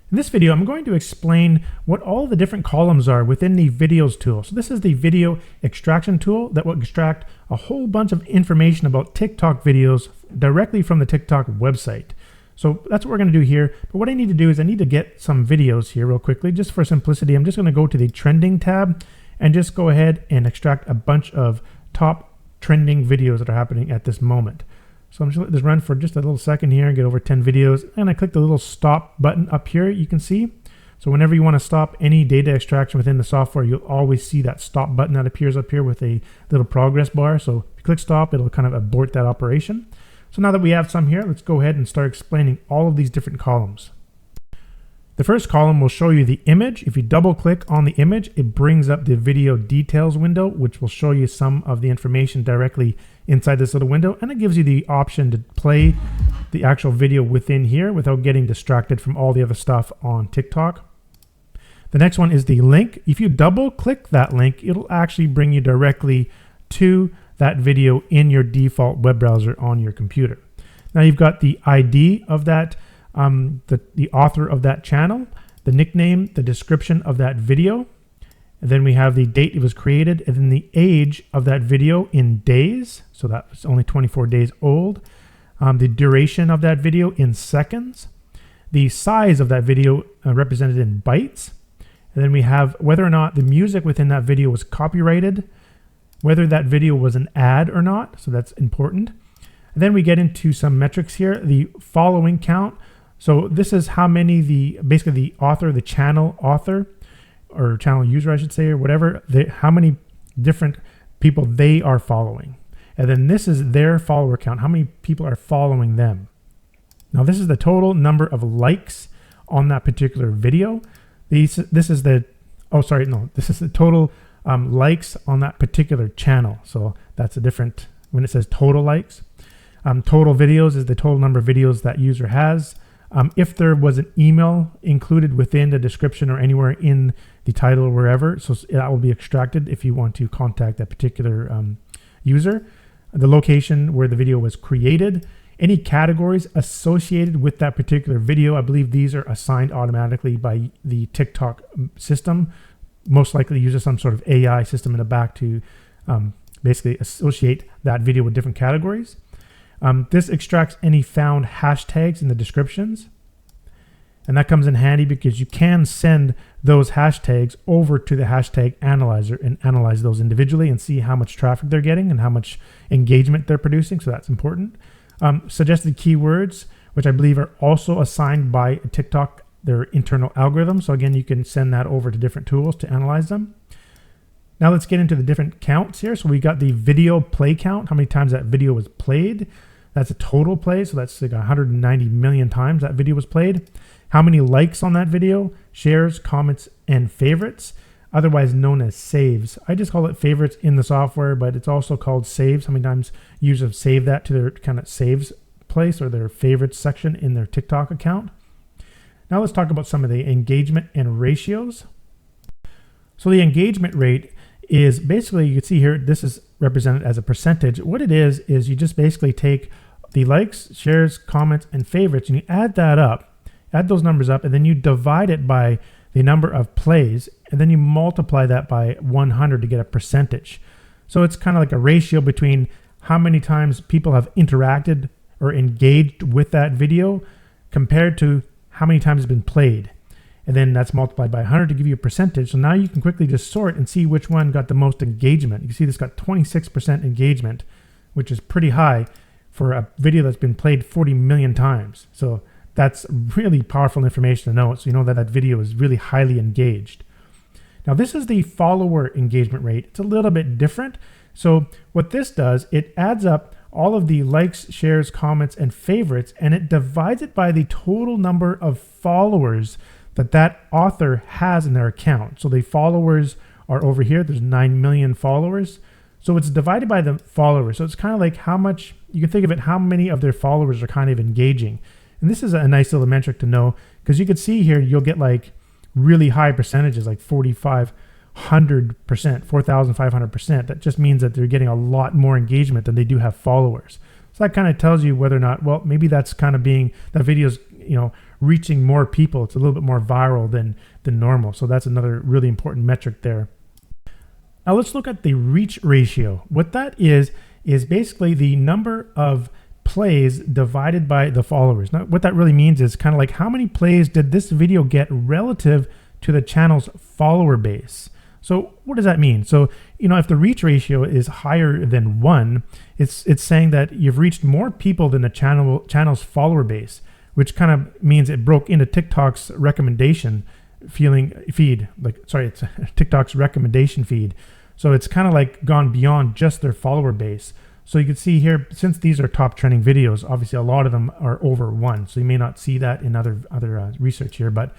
In this video, I'm going to explain what all the different columns are within the videos tool. So this is the video extraction tool that will extract a whole bunch of information about TikTok videos directly from the TikTok website. So that's what we're going to do here. But what I need to do is I need to get some videos here real quickly. Just for simplicity, I'm just going to go to the trending tab and just go ahead and extract a bunch of top trending videos that are happening at this moment. So I'm just going to let this run for just a little second here and get over 10 videos. And I click the little stop button up here, you can see. So whenever you want to stop any data extraction within the software, you'll always see that stop button that appears up here with a little progress bar. So if you click stop, it'll kind of abort that operation. So now that we have some here, let's go ahead and start explaining all of these different columns. The first column will show you the image. If you double click on the image, it brings up the video details window, which will show you some of the information directly inside this little window. And it gives you the option to play the actual video within here without getting distracted from all the other stuff on TikTok. The next one is the link. If you double click that link, it'll actually bring you directly to that video in your default web browser on your computer. Now you've got the ID of that, the author of that channel, the nickname, the description of that video, and then we have the date it was created, and then the age of that video in days, so that's only 24 days old, the duration of that video in seconds, the size of that video represented in bytes, and then we have whether or not the music within that video was copyrighted, whether that video was an ad or not, so that's important. And then we get into some metrics here, the following count. So this is how many basically the author, the channel author, or channel user, I should say, or whatever, how many different people they are following. And then this is their follower count, how many people are following them. Now this is the total number of likes on that particular video. This is the oh, sorry, no, this is the total likes on that particular channel. So that's a different, when it says total likes. Total videos is the total number of videos that user has. If there was an email included within the description or anywhere in the title or wherever, so that will be extracted if you want to contact that particular user. The location where the video was created, any categories associated with that particular video. I believe these are assigned automatically by the TikTok system. Most likely uses some sort of AI system in the back to basically associate that video with different categories. This extracts any found hashtags in the descriptions. And that comes in handy because you can send those hashtags over to the hashtag analyzer and analyze those individually and see how much traffic they're getting and how much engagement they're producing. So that's important. Suggested keywords, which I believe are also assigned by TikTok, their internal algorithm. So again, you can send that over to different tools to analyze them. Now let's get into the different counts here. So we got the video play count, how many times that video was played. That's a total play. So that's like 190 million times that video was played. How many likes on that video, shares, comments, and favorites, otherwise known as saves. I just call it favorites in the software, but it's also called saves. How many times users have saved that to their kind of saves place or their favorites section in their TikTok account. Now let's talk about some of the engagement and ratios. So the engagement rate is basically, you can see here, this is represented as a percentage. What it is you just basically take the likes, shares, comments, and favorites, and you add that up, add those numbers up, and then you divide it by the number of plays, and then you multiply that by 100 to get a percentage. So it's kind of like a ratio between how many times people have interacted or engaged with that video compared to how many times it's been played. And then that's multiplied by 100 to give you a percentage. So now you can quickly just sort and see which one got the most engagement. You can see this got 26% engagement, which is pretty high for a video that's been played 40 million times. So that's really powerful information to know. So you know that that video is really highly engaged. Now this is the follower engagement rate. It's a little bit different. So what this does, it adds up all of the likes, shares, comments, and favorites, and it divides it by the total number of followers that author has in their account. So the followers are over here. There's 9 million followers. So it's divided by the followers. So it's kind of like how much, you can think of it, how many of their followers are kind of engaging. And this is a nice little metric to know, because you could see here, you'll get like really high percentages, like 4,500%, 4,500%. That just means that they're getting a lot more engagement than they do have followers. So that kind of tells you whether or not, well, maybe that's kind of being, that video's, reaching more people. It's a little bit more viral than normal. So that's another really important metric there. Now let's look at the reach ratio. What that is basically the number of plays divided by the followers. Now what that really means is kind of like how many plays did this video get relative to the channel's follower base. So what does that mean? So, if the reach ratio is higher than 1, it's saying that you've reached more people than the channel's follower base, which kind of means it broke into TikTok's recommendation feed. It's TikTok's recommendation feed. So it's kind of like gone beyond just their follower base. So you can see here, since these are top trending videos, obviously a lot of them are over 1. So you may not see that in other research here, but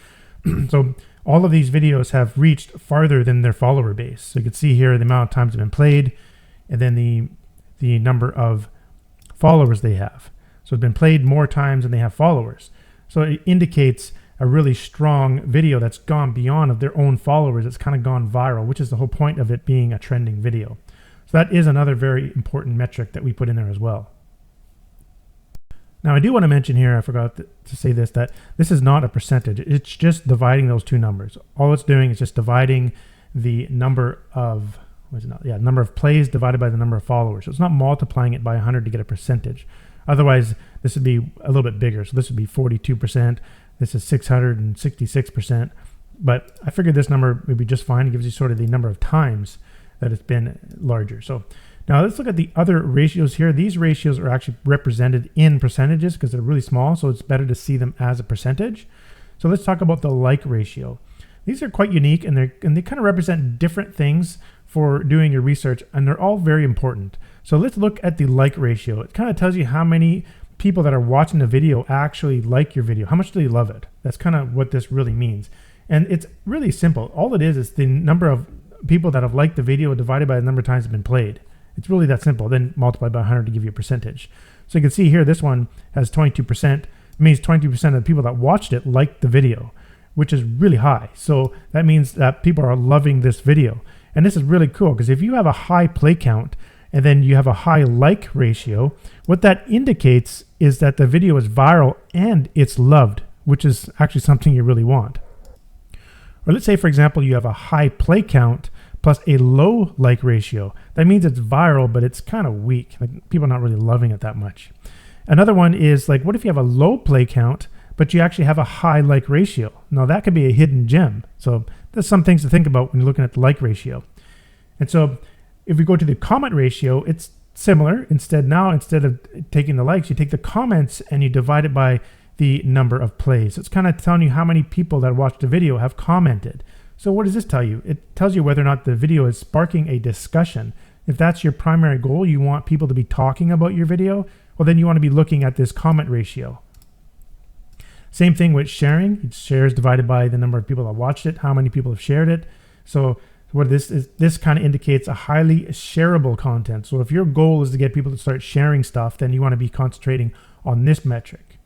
so all of these videos have reached farther than their follower base. So you can see here the amount of times they've been played, and then the number of followers they have. So it's been played more times than they have followers. So it indicates a really strong video that's gone beyond of their own followers. It's kind of gone viral, which is the whole point of it being a trending video. So that is another very important metric that we put in there as well. Now I do want to mention here, I forgot to say this, that this is not a percentage. It's just dividing those two numbers. All it's doing is just dividing the number of, number of plays divided by the number of followers. So it's not multiplying it by 100 to get a percentage. Otherwise, this would be a little bit bigger. So this would be 42%. This is 666%. But I figured this number would be just fine. It gives you sort of the number of times that it's been larger. So now let's look at the other ratios here. These ratios are actually represented in percentages because they're really small. So it's better to see them as a percentage. So let's talk about the like ratio. These are quite unique, and they kind of represent different things for doing your research, and they're all very important. So let's look at the like ratio. It kind of tells you how many people that are watching the video actually like your video. How much do they love it? That's kind of what this really means. And it's really simple. All it is the number of people that have liked the video divided by the number of times it's been played. It's really that simple. Then multiply by 100 to give you a percentage. So you can see here, this one has 22%. It means 22% of the people that watched it liked the video, which is really high. So that means that people are loving this video. And this is really cool because if you have a high play count and then you have a high like ratio, what that indicates is that the video is viral and it's loved, which is actually something you really want. Or let's say, for example, you have a high play count plus a low like ratio. That means it's viral, but it's kind of weak. Like, people are not really loving it that much. Another one is like, what if you have a low play count, but you actually have a high like ratio? Now that could be a hidden gem. So there's some things to think about when you're looking at the like ratio. And so if we go to the comment ratio, it's similar. Instead of taking the likes, you take the comments and you divide it by the number of plays. It's kind of telling you how many people that watched the video have commented. So what does this tell you? It tells you whether or not the video is sparking a discussion. If that's your primary goal, you want people to be talking about your video, well, then you want to be looking at this comment ratio. Same thing with sharing. It's shares divided by the number of people that watched it, how many people have shared it. So what this kind of indicates a highly shareable content. So if your goal is to get people to start sharing stuff, then you want to be concentrating on this metric.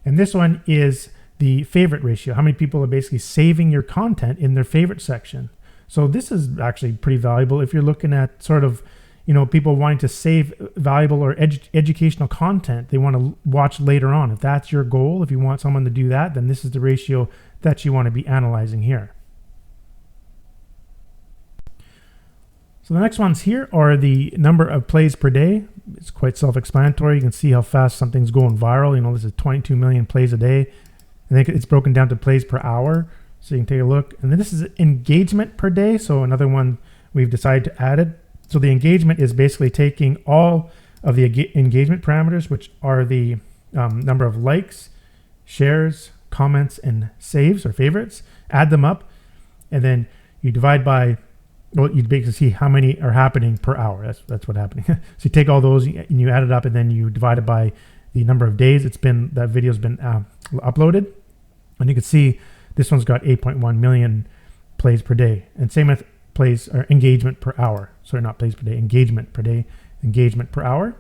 And this one is the favorite ratio. How many people are basically saving your content in their favorite section? So this is actually pretty valuable if you're looking at sort of, people wanting to save valuable or educational content they want to watch later on. If that's your goal, if you want someone to do that, then this is the ratio that you want to be analyzing here. So the next ones here are the number of plays per day. It's quite self-explanatory. You can see how fast something's going viral. This is 22 million plays a day. I think it's broken down to plays per hour. So you can take a look. And then this is engagement per day. So another one we've decided to add it. So the engagement is basically taking all of the engagement parameters, which are the number of likes, shares, comments, and saves or favorites, add them up, and then you divide by, well, you basically see how many are happening per hour. That's what's happening. So you take all those and you add it up, and then you divide it by the number of days that video's been uploaded. And you can see this one's got 8.1 million plays per day. And same with plays or engagement per hour. Sorry, not plays per day, engagement per day, engagement per hour.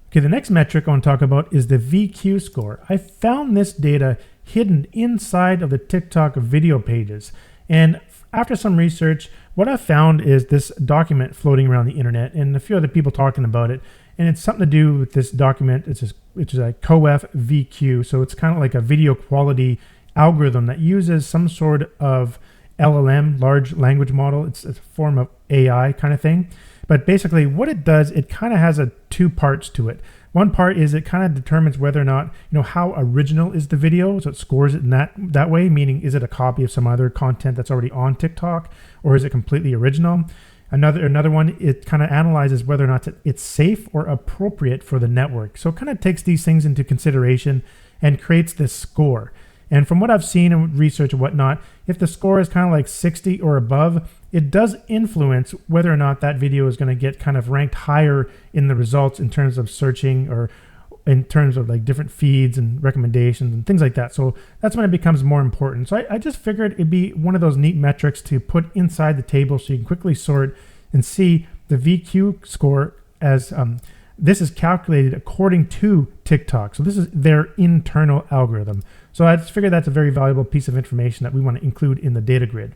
Okay, the next metric I want to talk about is the VQ score. I found this data hidden inside of the TikTok video pages. And after some research, what I found is this document floating around the internet and a few other people talking about it. And it's something to do with this document, which is a COEF VQ. So it's kind of like a video quality algorithm that uses some sort of LLM, large language model. It's a form of AI kind of thing. But basically what it does, it kind of has two parts to it. One part is it kind of determines whether or not, how original is the video. So it scores it in that way, meaning is it a copy of some other content that's already on TikTok, or is it completely original? Another one, it kind of analyzes whether or not it's safe or appropriate for the network. So it kind of takes these things into consideration and creates this score. And from what I've seen in research and whatnot, if the score is kind of like 60 or above, it does influence whether or not that video is going to get kind of ranked higher in the results in terms of searching or in terms of like different feeds and recommendations and things like that. So that's when it becomes more important. So I just figured it'd be one of those neat metrics to put inside the table so you can quickly sort and see the VQ score as this is calculated according to TikTok. So this is their internal algorithm. So I just figured that's a very valuable piece of information that we want to include in the data grid.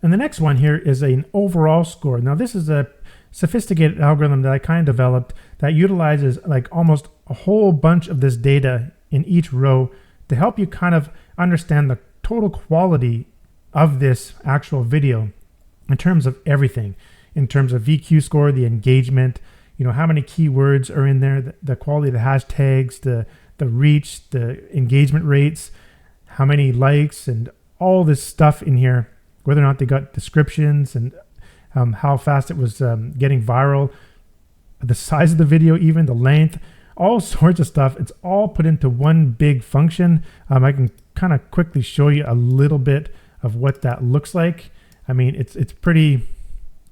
And the next one here is an overall score. Now this is a sophisticated algorithm that I kind of developed that utilizes like almost a whole bunch of this data in each row to help you kind of understand the total quality of this actual video in terms of everything, in terms of VQ score, the engagement, how many keywords are in there, the quality of the hashtags, the reach, the engagement rates, how many likes, and all this stuff in here, whether or not they got descriptions and how fast it was getting viral, the size of the video, even the length, all sorts of stuff. It's all put into one big function. I can kind of quickly show you a little bit of what that looks like. I mean, it's pretty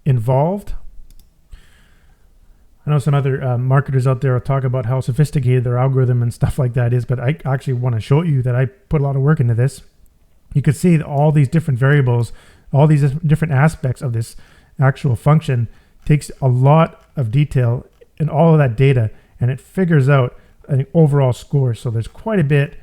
involved. I know some other marketers out there will talk about how sophisticated their algorithm and stuff like that is, but I actually want to show you that I put a lot of work into this. You could see that all these different variables, all these different aspects of this actual function takes a lot of detail in all of that data, and it figures out an overall score. So there's quite a bit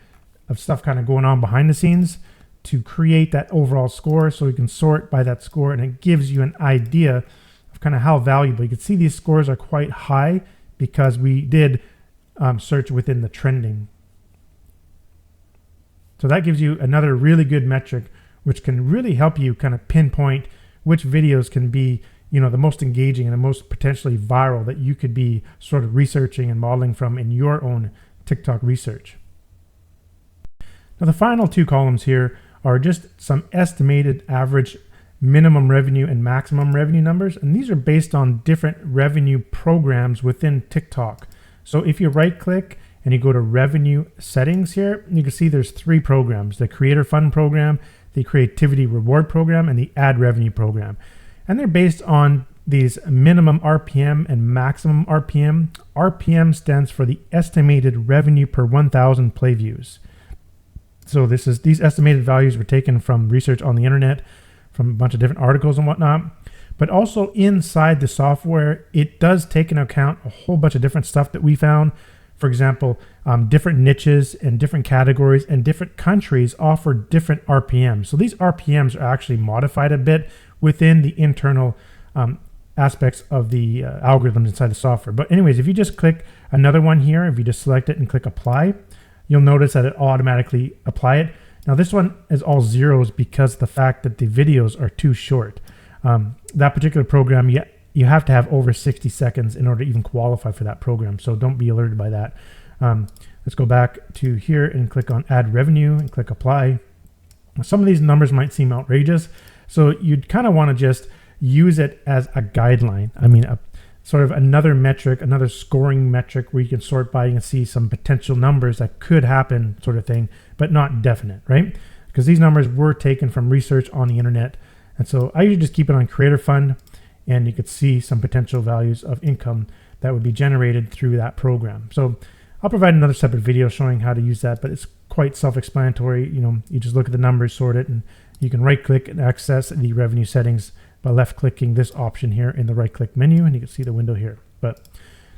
of stuff kind of going on behind the scenes to create that overall score, so you can sort by that score, and it gives you an idea of kind of how valuable. You can see these scores are quite high because we did search within the trending. So that gives you another really good metric, which can really help you kind of pinpoint which videos can be, you know, the most engaging and the most potentially viral that you could be sort of researching and modeling from in your own TikTok research. Now the final two columns here are just some estimated average minimum revenue and maximum revenue numbers, and these are based on different revenue programs within TikTok. So if you right click and you go to revenue settings here, you can see there's three programs: the creator fund program, the creativity reward program, and the ad revenue program. And they're based on these minimum RPM and maximum RPM. RPM stands for the estimated revenue per 1,000 play views. So these estimated values were taken from research on the internet, from a bunch of different articles and whatnot. But also inside the software, it does take into account a whole bunch of different stuff that we found. For example, different niches and different categories and different countries offer different RPMs. So these RPMs are actually modified a bit within the internal aspects of the algorithms inside the software. But anyways, if you just click another one here, if you just select it and click apply, you'll notice that it automatically apply it. Now this one is all zeros because of the fact that the videos are too short. That particular program, you have to have over 60 seconds in order to even qualify for that program. So don't be alerted by that. Let's go back to here and click on add revenue and click apply. Some of these numbers might seem outrageous, so you'd kind of want to just use it as a guideline. I mean, sort of another metric, another scoring metric where you can sort by and see some potential numbers that could happen, sort of thing, but not definite, right? Because these numbers were taken from research on the internet. And so I usually just keep it on Creator Fund, and you could see some potential values of income that would be generated through that program. So I'll provide another separate video showing how to use that, but it's quite self-explanatory. You know, you just look at the numbers, sort it, and you can right-click and access the revenue settings by left-clicking this option here in the right-click menu, and you can see the window here. But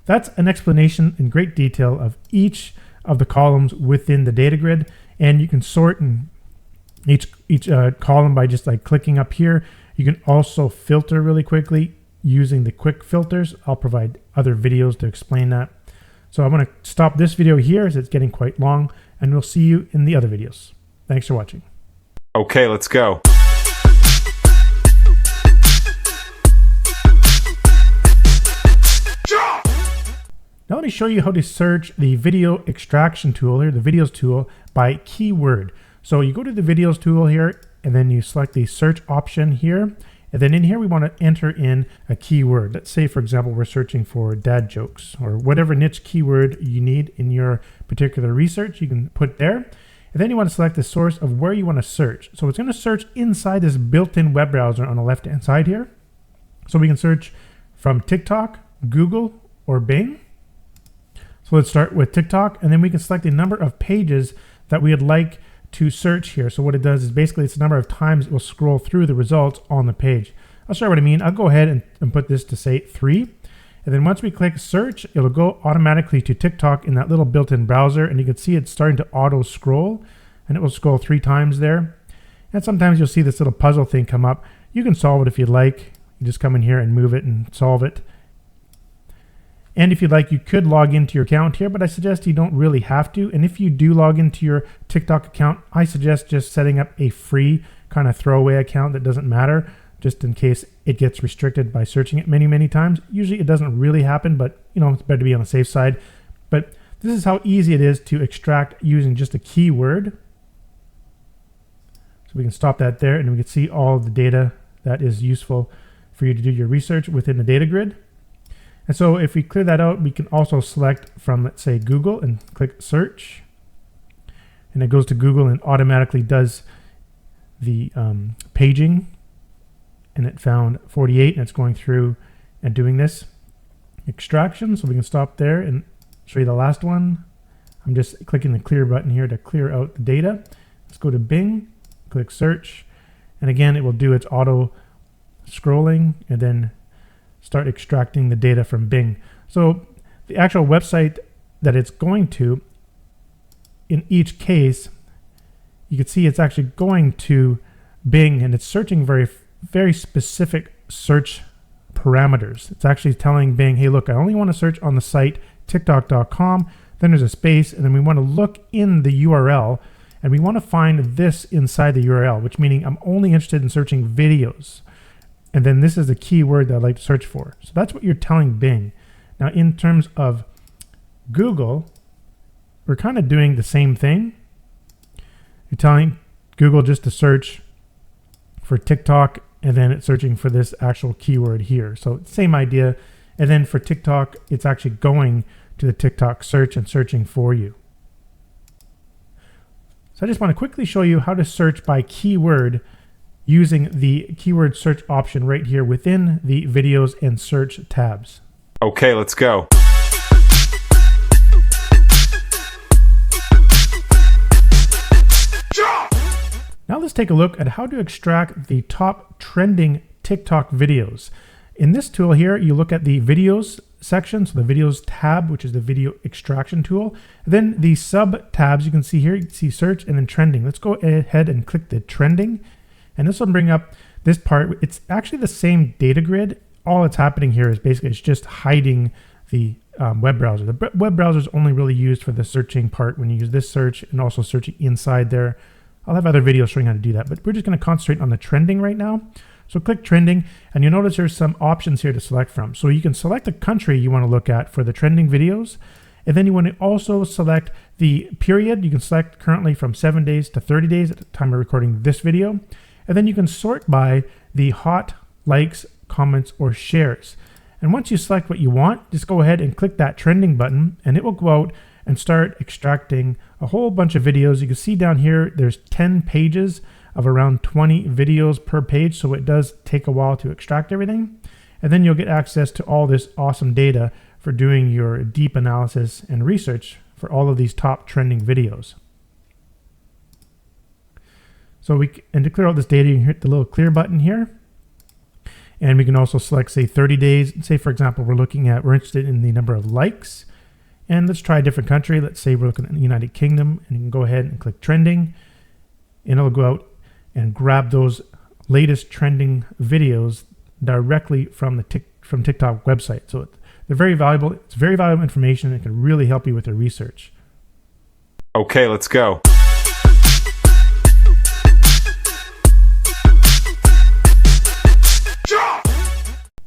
that's an explanation in great detail of each of the columns within the data grid, and you can sort in each column by just like clicking up here. You can also filter really quickly using the quick filters. I'll provide other videos to explain that. So I'm going to stop this video here as it's getting quite long, and we'll see you in the other videos. Thanks for watching. Okay, let's go. Now let me show you how to search the video extraction tool here, the videos tool, by keyword. So you go to the videos tool here, and then you select the search option here. And then in here, we want to enter in a keyword. Let's say, for example, we're searching for dad jokes or whatever niche keyword you need in your particular research, you can put there. And then you want to select the source of where you want to search. So it's going to search inside this built-in web browser on the left-hand side here. So we can search from TikTok, Google, or Bing. So let's start with TikTok, and then we can select the number of pages that we would like to search here. So what it does is basically it's the number of times it will scroll through the results on the page. I'll show you what I mean. I'll go ahead and put this to say 3. And then once we click search, it'll go automatically to TikTok in that little built-in browser, and you can see it's starting to auto scroll, and it will scroll 3 times there. And sometimes you'll see this little puzzle thing come up. You can solve it if you'd like. You just come in here and move it and solve it. And if you'd like, you could log into your account here, but I suggest you don't really have to. And if you do log into your TikTok account, I suggest just setting up a free kind of throwaway account that doesn't matter, just in case it gets restricted by searching it many, many times. Usually it doesn't really happen, but you know, it's better to be on the safe side. But this is how easy it is to extract using just a keyword. So we can stop that there, and we can see all the data that is useful for you to do your research within the data grid. And so if we clear that out, we can also select from, let's say, Google and click search. And it goes to Google and automatically does the paging. And it found 48, and it's going through and doing this. extraction, so we can stop there and show you the last one. I'm just clicking the clear button here to clear out the data. Let's go to Bing, click search, and again it will do its auto scrolling and then start extracting the data from Bing. So the actual website that it's going to, in each case, you can see it's actually going to Bing and it's searching very specific search parameters. It's actually telling Bing, hey look, I only want to search on the site tiktok.com, then there's a space, and then we want to look in the URL and we want to find this inside the URL, which meaning I'm only interested in searching videos. And then this is the keyword that I like to search for. So that's what you're telling Bing. Now in terms of Google, we're kind of doing the same thing. You're telling Google just to search for TikTok, and then it's searching for this actual keyword here. So same idea. And then for TikTok, it's actually going to the TikTok search and searching for you. So I just want to quickly show you how to search by keyword using the keyword search option right here within the videos and search tabs. Okay, let's go. Now let's take a look at how to extract the top trending TikTok videos. In this tool here, you look at the videos section, so the videos tab, which is the video extraction tool. And then the sub tabs you can see here, you can see search and then trending. Let's go ahead and click the trending. And this will bring up this part. It's actually the same data grid. All that's happening here is basically it's just hiding the web browser. The web browser is only really used for the searching part when you use this search and also searching inside there. I'll have other videos showing how to do that, but we're just going to concentrate on the trending right now. So click trending, and you'll notice there's some options here to select from. So you can select the country you want to look at for the trending videos, and then you want to also select the period. You can select currently from 7 days to 30 days at the time of recording this video, and then you can sort by the hot, likes, comments, or shares. And once you select what you want, just go ahead and click that trending button, and it will go out and start extracting a whole bunch of videos. You can see down here, there's 10 pages of around 20 videos per page. So it does take a while to extract everything. And then you'll get access to all this awesome data for doing your deep analysis and research for all of these top trending videos. So and to clear out this data, you can hit the little clear button here. And we can also select, say, 30 days. Say, for example, we're interested in the number of likes. And let's try a different country. Let's say we're looking at the United Kingdom, and you can go ahead and click trending, and it'll go out and grab those latest trending videos directly from the TikTok website. So they're very valuable. It's very valuable information. It can really help you with your research. Okay, let's go.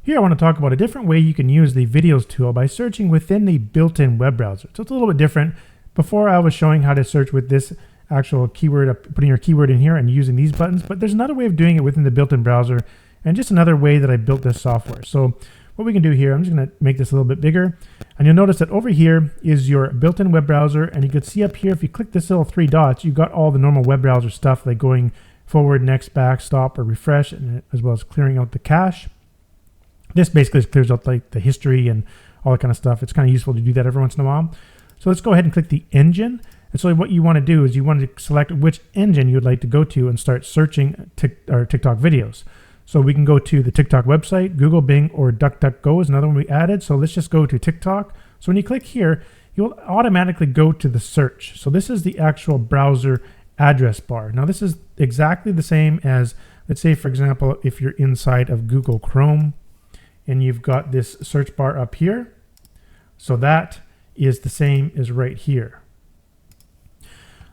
Here I want to talk about a different way you can use the videos tool by searching within the built-in web browser. So it's a little bit different. Before I was showing how to search with this actual keyword, putting your keyword in here and using these buttons, but there's another way of doing it within the built-in browser and just another way that I built this software. So what we can do here, I'm just going to make this a little bit bigger, and you'll notice that over here is your built-in web browser, and you can see up here, if you click this little 3 dots, you've got all the normal web browser stuff like going forward, next, back, stop, or refresh, and as well as clearing out the cache. This basically just clears out like the history and all that kind of stuff. It's kind of useful to do that every once in a while. So let's go ahead and click the engine. And so what you want to do is you want to select which engine you would like to go to and start searching TikTok videos. So we can go to the TikTok website, Google, Bing, or DuckDuckGo is another one we added. So let's just go to TikTok. So when you click here, you'll automatically go to the search. So this is the actual browser address bar. Now this is exactly the same as, let's say, for example, if you're inside of Google Chrome, and you've got this search bar up here. So that is the same as right here.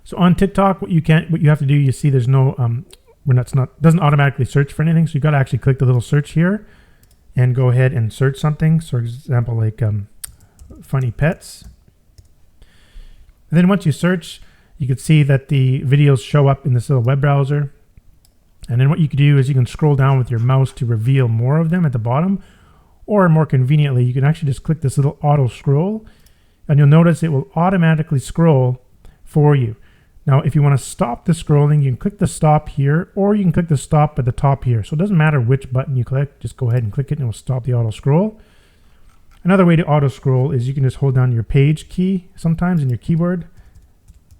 So on TikTok, what you have to do, you see there's no, doesn't automatically search for anything. So you got to actually click the little search here and go ahead and search something. So for example, like funny pets. And then once you search, you can see that the videos show up in this little web browser. And then what you can do is you can scroll down with your mouse to reveal more of them at the bottom. Or more conveniently, you can actually just click this little auto scroll, and you'll notice it will automatically scroll for you. Now, if you want to stop the scrolling, you can click the stop here, or you can click the stop at the top here. So it doesn't matter which button you click, just go ahead and click it and it will stop the auto scroll. Another way to auto scroll is you can just hold down your page key sometimes in your keyboard.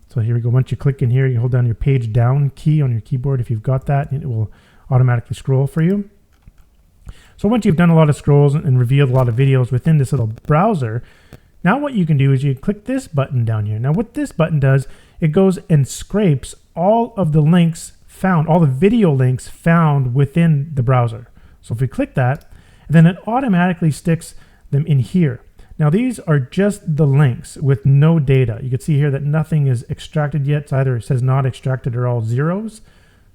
So here we go. Once you click in here, you hold down your page down key on your keyboard if you've got that, and it will automatically scroll for you. So once you've done a lot of scrolls and revealed a lot of videos within this little browser, now what you can do is you click this button down here. Now what this button does, it goes and scrapes all of the links found, all the video links found within the browser. So if we click that, then it automatically sticks them in here. Now these are just the links with no data. You can see here that nothing is extracted yet. It's either it says not extracted or all zeros.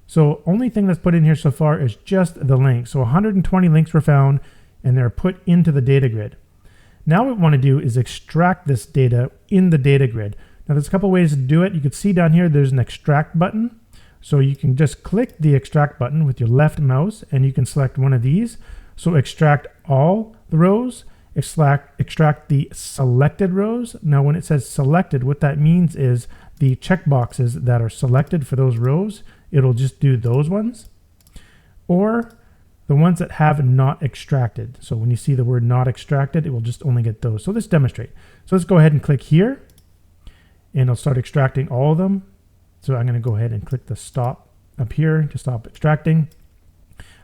So only thing that's put in here so far is just the links. So 120 links were found and they're put into the data grid. Now what we want to do is extract this data in the data grid. Now there's a couple ways to do it. You can see down here there's an extract button. So you can just click the extract button with your left mouse and you can select one of these. So extract all the rows, extract the selected rows. Now when it says selected, what that means is the checkboxes that are selected for those rows, it'll just do those ones. Or the ones that have not extracted. So when you see the word not extracted, it will just only get those. So let's demonstrate. So let's go ahead and click here and it'll start extracting all of them. So I'm going to go ahead and click the stop up here to stop extracting.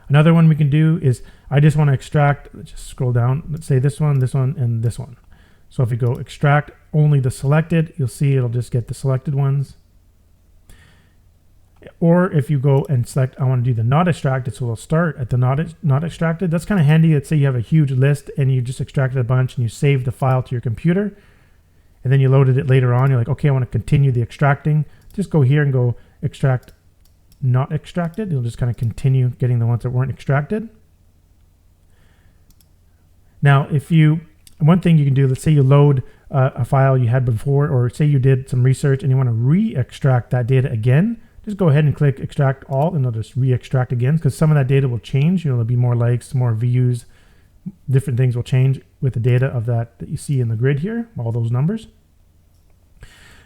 Another one we can do is I just want to extract, let's just scroll down. Let's say this one, and this one. So if you go extract only the selected, you'll see it'll just get the selected ones. Or if you go and select, I want to do the not extracted, so it'll start at the not extracted. That's kind of handy. Let's say you have a huge list and you just extracted a bunch and you saved the file to your computer and then you loaded it later on. You're like, okay, I want to continue the extracting. Just go here and go extract not extracted. You'll just kind of continue getting the ones that weren't extracted. Now, one thing you can do, let's say you load a file you had before, or say you did some research and you want to re-extract that data again, just go ahead and click extract all and it'll just re-extract again, because some of that data will change. There'll be more likes, more views, different things will change with the data of that you see in the grid here, all those numbers.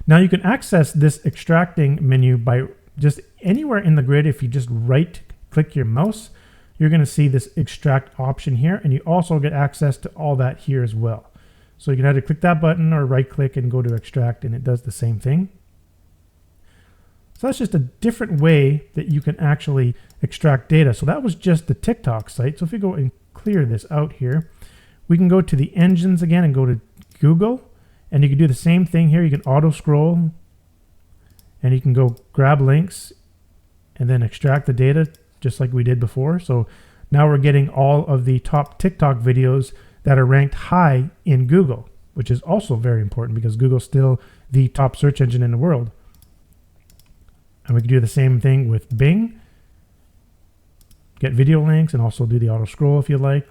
Now you can access this extracting menu by just anywhere in the grid. If you just right click your mouse, you're going to see this extract option here, and you also get access to all that here as well. So you can either click that button or right click and go to extract, and it does the same thing. So that's just a different way that you can actually extract data. So that was just the TikTok site. So if we go and clear this out here, we can go to the engines again and go to Google, and you can do the same thing here. You can auto scroll and you can go grab links and then extract the data just like we did before. So now we're getting all of the top TikTok videos that are ranked high in Google, which is also very important because Google's still the top search engine in the world. And we can do the same thing with Bing. Get video links and also do the auto scroll if you like.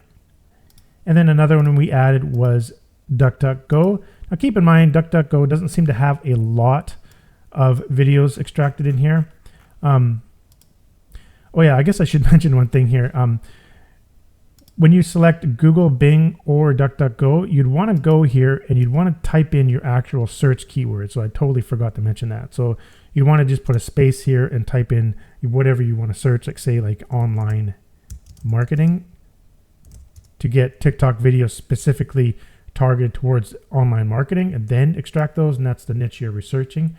And then another one we added was DuckDuckGo. Now keep in mind, DuckDuckGo doesn't seem to have a lot of videos extracted in here. Oh yeah, I guess I should mention one thing here. When you select Google, Bing, or DuckDuckGo, you'd want to go here and you'd want to type in your actual search keyword. So I totally forgot to mention that. So you want to just put a space here and type in whatever you want to search, like say like online marketing, to get TikTok videos specifically targeted towards online marketing, and then extract those, and that's the niche you're researching.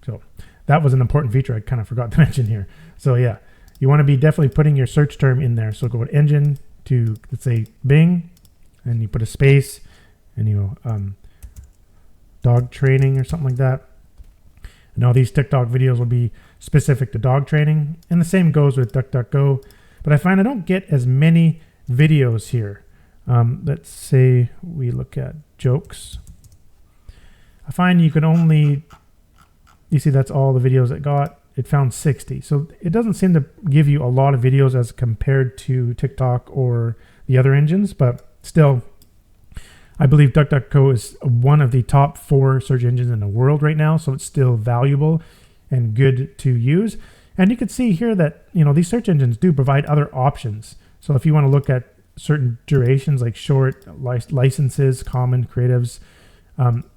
So that was an important feature I kind of forgot to mention here. So yeah, you want to be definitely putting your search term in there. So go to engine to, let's say, Bing, and you put a space, and you dog training or something like that. And all these TikTok videos will be specific to dog training, and the same goes with DuckDuckGo. But I find I don't get as many videos here. Let's say we look at jokes. I find you can only, you see that's all the videos it got. It found 60. So it doesn't seem to give you a lot of videos as compared to TikTok or the other engines, but still, I believe DuckDuckGo is one of the top 4 search engines in the world right now. So it's still valuable and good to use. And you can see here that, you know, these search engines do provide other options. So if you want to look at certain durations like short, licenses, common, creatives,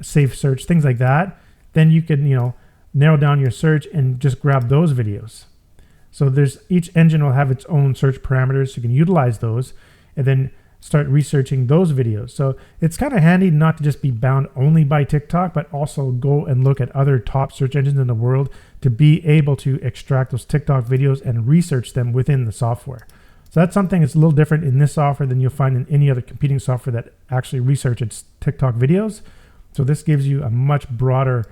safe search, things like that, then you can, you know, narrow down your search and just grab those videos. So each engine will have its own search parameters. So you can utilize those and then start researching those videos. So it's kind of handy not to just be bound only by TikTok, but also go and look at other top search engines in the world to be able to extract those TikTok videos and research them within the software. So that's something that's a little different in this software than you'll find in any other competing software that actually researches TikTok videos. So this gives you a much broader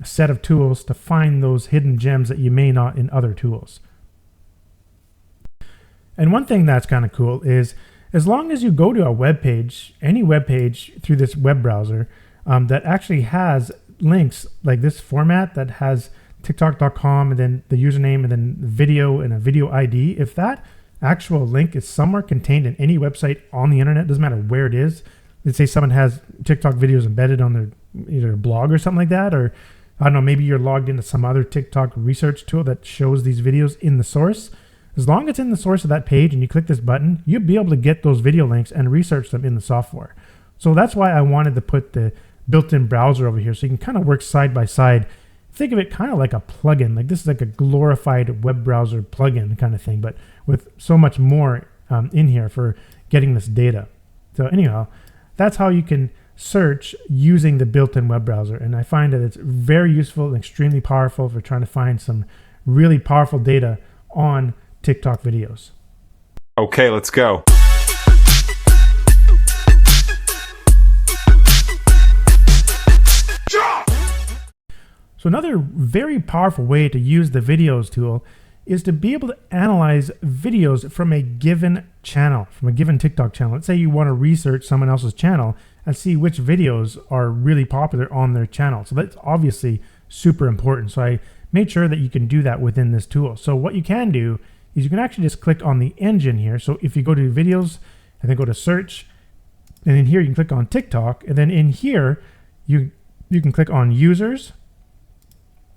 set of tools to find those hidden gems that you may not in other tools. And one thing that's kind of cool is, as long as you go to a web page, any web page through this web browser that actually has links like this format that has tiktok.com and then the username and then video and a video ID, if that actual link is somewhere contained in any website on the internet, doesn't matter where it is. Let's say someone has TikTok videos embedded on their either blog or something like that, or I don't know, maybe you're logged into some other TikTok research tool that shows these videos in the source. As long as it's in the source of that page and you click this button, you'll be able to get those video links and research them in the software. So that's why I wanted to put the built-in browser over here so you can kind of work side by side. Think of it kind of like a plugin. Like this is like a glorified web browser plugin kind of thing, but with so much more in here for getting this data. So anyhow, that's how you can search using the built-in web browser. And I find that it's very useful and extremely powerful for trying to find some really powerful data on TikTok videos. Okay, let's go. So another very powerful way to use the videos tool is to be able to analyze videos from a given channel, from a given TikTok channel. Let's say you want to research someone else's channel and see which videos are really popular on their channel. So that's obviously super important. So I made sure that you can do that within this tool. So what you can do is you can actually just click on the engine here. So if you go to videos and then go to search, and in here you can click on TikTok, and then in here you can click on users,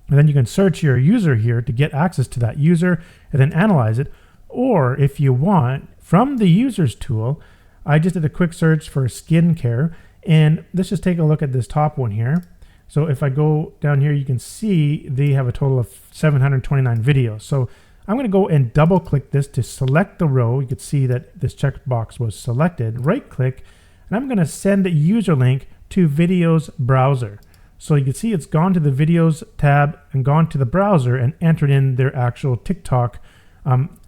and then you can search your user here to get access to that user and then analyze it. Or if you want, from the users tool, I just did a quick search for skincare, and let's just take a look at this top one here. So if I go down here, you can see they have a total of 729 videos. So I'm going to go and double click this to select the row. You can see that this checkbox was selected. Right click, and I'm going to send a user link to videos browser. So you can see it's gone to the videos tab and gone to the browser and entered in their actual TikTok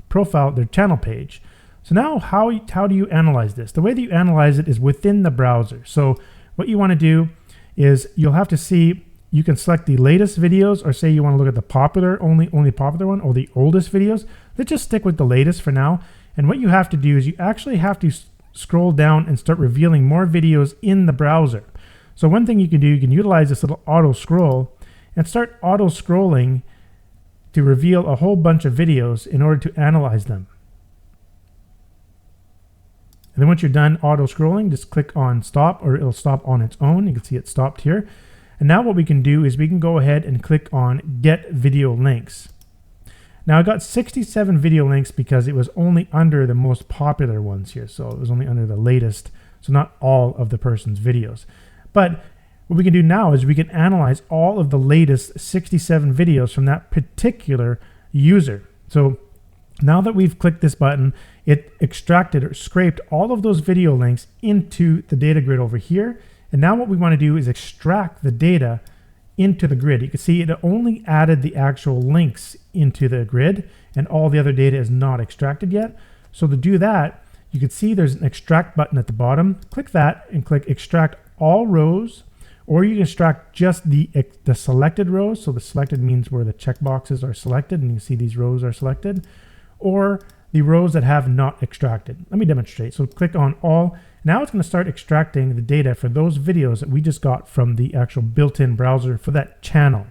profile, their channel page. So now how do you analyze this? The way that you analyze it is within the browser. So what you want to do is you'll have to see, you can select the latest videos, or say you want to look at the popular, only popular one, or the oldest videos. Let's just stick with the latest for now. And what you have to do is you actually have to scroll down and start revealing more videos in the browser. So one thing you can do, you can utilize this little auto scroll and start auto scrolling to reveal a whole bunch of videos in order to analyze them. And then once you're done auto scrolling, just click on stop, or it'll stop on its own. You can see it stopped here. And now what we can do is we can go ahead and click on get video links. Now I got 67 video links because it was only under the most popular ones here. So it was only under the latest, so not all of the person's videos. But what we can do now is we can analyze all of the latest 67 videos from that particular user. So now that we've clicked this button, it extracted or scraped all of those video links into the data grid over here. And now what we want to do is extract the data into the grid. You can see it only added the actual links into the grid, and all the other data is not extracted yet. So to do that, you can see there's an extract button at the bottom. Click that and click extract all rows, or you can extract just the selected rows. So the selected means where the checkboxes are selected, and you see these rows are selected, or the rows that have not extracted. Let me demonstrate. So click on all. Now it's going to start extracting the data for those videos that we just got from the actual built-in browser for that channel.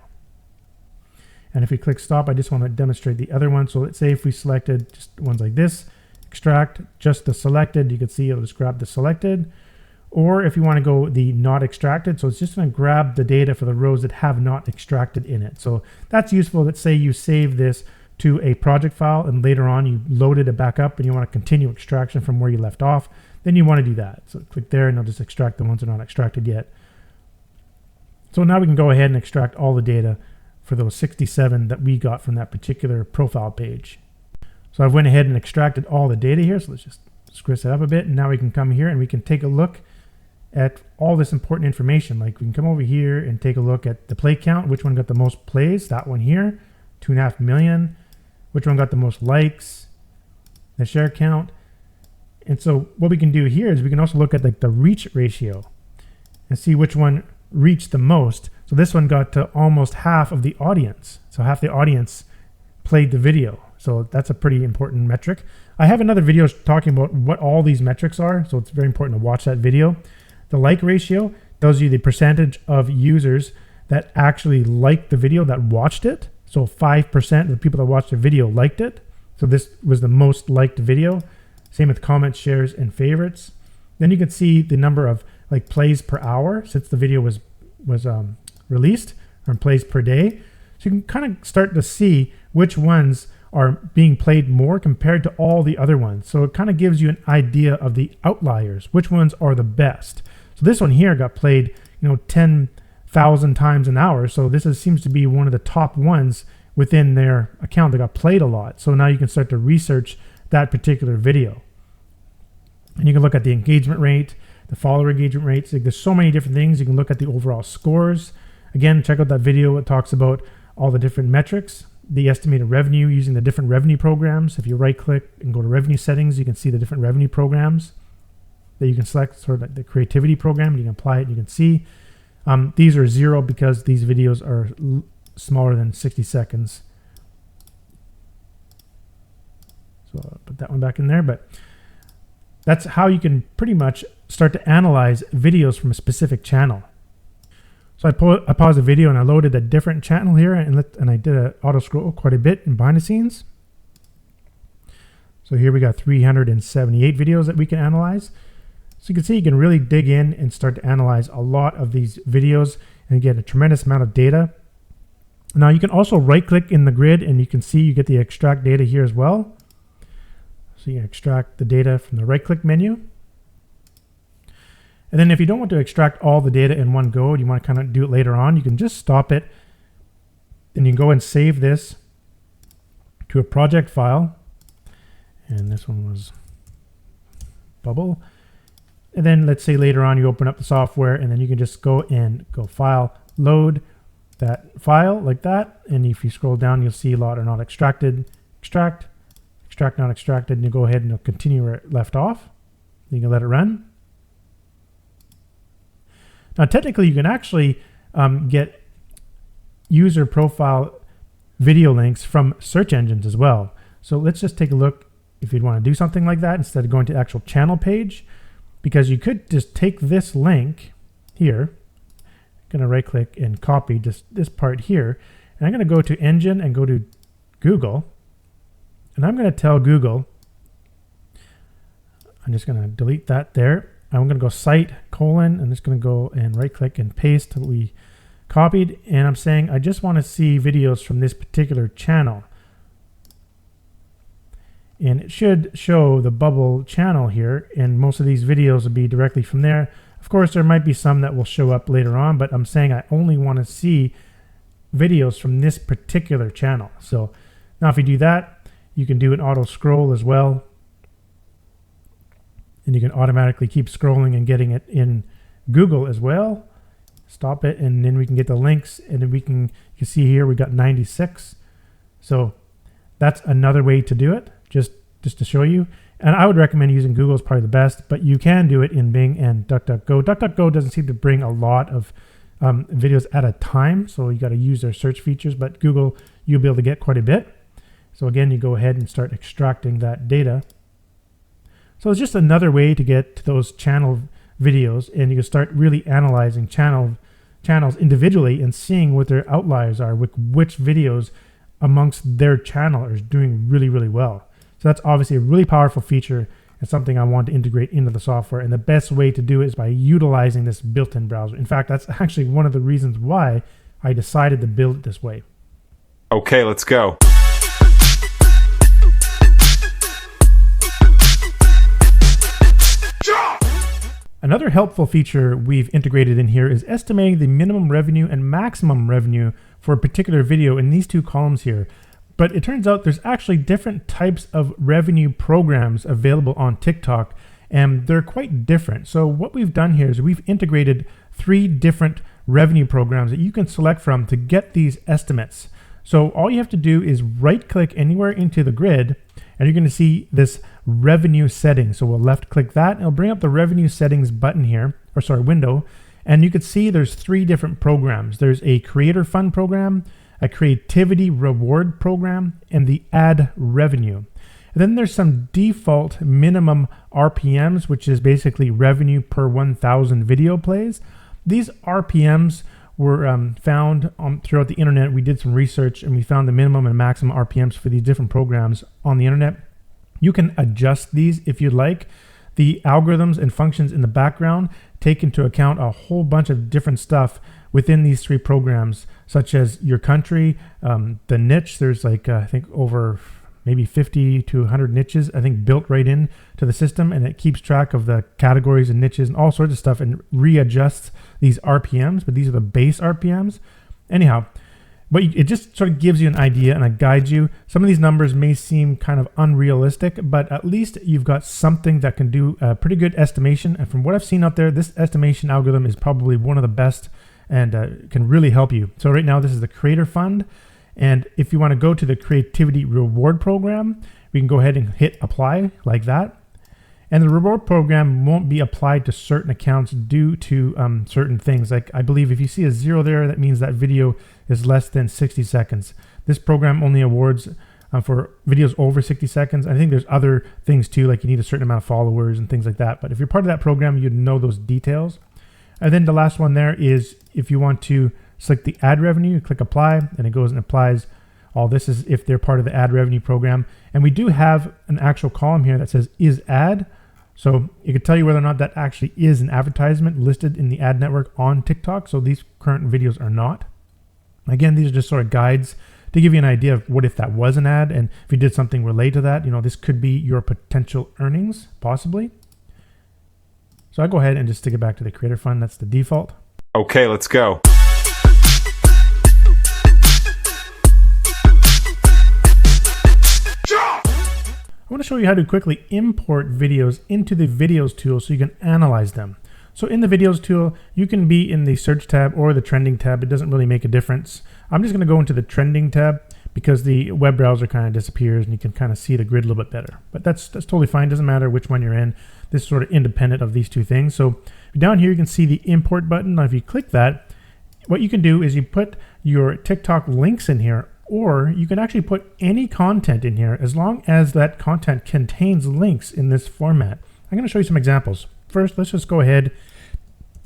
And if we click stop, I just want to demonstrate the other one. So let's say if we selected just ones like this, extract just the selected, you can see it'll just grab the selected. Or if you want to go the not extracted, so it's just going to grab the data for the rows that have not extracted in it. So that's useful. Let's say you save this to a project file and later on you loaded it back up and you want to continue extraction from where you left off, then you want to do that. So click there and it'll just extract the ones that are not extracted yet. So now we can go ahead and extract all the data for those 67 that we got from that particular profile page. So I've went ahead and extracted all the data here. So let's just screw it up a bit, and now we can come here and we can take a look at all this important information. Like we can come over here and take a look at the play count, which one got the most plays, that one here, 2.5 million, which one got the most likes, the share count. And so what we can do here is we can also look at like the reach ratio and see which one reached the most. So this one got to almost half of the audience. So half the audience played the video. So that's a pretty important metric. I have another video talking about what all these metrics are, so it's very important to watch that video. The like ratio tells you the percentage of users that actually liked the video, that watched it. So 5% of the people that watched the video liked it. So this was the most liked video. Same with comments, shares, and favorites. Then you can see the number of like plays per hour since the video was released, or plays per day. So you can kind of start to see which ones are being played more compared to all the other ones. So it kind of gives you an idea of the outliers, which ones are the best. So this one here got played, 10,000 times an hour. So this seems to be one of the top ones within their account that got played a lot. So now you can start to research that particular video. And you can look at the engagement rate, the follower engagement rates. Like there's so many different things. You can look at the overall scores. Again, check out that video. It talks about all the different metrics, the estimated revenue using the different revenue programs. If you right click and go to revenue settings, you can see the different revenue programs that you can select, sort of like the creativity program, and you can apply it and you can see. These are 0 because these videos are smaller than 60 seconds. So I'll put that one back in there, but that's how you can pretty much start to analyze videos from a specific channel. So I paused the video and I loaded a different channel here and I did an auto scroll quite a bit in behind the scenes. So here we got 378 videos that we can analyze. So you can see you can really dig in and start to analyze a lot of these videos and get a tremendous amount of data. Now you can also right click in the grid and you can see you get the extract data here as well. So you can extract the data from the right click menu. And then if you don't want to extract all the data in one go, you want to kind of do it later on, you can just stop it. Then you can go and save this to a project file. And this one was bubble. And then let's say later on you open up the software and then you can just go file, load that file like that. And if you scroll down, you'll see a lot are not extracted, extract not extracted, and you go ahead and you'll continue where it left off. You can let it run. Now, technically, you can actually get user profile video links from search engines as well. So let's just take a look if you'd want to do something like that instead of going to the actual channel page, because you could just take this link here. I'm going to right click and copy just this part here. And I'm going to go to engine and go to Google. And I'm going to tell Google, I'm just going to delete that there. I'm going to go site : I'm just going to go and right click and paste what we copied. And I'm saying, I just want to see videos from this particular channel. And it should show the bubble channel here. And most of these videos will be directly from there. Of course, there might be some that will show up later on, but I'm saying I only want to see videos from this particular channel. So now if you do that, you can do an auto scroll as well. And you can automatically keep scrolling and getting it in Google as well. Stop it, and then we can get the links, and then you can see here we got 96. So that's another way to do it, just to show you. And I would recommend using Google is probably the best, but you can do it in Bing and DuckDuckGo. DuckDuckGo doesn't seem to bring a lot of videos at a time, so you got to use their search features, but Google, you'll be able to get quite a bit. So again, you go ahead and start extracting that data. So it's just another way to get to those channel videos, and you can start really analyzing channels individually and seeing what their outliers are, with which videos amongst their channel are doing really, really well. So that's obviously a really powerful feature and something I want to integrate into the software. And the best way to do it is by utilizing this built-in browser. In fact, that's actually one of the reasons why I decided to build it this way. Okay, let's go. Another helpful feature we've integrated in here is estimating the minimum revenue and maximum revenue for a particular video in these two columns here. But it turns out there's actually different types of revenue programs available on TikTok, and they're quite different. So what we've done here is we've integrated 3 different revenue programs that you can select from to get these estimates. So all you have to do is right click anywhere into the grid, and you're going to see this revenue settings. So we'll left click that, and it'll bring up the revenue settings button here, window. And you can see there's 3 different programs. There's a creator fund program, a creativity reward program, and the ad revenue. And then there's some default minimum RPMs, which is basically revenue per 1,000 video plays. These RPMs were found throughout the internet. We did some research and we found the minimum and maximum RPMs for these different programs on the internet. You can adjust these if you'd like. The algorithms and functions in the background take into account a whole bunch of different stuff within these 3 programs, such as your country, the niche. There's like, I think over maybe 50 to 100 niches, I think, built right in to the system, and it keeps track of the categories and niches and all sorts of stuff and readjusts these RPMs, but these are the base RPMs. Anyhow, but it just sort of gives you an idea and it guides you. Some of these numbers may seem kind of unrealistic, but at least you've got something that can do a pretty good estimation. And from what I've seen out there, this estimation algorithm is probably one of the best and can really help you. So right now, this is the Creator Fund. And if you want to go to the Creativity Reward Program, we can go ahead and hit apply like that. And the reward program won't be applied to certain accounts due to certain things. Like I believe if you see a 0 there, that means that video is less than 60 seconds. This program only awards for videos over 60 seconds. I think there's other things too, like you need a certain amount of followers and things like that. But if you're part of that program, you'd know those details. And then the last one there is if you want to select the ad revenue, you click apply, and it goes and applies. All this is if they're part of the ad revenue program. And we do have an actual column here that says is ad. So it could tell you whether or not that actually is an advertisement listed in the ad network on TikTok. So these current videos are not. Again, these are just sort of guides to give you an idea of what if that was an ad. And if you did something related to that, this could be your potential earnings, possibly. So I go ahead and just stick it back to the Creator Fund. That's the default. Okay, let's go. I want to show you how to quickly import videos into the Videos tool so you can analyze them. So in the Videos tool, you can be in the Search tab or the Trending tab. It doesn't really make a difference. I'm just going to go into the Trending tab because the web browser kind of disappears and you can kind of see the grid a little bit better. But that's totally fine. Doesn't matter which one you're in. This is sort of independent of these 2 things. So down here, you can see the Import button. Now, if you click that, what you can do is you put your TikTok links in here, or you can actually put any content in here as long as that content contains links in this format. I'm going to show you some examples. First, let's just go ahead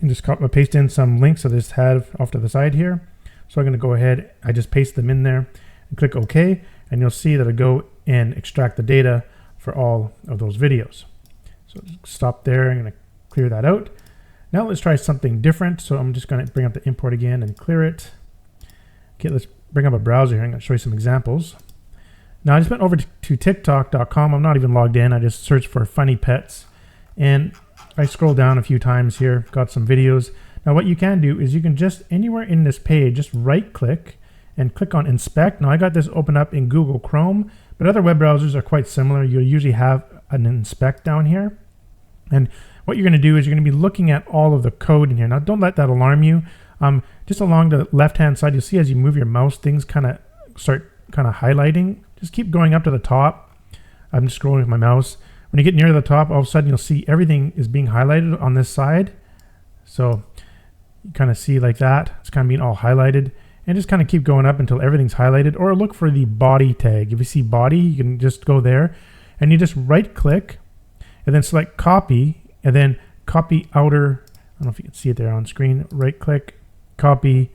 and just paste in some links that I just have off to the side here. So I'm going to go ahead, I just paste them in there and click OK, and you'll see that I go and extract the data for all of those videos. So stop there, I'm going to clear that out. Now let's try something different. So I'm just going to bring up the import again and clear it. Okay, let's bring up a browser here. I'm going to show you some examples. Now I just went over to TikTok.com. I'm not even logged in. I just searched for funny pets. And I scroll down a few times here, got some videos. Now what you can do is you can just anywhere in this page, just right click and click on inspect. Now I got this open up in Google Chrome, but other web browsers are quite similar. You'll usually have an inspect down here. And what you're going to do is you're going to be looking at all of the code in here. Now don't let that alarm you. Just along the left-hand side, you'll see as you move your mouse, things kind of start highlighting. Just keep going up to the top. I'm just scrolling with my mouse. When you get near the top, all of a sudden you'll see everything is being highlighted on this side. So you kind of see like that. It's kind of being all highlighted. And just kind of keep going up until everything's highlighted. Or look for the body tag. If you see body, you can just go there. And you just right-click and then select copy. And then copy outer. I don't know if you can see it there on screen. Right-click. Copy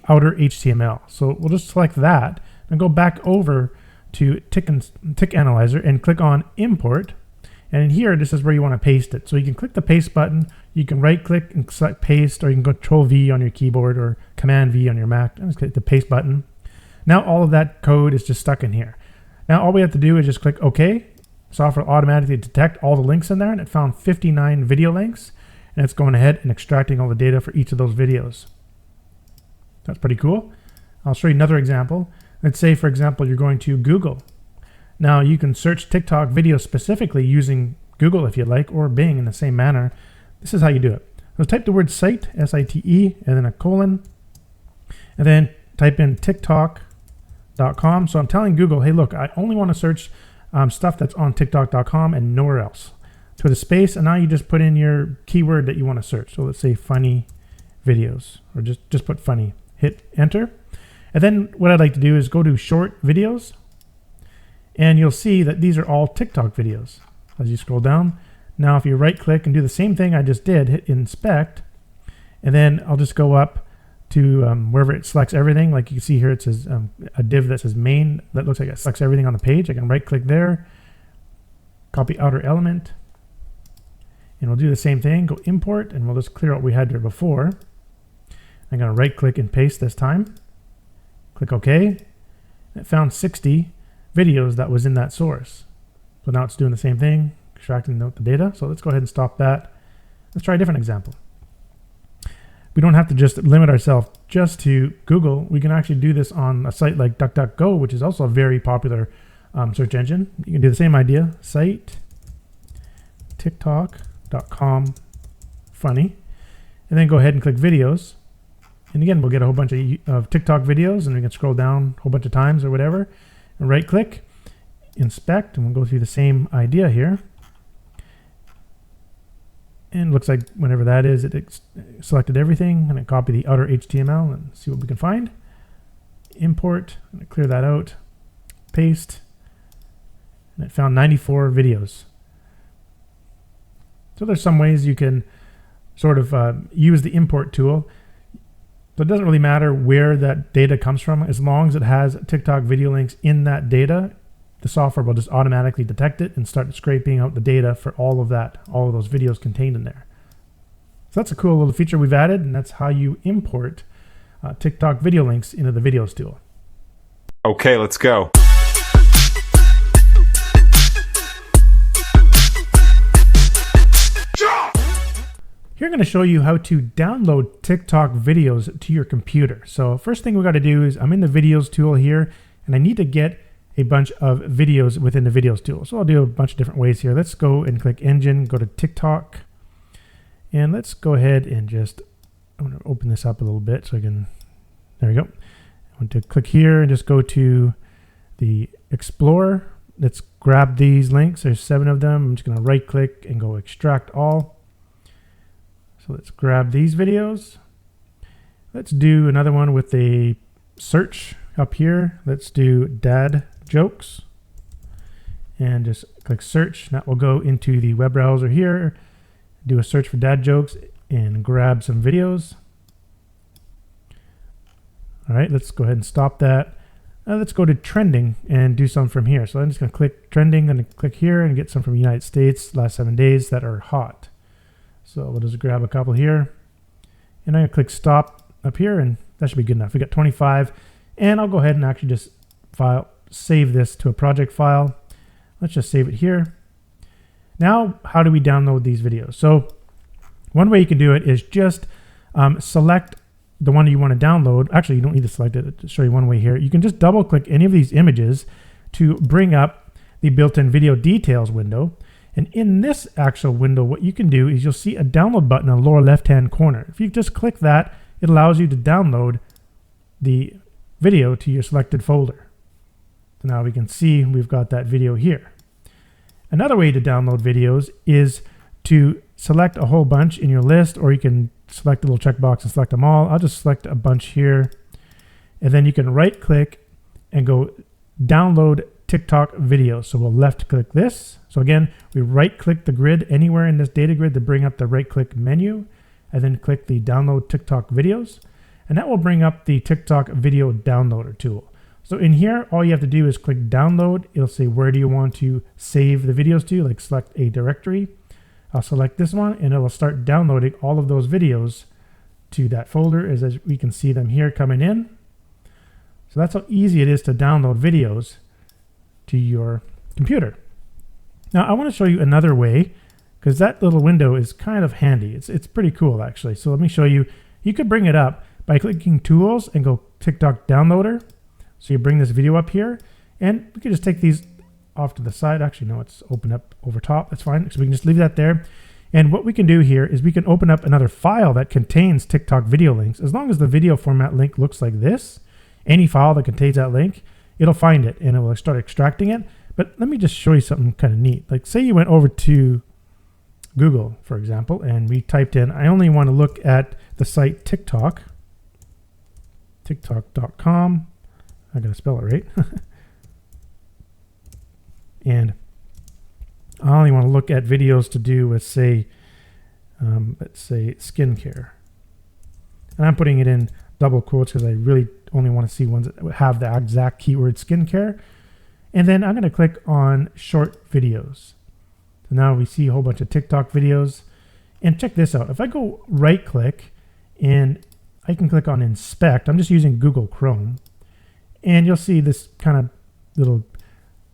outer HTML. So we'll just select that and go back over to Tik Analyzer and click on import. And in here, this is where you want to paste it. So you can click the paste button. You can right click and select paste, or you can Control V on your keyboard or Command V on your Mac. And just click the paste button. Now all of that code is just stuck in here. Now all we have to do is just click OK. Software will automatically detect all the links in there, and it found 59 video links. And it's going ahead and extracting all the data for each of those videos. That's pretty cool. I'll show you another example. Let's say, for example, you're going to Google. Now you can search TikTok videos specifically using Google if you like, or Bing in the same manner. This is how you do it. So type the word site, S-I-T-E, and then a colon, and then type in tiktok.com. So I'm telling Google, hey, look, I only want to search stuff that's on tiktok.com and nowhere else. Put a space, and now you just put in your keyword that you want to search. So let's say funny videos, or just put funny. Hit enter. And then what I'd like to do is go to short videos, and you'll see that these are all TikTok videos as you scroll down. Now if you right click and do the same thing I just did, hit inspect, and then I'll just go up to wherever it selects everything. Like you can see here, it says a div that says main, that looks like it selects everything on the page. I can right click there, copy outer element, and we'll do the same thing, go import, and we'll just clear out what we had here before. I'm gonna right click and paste this time. Click OK. It found 60 videos that was in that source. So now it's doing the same thing, extracting the data. So let's go ahead and stop that. Let's try a different example. We don't have to just limit ourselves just to Google. We can actually do this on a site like DuckDuckGo, which is also a very popular search engine. You can do the same idea, site, tiktok.com, funny, and then go ahead and click videos. And again, we'll get a whole bunch of TikTok videos, and we can scroll down a whole bunch of times or whatever, and right click, inspect, and we'll go through the same idea here. And it looks like whenever that is, it selected everything, and it copied the outer HTML and see what we can find. Import, and clear that out, paste, and it found 94 videos. So there's some ways you can sort of use the import tool. So it doesn't really matter where that data comes from, as long as it has TikTok video links in that data. The software will just automatically detect it and start scraping out the data for all of those videos contained in there. So that's a cool little feature we've added, and that's how you import TikTok video links into the videos tool. Okay, let's go. Here I'm going to show you how to download TikTok videos to your computer. So first thing we got to do is I'm in the videos tool here, and I need to get a bunch of videos within the videos tool. So I'll do a bunch of different ways here. Let's go and click engine, go to TikTok, and let's go ahead and I'm going to open this up a little bit so I can, there we go. I want to click here and just go to the Explorer. Let's grab these links. There's 7 of them. I'm just going to right click and go extract all. So let's grab these videos. Let's do another one with a search up here. Let's do dad jokes and just click search. That will go into the web browser here, do a search for dad jokes and grab some videos. All right, let's go ahead and stop that. Let's go to trending and do some from here. So I'm just going to click trending and click here and get some from the United States last 7 days that are hot. So we'll just grab a couple here, and I'm going to click stop up here, and that should be good enough. We got 25, and I'll go ahead and actually just save this to a project file. Let's just save it here. Now, how do we download these videos? So one way you can do it is just select the one you want to download. Actually, you don't need to select it. I'll show you one way here. You can just double click any of these images to bring up the built-in video details window. And in this actual window, what you can do is you'll see a download button in the lower left-hand corner. If you just click that, it allows you to download the video to your selected folder. So now we can see we've got that video here. Another way to download videos is to select a whole bunch in your list, or you can select a little checkbox and select them all. I'll just select a bunch here, and then you can right-click and go download TikTok video. So we'll left click this. So again, we right click the grid anywhere in this data grid to bring up the right click menu, and then click the download TikTok videos, and that will bring up the TikTok video downloader tool. So in here, all you have to do is click download. It'll say, where do you want to save the videos to? Like select a directory. I'll select this one, and it'll start downloading all of those videos to that folder, as we can see them here coming in. So that's how easy it is to download videos to your computer. Now I want to show you another way, because that little window is kind of handy. It's pretty cool actually. So let me show you. You could bring it up by clicking tools and go TikTok downloader. So you bring this video up here, and we can just take these off to the side. Actually, no, it's open up over top. That's fine. So we can just leave that there. And what we can do here is we can open up another file that contains TikTok video links. As long as the video format link looks like this, any file that contains that link, it'll find it and it will start extracting it. But let me just show you something kind of neat. Like say you went over to Google, for example, and we typed in, I only want to look at the site TikTok, tiktok.com. I gotta spell it right. And I only want to look at videos to do with, say, let's say skincare. And I'm putting it in double quotes because I really only want to see ones that have the exact keyword skincare. And then I'm going to click on short videos. So now we see a whole bunch of TikTok videos. And check this out. If I go right click and I can click on inspect, I'm just using Google Chrome. And you'll see this kind of little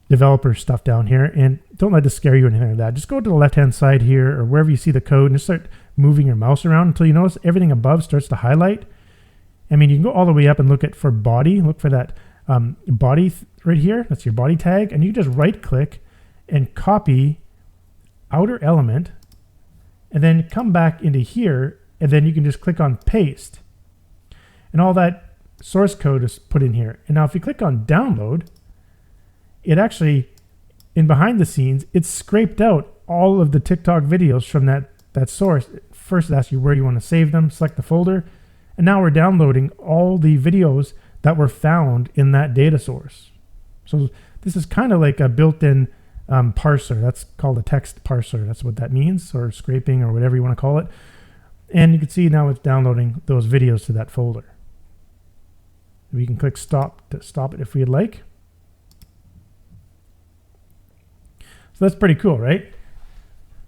developer stuff down here, and don't let this scare you or anything like that. Just go to the left hand side here or wherever you see the code and just start moving your mouse around until you notice everything above starts to highlight. I mean, you can go all the way up and look at for body, look for that body right here. That's your body tag, and you just right click and copy outer element and then come back into here, and then you can just click on paste and all that source code is put in here. And now if you click on download, it actually, in behind the scenes, it's scraped out all of the TikTok videos from that source. First it asks you where you want to save them, select the folder, and now we're downloading all the videos that were found in that data source. So this is kind of like a built-in parser. That's called a text parser. That's what that means, or scraping, or whatever you want to call it. And you can see now it's downloading those videos to that folder. We can click stop to stop it if we'd like. So that's pretty cool, right?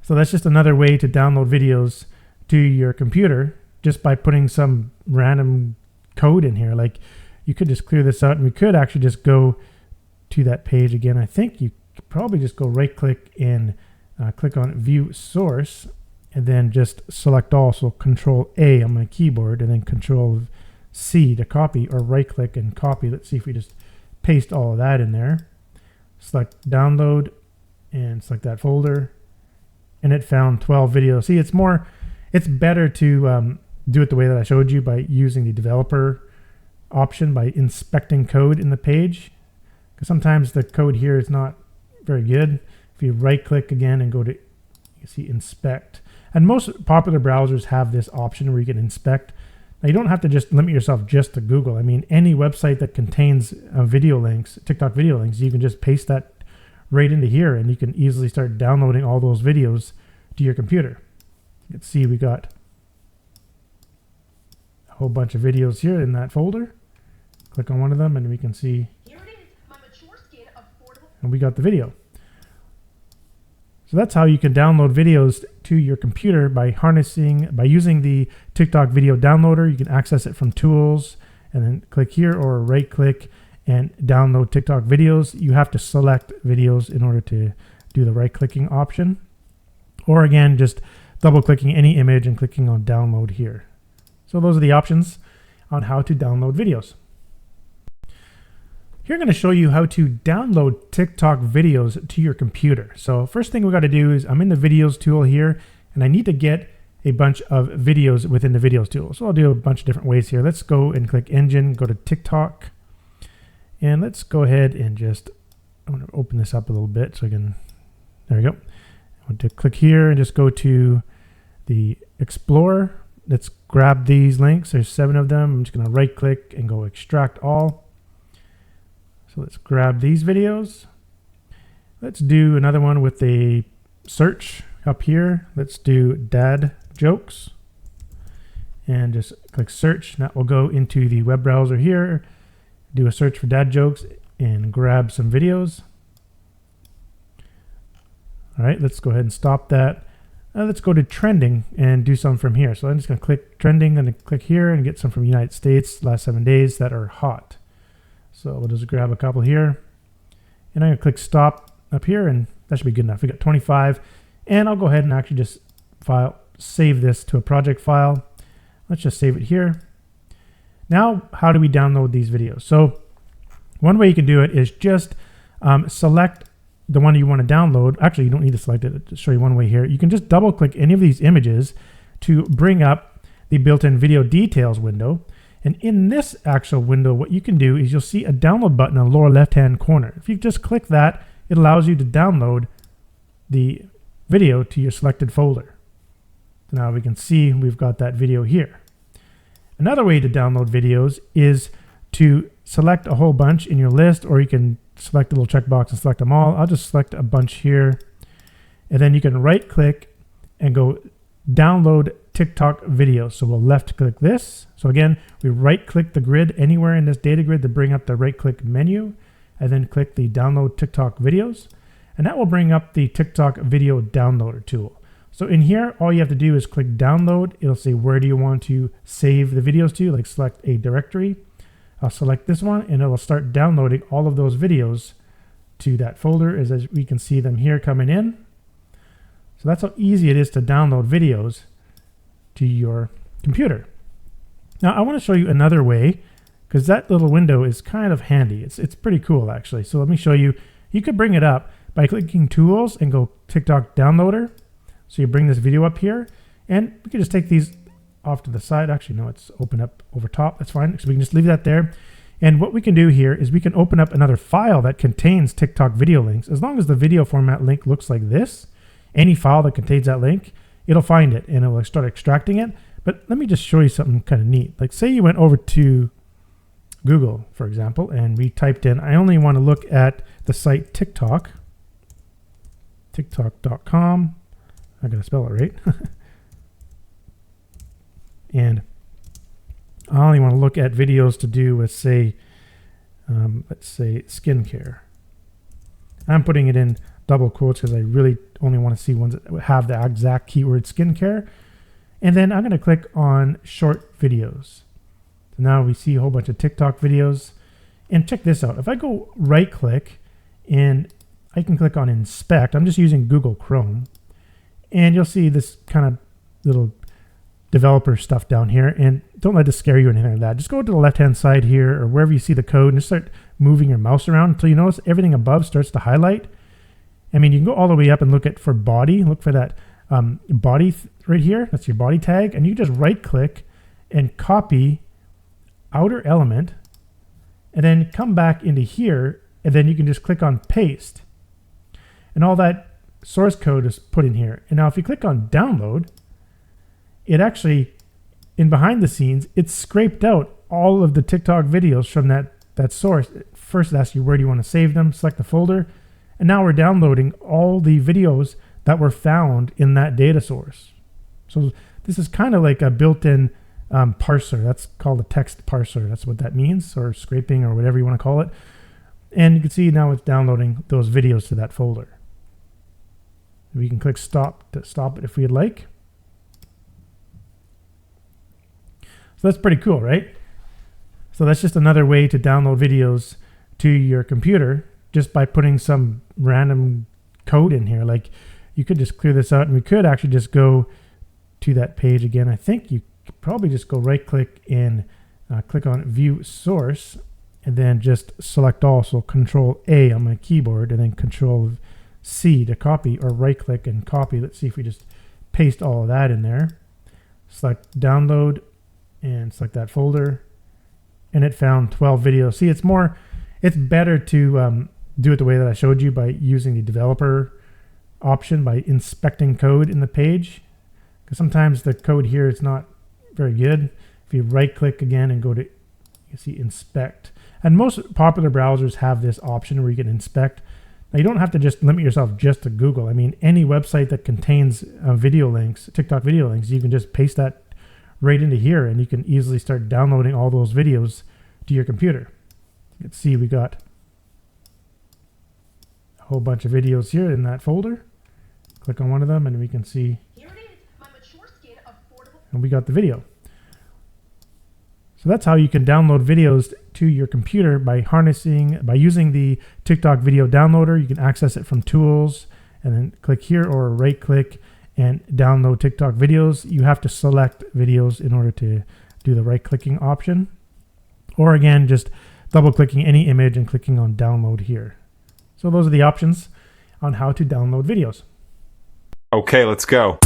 So that's just another way to download videos to your computer just by putting some random code in here. Like you could just clear this out, and we could actually just go to that page again. I think you could probably just go right click and click on view source and then just select all. So Control A on my keyboard and then Control C to copy, or right click and copy. Let's see if we just paste all of that in there. Select download and select that folder, and it found 12 videos. See, it's better to do it the way that I showed you by using the developer option, by inspecting code in the page, because sometimes the code here is not very good. If you right click again and go to, you see inspect, and most popular browsers have this option where you can inspect. Now you don't have to just limit yourself just to Google. I mean, any website that contains video links, TikTok video links, you can just paste that right into here, and you can easily start downloading all those videos to your computer. You can see we got a whole bunch of videos here in that folder. Click on one of them and we can see, Here it is, my mature skin affordable. And we got the video. So that's how you can download videos to your computer by using the TikTok video downloader. You can access it from tools and then click here, or right click and download TikTok videos. You have to select videos in order to do the right clicking option, or again, just double clicking any image and clicking on download here. So those are the options on how to download videos. Here I'm going to show you how to download TikTok videos to your computer. So first thing we got to do is I'm in the videos tool here, and I need to get a bunch of videos within the videos tool. So I'll do a bunch of different ways here. Let's go and click engine, go to TikTok. And let's go ahead and I want to open this up a little bit so I can, there we go. I want to click here and just go to the Explorer. Let's grab these links. There's 7 of them. I'm just going to right click and go extract all. So let's grab these videos. Let's do another one with a search up here. Let's do dad jokes and just click search. That will go into the web browser here. Do a search for dad jokes and grab some videos. All right, let's go ahead and stop that. Let's go to trending and do some from here. So I'm just going to click trending and click here and get some from United States last 7 days that are hot. So we'll just grab a couple here, and I'm going to click stop up here, and that should be good enough. We got 25, and I'll go ahead and actually just save this to a project file. Let's just save it here. Now, how do we download these videos? So One way you can do it is just select the one you want to download. Actually, you don't need to select it. I'll show you one way here. You can just double click any of these images to bring up the built-in video details window. And in this actual window, what you can do is you'll see a download button in the lower left-hand corner. If you just click that, it allows you to download the video to your selected folder. Now we can see we've got that video here. Another way to download videos is to select a whole bunch in your list, or you can select a little checkbox and select them all. I'll just select a bunch here. And then you can right click and go download TikTok video. So we'll left click this. So again, we right click the grid anywhere in this data grid to bring up the right click menu, and then click the download TikTok videos. And that will bring up the TikTok video downloader tool. So in here, all you have to do is click download. It'll say, where do you want to save the videos to? Like select a directory. I'll select this one and it will start downloading all of those videos to that folder, as we can see them here coming in. So that's how easy it is to download videos to your computer. Now I want to show you another way, because that little window is kind of handy. It's pretty cool actually. So let me show you. You could bring it up by clicking tools and go TikTok downloader. So you bring this video up here, and we can just take these off to the side. Actually, no, it's open up over top. That's fine. So we can just leave that there. And what we can do here is we can open up another file that contains TikTok video links. As long as the video format link looks like this, any file that contains that link, it'll find it and it will start extracting it. But let me just show you something kind of neat. Like say you went over to Google, for example, and we typed in, I only want to look at the site TikTok, tiktok.com. I gotta spell it right. And I only want to look at videos to do with, say, let's say skincare. I'm putting it in double quotes because I really only want to see ones that have the exact keyword skincare. And then I'm going to click on short videos. So now we see a whole bunch of TikTok videos. And check this out. If I go right click and I can click on inspect, I'm just using Google Chrome. And you'll see this kind of little developer stuff down here. And don't let this scare you or anything like that. Just go to the left-hand side here or wherever you see the code and just start moving your mouse around until you notice everything above starts to highlight. I mean, you can go all the way up and look at for body. Look for that body right here. That's your body tag. And you just right-click and copy outer element and then come back into here. And then you can just click on paste. And all that source code is put in here. And now if you click on download, it actually, in behind the scenes, it's scraped out all of the TikTok videos from that source. First it asks you where do you want to save them, select the folder, and now we're downloading all the videos that were found in that data source. So this is kind of like a built-in parser. That's called a text parser. That's what that means, or scraping, or whatever you want to call it. And you can see now it's downloading those videos to that folder. We can click stop to stop it if we'd like. So that's pretty cool, right? So that's just another way to download videos to your computer just by putting some random code in here. Like you could just clear this out and we could actually just go to that page again. I think you could probably just go right click and click on view source and then just select all. So Control A on my keyboard and then Control C to copy, or right click and copy. Let's see if we just paste all of that in there. Select download and select that folder, and it found 12 videos. See, it's better to do it the way that I showed you by using the developer option, by inspecting code in the page, because sometimes the code here is not very good. If you right click again and go to, you see inspect, and most popular browsers have this option where you can inspect. Now you don't have to just limit yourself just to Google. I mean, any website that contains video links, TikTok video links, you can just paste that right into here and you can easily start downloading all those videos to your computer. You can see we got a whole bunch of videos here in that folder. Click on one of them and we can see, Here it is, my mature skin affordable. and we got the video. So that's how you can download videos to your computer by using the TikTok video downloader. You can access it from tools and then click here or right click and download TikTok videos. You have to select videos in order to do the right clicking option. Or again, just double clicking any image and clicking on download here. So those are the options on how to download videos. Okay, let's go.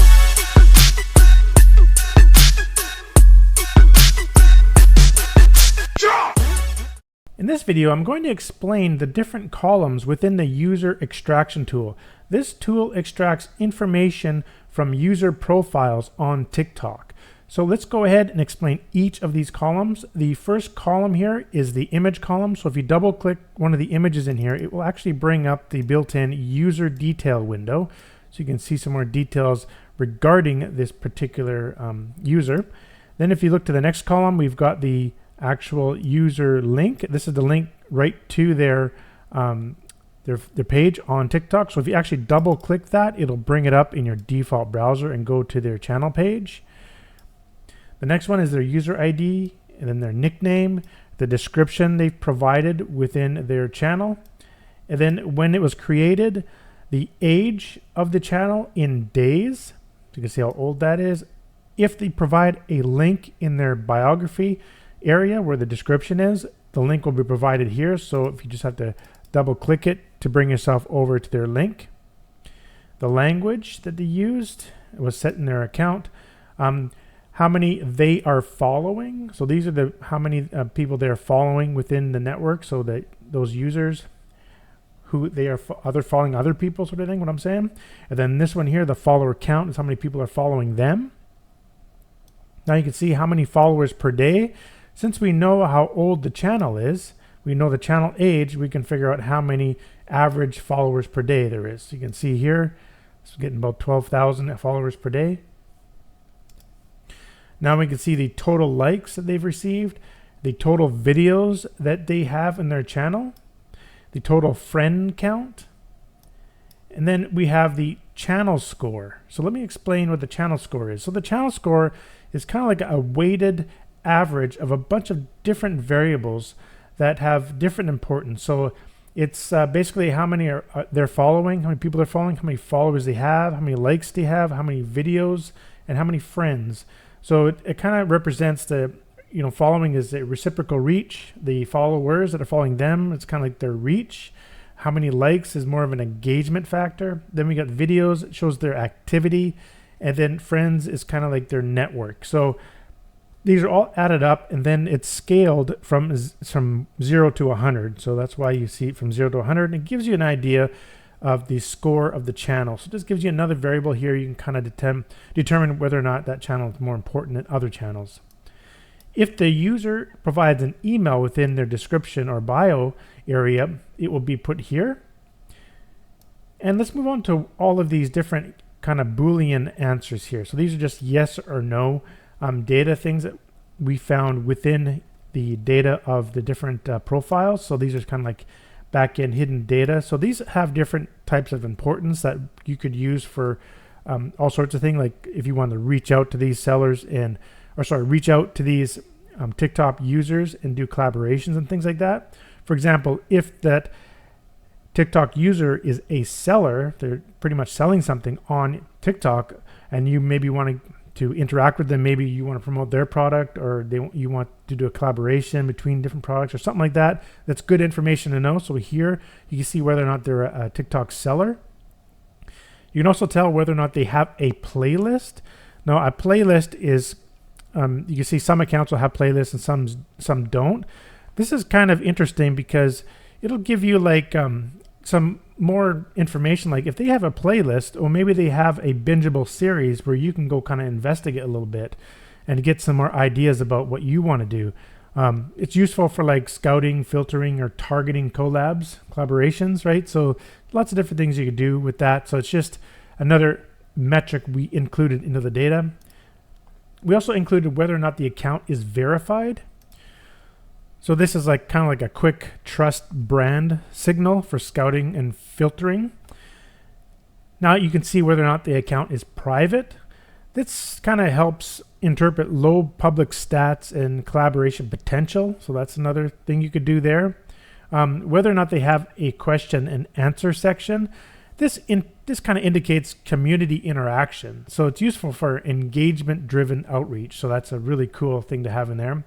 In this video, I'm going to explain the different columns within the user extraction tool. This tool extracts information from user profiles on TikTok. So let's go ahead and explain each of these columns. The first column here is the image column. So if you double click one of the images in here, it will actually bring up the built-in user detail window. So you can see some more details regarding this particular user. Then if you look to the next column, we've got the actual user link. This is the link right to their page on TikTok. So if you actually double click that, it'll bring it up in your default browser and go to their channel page. The next one is their user ID, and then their nickname, the description they've provided within their channel, and then when it was created, the age of the channel in days. You can see how old that is. If they provide a link in their biography area where the description is, the link will be provided here. So if you just have to double click it to bring yourself over to their link. The language that they used was set in their account. How many they are following. So these are the how many people they're following within the network. So that those users who they are following other people, sort of thing, what I'm saying. And then this one here, the follower count, is how many people are following them. Now you can see how many followers per day. Since we know how old the channel is, we know the channel age, we can figure out how many average followers per day there is. So you can see here, it's getting about 12,000 followers per day. Now we can see the total likes that they've received, the total videos that they have in their channel, the total friend count, and then we have the channel score. So let me explain what the channel score is. So the channel score is kind of like a weighted average of a bunch of different variables that have different importance. So it's basically how many are they're following, how many people they're following, how many followers they have, how many likes they have, how many videos, and how many friends. So it kind of represents the, following is a reciprocal reach. The followers that are following them, it's kind of like their reach. How many likes is more of an engagement factor. Then we got videos, it shows their activity. And then friends is kind of like their network. So these are all added up, and then it's scaled from 0 to 100. So that's why you see it from 0 to 100. And it gives you an idea of the score of the channel. So this gives you another variable here. You can kind of determine whether or not that channel is more important than other channels. If the user provides an email within their description or bio area, it will be put here. And let's move on to all of these different kind of Boolean answers here. So these are just yes or no data things that we found within the data of the different profiles. So these are kind of like back-end hidden data. So these have different types of importance that you could use for all sorts of things. Like if you want to reach out to these sellers reach out to these TikTok users and do collaborations and things like that. For example, if that TikTok user is a seller, they're pretty much selling something on TikTok, and you maybe want to interact with them. Maybe you want to promote their product, or you want to do a collaboration between different products or something like that. That's good information to know. So here you can see whether or not they're a TikTok seller. You can also tell whether or not they have a playlist. Now a playlist is, you can see some accounts will have playlists and some don't. This is kind of interesting because it'll give you like some more information, like if they have a playlist, or maybe they have a bingeable series where you can go kind of investigate a little bit and get some more ideas about what you want to do. It's useful for like scouting, filtering, or targeting collaborations, right? So lots of different things you could do with that. So it's just another metric we included into the data. We also included whether or not the account is verified. So this is like kind of like a quick trust brand signal for scouting and filtering. Now you can see whether or not the account is private. This kind of helps interpret low public stats and collaboration potential. So that's another thing you could do there. Whether or not they have a question and answer section. This kind of indicates community interaction. So it's useful for engagement-driven outreach. So that's a really cool thing to have in there.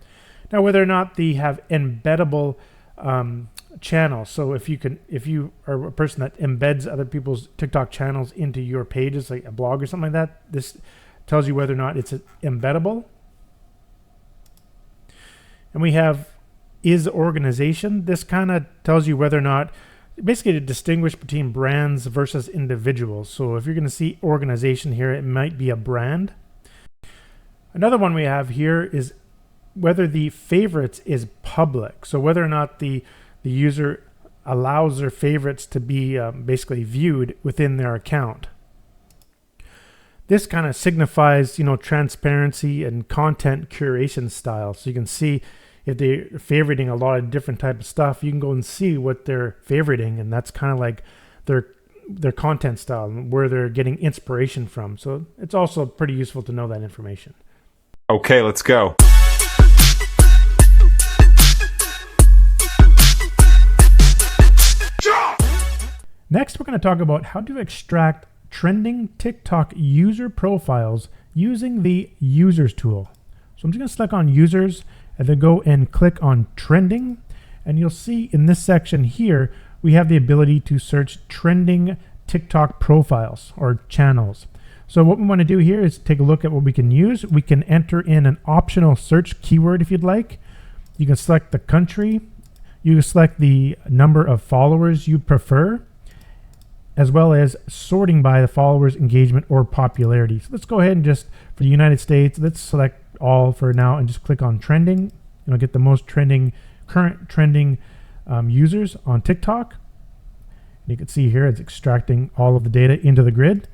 Now, whether or not they have embeddable channels. So if you are a person that embeds other people's TikTok channels into your pages, like a blog or something like that, this tells you whether or not it's embeddable. And we have is organization. This kind of tells you whether or not, basically to distinguish between brands versus individuals. So if you're going to see organization here, it might be a brand. Another one we have here is whether the favorites is public. So whether or not the user allows their favorites to be basically viewed within their account. This kind of signifies, transparency and content curation style. So you can see if they're favoriting a lot of different type of stuff, you can go and see what they're favoriting, and that's kind of like their content style and where they're getting inspiration from. So it's also pretty useful to know that information. Okay, let's go. Next, we're going to talk about how to extract trending TikTok user profiles using the Users tool. So I'm just going to select on Users and then go and click on Trending. And you'll see in this section here, we have the ability to search trending TikTok profiles or channels. So what we want to do here is take a look at what we can use. We can enter in an optional search keyword if you'd like. You can select the country. You can select the number of followers you prefer, as well as sorting by the followers, engagement, or popularity. So let's go ahead and just, for the United States, let's select all for now and just click on trending. You'll get the most current trending users on TikTok. And you can see here it's extracting all of the data into the grid.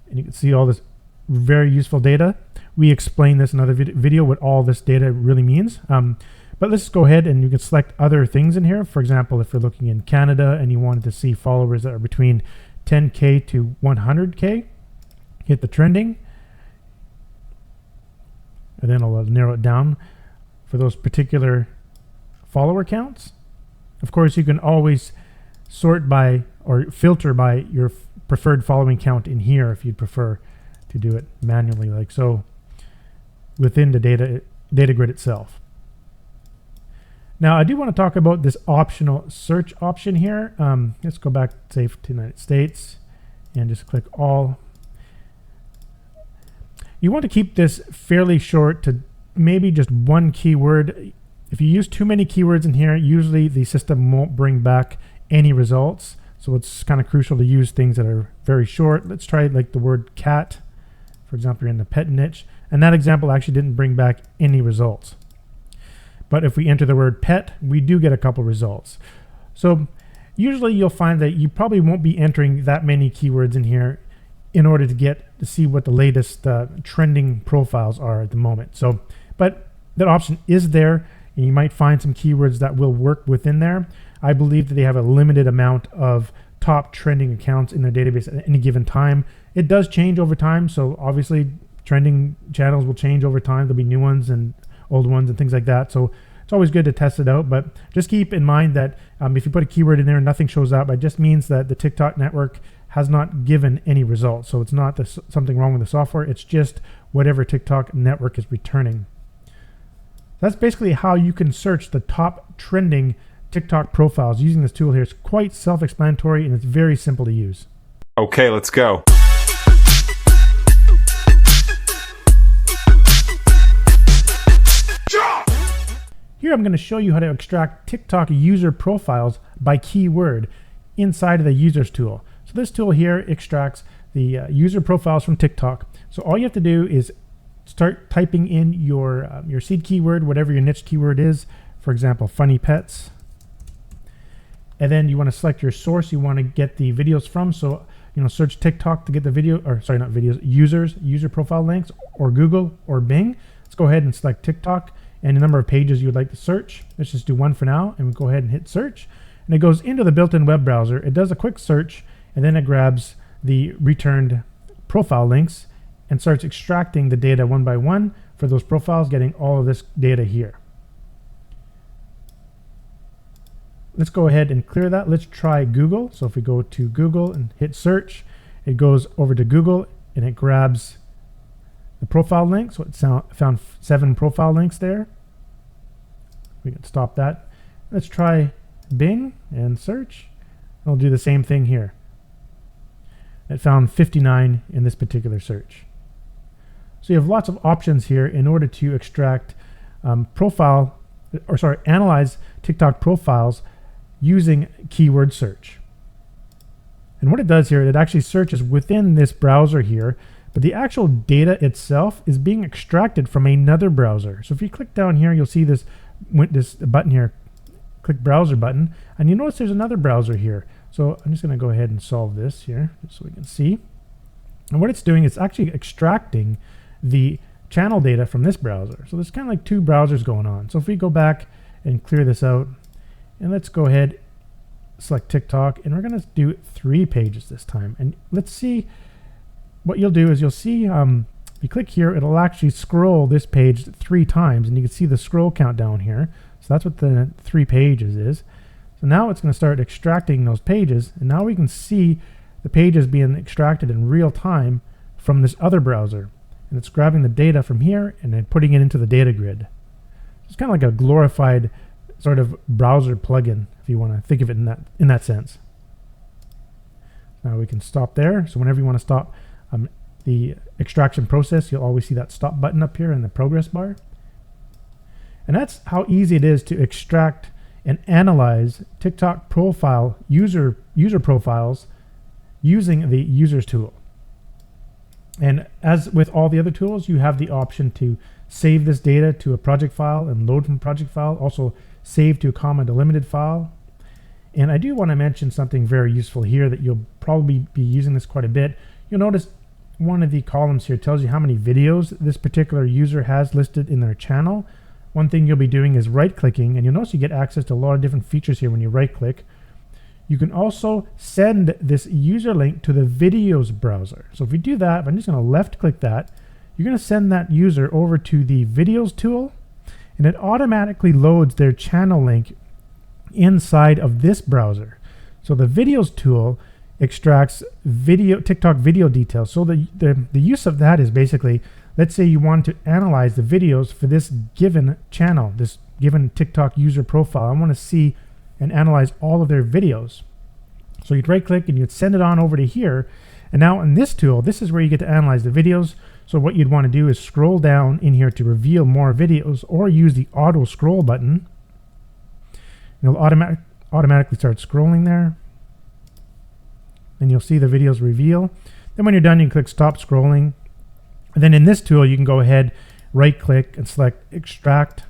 And you can see all this very useful data. We explain this in another video what all this data really means. But let's go ahead and you can select other things in here. For example, if you're looking in Canada and you wanted to see followers that are between 10K to 100K, hit the trending. And then I'll narrow it down for those particular follower counts. Of course, you can always sort by or filter by your preferred following count in here if you'd prefer to do it manually like so within the data grid itself. Now, I do want to talk about this optional search option here. Let's go back, say, to the United States and just click all. You want to keep this fairly short to maybe just one keyword. If you use too many keywords in here, usually the system won't bring back any results. So it's kind of crucial to use things that are very short. Let's try like the word cat. For example, you're in the pet niche. And that example actually didn't bring back any results. But if we enter the word pet, we do get a couple results. So usually you'll find that you probably won't be entering that many keywords in here in order to see what the latest trending profiles are at the moment. So, but that option is there, and you might find some keywords that will work within there. I believe that they have a limited amount of top trending accounts in their database at any given time. It does change over time, so obviously trending channels will change over time. There'll be new ones and old ones and things like that. So it's always good to test it out, but just keep in mind that if you put a keyword in there and nothing shows up, it just means that the TikTok network has not given any results. So it's not something wrong with the software. It's just whatever TikTok network is returning. That's basically how you can search the top trending TikTok profiles using this tool here. It's quite self-explanatory and it's very simple to use. Okay, let's go. Here I'm going to show you how to extract TikTok user profiles by keyword inside of the Users tool. So this tool here extracts the user profiles from TikTok. So all you have to do is start typing in your seed keyword, whatever your niche keyword is. For example, funny pets. And then you want to select your source you want to get the videos from. So, search TikTok to get the video, or sorry, not videos, user profile links, or Google or Bing. Let's go ahead and select TikTok and the number of pages you would like to search. Let's just do one for now, and we'll go ahead and hit search. And it goes into the built-in web browser. It does a quick search, and then it grabs the returned profile links and starts extracting the data one by one for those profiles, getting all of this data here. Let's go ahead and clear that. Let's try Google. So if we go to Google and hit search, it goes over to Google and it grabs the profile link. So it found 7 profile links there. We can stop that. Let's try Bing and search. I'll do the same thing here. It found 59 in this particular search. So you have lots of options here in order to extract analyze TikTok profiles using keyword search. And what it does here, it actually searches within this browser here, but the actual data itself is being extracted from another browser. So if you click down here, you'll see this button here, click browser button, and you notice there's another browser here. So I'm just going to go ahead and solve this here just so we can see. And what it's doing is actually extracting the channel data from this browser. So there's kind of like two browsers going on. So if we go back and clear this out, and let's go ahead, select TikTok, and we're going to do 3 pages this time. And let's see what you'll do is you'll see, if you click here, it'll actually scroll this page 3 times, and you can see the scroll count down here. So that's what the 3 pages is. So now it's going to start extracting those pages, and now we can see the pages being extracted in real time from this other browser. And it's grabbing the data from here and then putting it into the data grid. It's kind of like a glorified sort of browser plugin, if you want to think of it in that sense. Now we can stop there. So whenever you want to stop the extraction process, you'll always see that stop button up here in the progress bar. And that's how easy it is to extract and analyze TikTok profile user profiles using the users tool. And as with all the other tools, you have the option to save this data to a project file and load from project file, also save to a comma delimited file. And I do want to mention something very useful here that you'll probably be using this quite a bit. You'll notice one of the columns here tells you how many videos this particular user has listed in their channel. One thing you'll be doing is right-clicking, and you'll notice you get access to a lot of different features here when you right-click. You can also send this user link to the videos browser. So if we do that, I'm just going to left-click that. You're going to send that user over to the videos tool, and it automatically loads their channel link inside of this browser. So the videos tool extracts TikTok video details. So the use of that is basically, let's say you want to analyze the videos for this given channel, this given TikTok user profile. I want to see and analyze all of their videos. So you'd right click and you'd send it on over to here. And now in this tool, this is where you get to analyze the videos. So what you'd want to do is scroll down in here to reveal more videos, or use the auto scroll button. It'll automatically start scrolling there. And you'll see the videos reveal. Then when you're done, you can click stop scrolling. And then in this tool, you can go ahead, right click and select extract.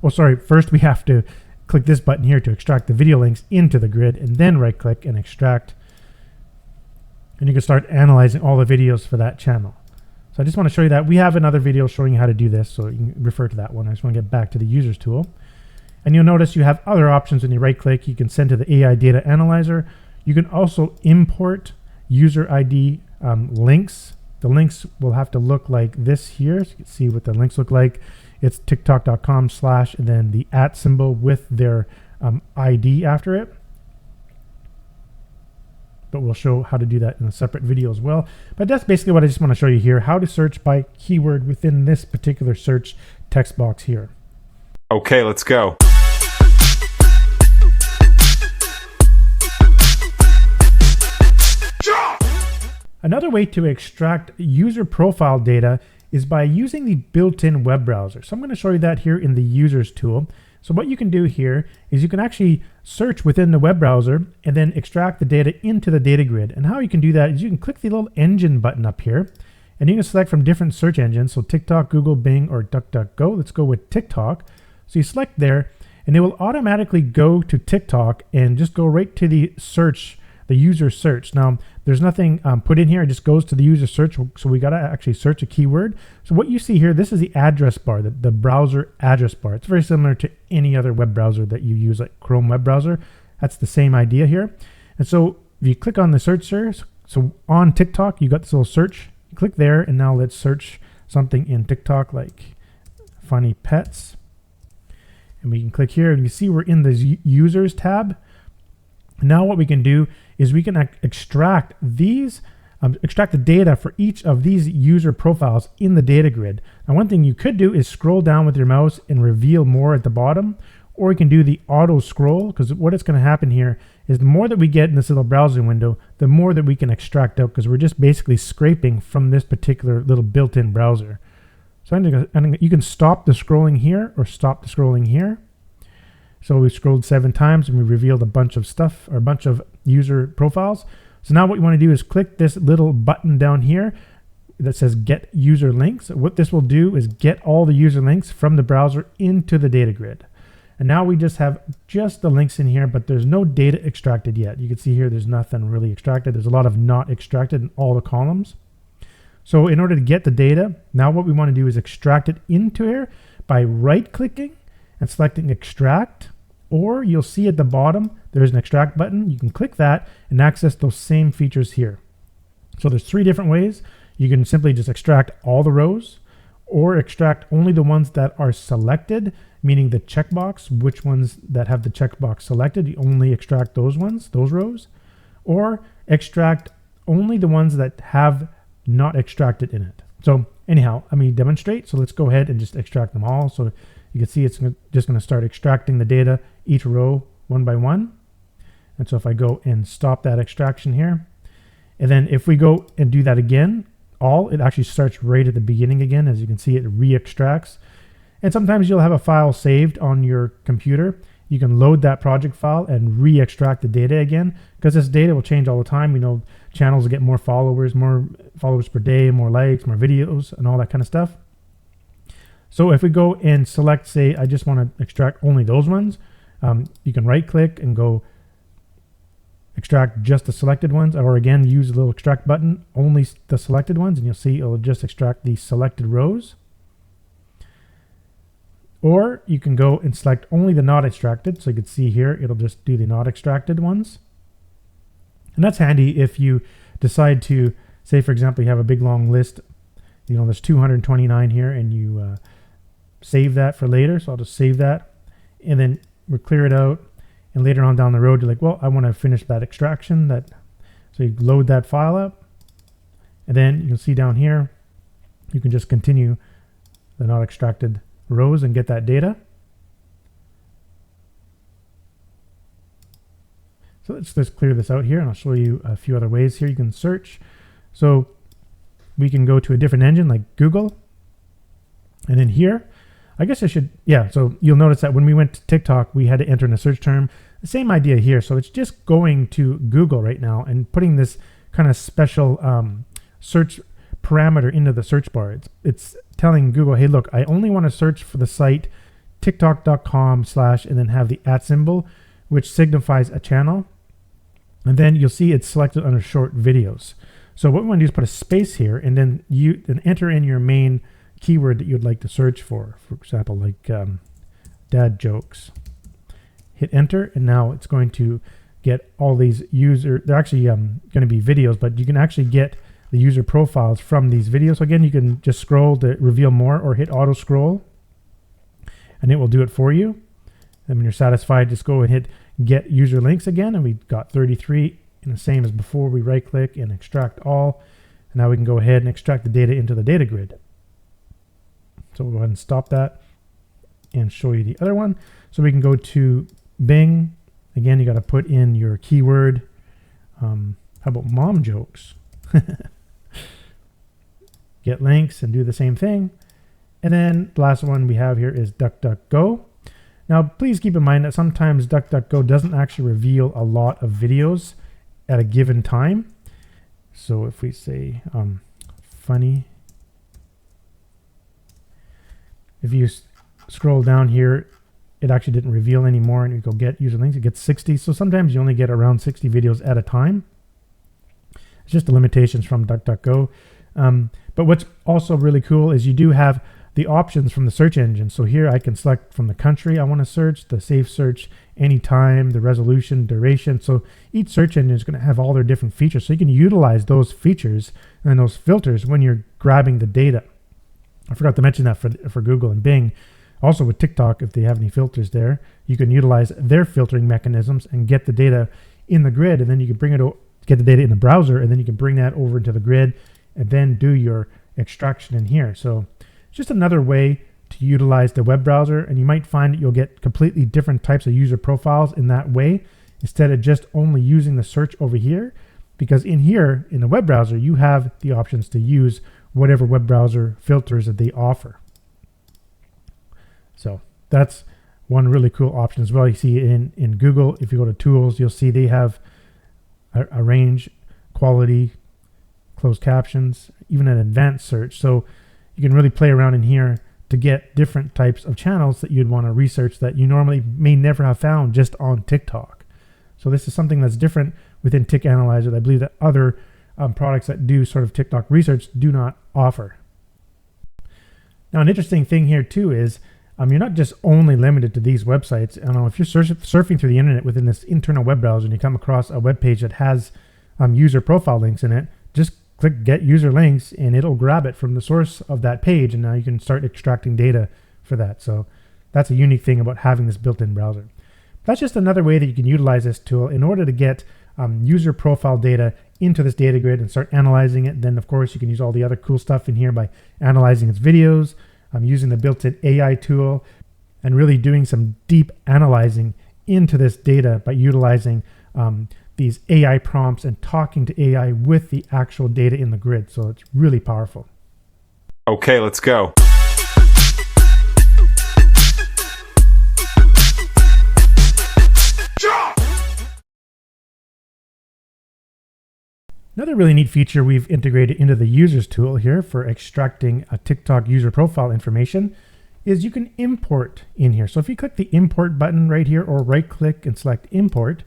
Oh, sorry, first we have to click this button here to extract the video links into the grid, and then right click and extract. And you can start analyzing all the videos for that channel. So I just want to show you that. We have another video showing you how to do this, so you can refer to that one. I just want to get back to the users tool. And you'll notice you have other options when you right click. You can send to the AI data analyzer. You can also import user ID links. The links will have to look like this here. So you can see what the links look like. It's tiktok.com/ and then the @ symbol with their ID after it. But we'll show how to do that in a separate video as well. But that's basically what I just want to show you here, how to search by keyword within this particular search text box here. Okay, let's go. Another way to extract user profile data is by using the built-in web browser. So I'm going to show you that here in the users tool. So what you can do here is you can actually search within the web browser and then extract the data into the data grid. And how you can do that is you can click the little engine button up here, and you can select from different search engines. So TikTok, Google, Bing, or DuckDuckGo. Let's go with TikTok. So you select there, and it will automatically go to TikTok and just go right to the search, the user search. Now, there's nothing put in here. It just goes to the user search. So we got to actually search a keyword. So what you see here, this is the address bar, the browser address bar. It's very similar to any other web browser that you use, like Chrome web browser. That's the same idea here. And so if you click on the search search, so on TikTok, you got this little search. You click there, and now let's search something in TikTok like funny pets. And we can click here, and you see we're in the users tab. Now what we can do is we can extract these, extract the data for each of these user profiles in the data grid. Now one thing you could do is scroll down with your mouse and reveal more at the bottom, or we can do the auto scroll, because what it's going to happen here is the more that we get in this little browsing window, the more that we can extract out, because we're just basically scraping from this particular little built-in browser. So you can stop the scrolling here or stop the scrolling here. So we scrolled 7 times and we revealed a bunch of stuff, or a bunch of user profiles. So now what you want to do is click this little button down here that says get user links. What this will do is get all the user links from the browser into the data grid. And now we just have just the links in here, but there's no data extracted yet. You can see here there's nothing really extracted. There's a lot of not extracted in all the columns. So in order to get the data, now what we want to do is extract it into here by right-clicking and selecting extract, or you'll see at the bottom there's an extract button. You can click that and access those same features here. So there's 3 different ways. You can simply just extract all the rows, or extract only the ones that are selected, meaning the checkbox, which ones that have the checkbox selected, you only extract those ones, those rows, or extract only the ones that have not extracted in it. So anyhow, let me demonstrate. So let's go ahead and just extract them all. So you can see it's just going to start extracting the data, each row one by one. And so if I go and stop that extraction here, and then if we go and do that again, it actually starts right at the beginning again. As you can see, it re-extracts. And sometimes you'll have a file saved on your computer. You can load that project file and re-extract the data again, because this data will change all the time. We know channels will get more followers per day, more likes, more videos, and all that kind of stuff. So if we go and select, say, I just want to extract only those ones, you can right click and go extract just the selected ones, or again, use the little extract button, only the selected ones, and you'll see it'll just extract the selected rows. Or you can go and select only the not extracted. So you can see here, it'll just do the not extracted ones. And that's handy if you decide to, say, for example, you have a big long list, there's 229 here, and you save that for later. So I'll just save that, and then we'll clear it out. And later on down the road, you're like, well, I want to finish that extraction. So you load that file up, and then you can see down here, you can just continue the not extracted rows and get that data. So let's just clear this out here, and I'll show you a few other ways here you can search. So we can go to a different engine like Google, and then here, so you'll notice that when we went to TikTok, we had to enter in a search term. The same idea here. So it's just going to Google right now and putting this kind of special search parameter into the search bar. It's telling Google, hey, look, I only want to search for the site tiktok.com/ and then have the @ symbol, which signifies a channel. And then you'll see it's selected under short videos. So what we want to do is put a space here, and then you enter in your main keyword that you'd like to search for example, like dad jokes. Hit enter, and now it's going to get all these they're actually going to be videos, but you can actually get the user profiles from these videos. So again, you can just scroll to reveal more, or hit auto scroll, and it will do it for you. And when you're satisfied, just go and hit get user links again, and we've got 33, and the same as before. We right click and extract all, and now we can go ahead and extract the data into the data grid. So we'll go ahead and stop that and show you the other one. So we can go to Bing. Again, you got to put in your keyword. How about mom jokes? Get links and do the same thing. And then the last one we have here is DuckDuckGo. Now, please keep in mind that sometimes DuckDuckGo doesn't actually reveal a lot of videos at a given time. So if we say funny, if you scroll down here, it actually didn't reveal anymore, and you go get user links, it gets 60. So sometimes you only get around 60 videos at a time. It's just the limitations from DuckDuckGo. But what's also really cool is you do have the options from the search engine. So here I can select from the country I want to search, the safe search, anytime, the resolution, duration. So each search engine is going to have all their different features. So you can utilize those features and those filters when you're grabbing the data. I forgot to mention that for Google and Bing. Also with TikTok, if they have any filters there, you can utilize their filtering mechanisms and get the data in the grid, and then you can get the data in the browser, and then you can bring that over into the grid and then do your extraction in here. So it's just another way to utilize the web browser, and you might find that you'll get completely different types of user profiles in that way, instead of just only using the search over here, because in here, in the web browser, you have the options to use whatever web browser filters that they offer. So that's one really cool option as well. You see in Google, if you go to tools, you'll see they have a range, quality, closed captions, even an advanced search. So you can really play around in here to get different types of channels that you'd want to research that you normally may never have found just on TikTok. So this is something that's different within Tik Analyzer that I believe that other products that do sort of TikTok research do not offer. Now, an interesting thing here too is you're not just only limited to these websites. I don't know, if you're surfing through the internet within this internal web browser and you come across a web page that has user profile links in it, just click Get User Links and it'll grab it from the source of that page, and now you can start extracting data for that. So that's a unique thing about having this built-in browser. That's just another way that you can utilize this tool in order to get user profile data into this data grid and start analyzing it. Then, of course, you can use all the other cool stuff in here by analyzing its videos, using the built-in AI tool, and really doing some deep analyzing into this data by utilizing these AI prompts and talking to AI with the actual data in the grid. So it's really powerful. Okay, let's go. Another really neat feature we've integrated into the users tool here for extracting a TikTok user profile information is you can import in here. So if you click the import button right here or right click and select import,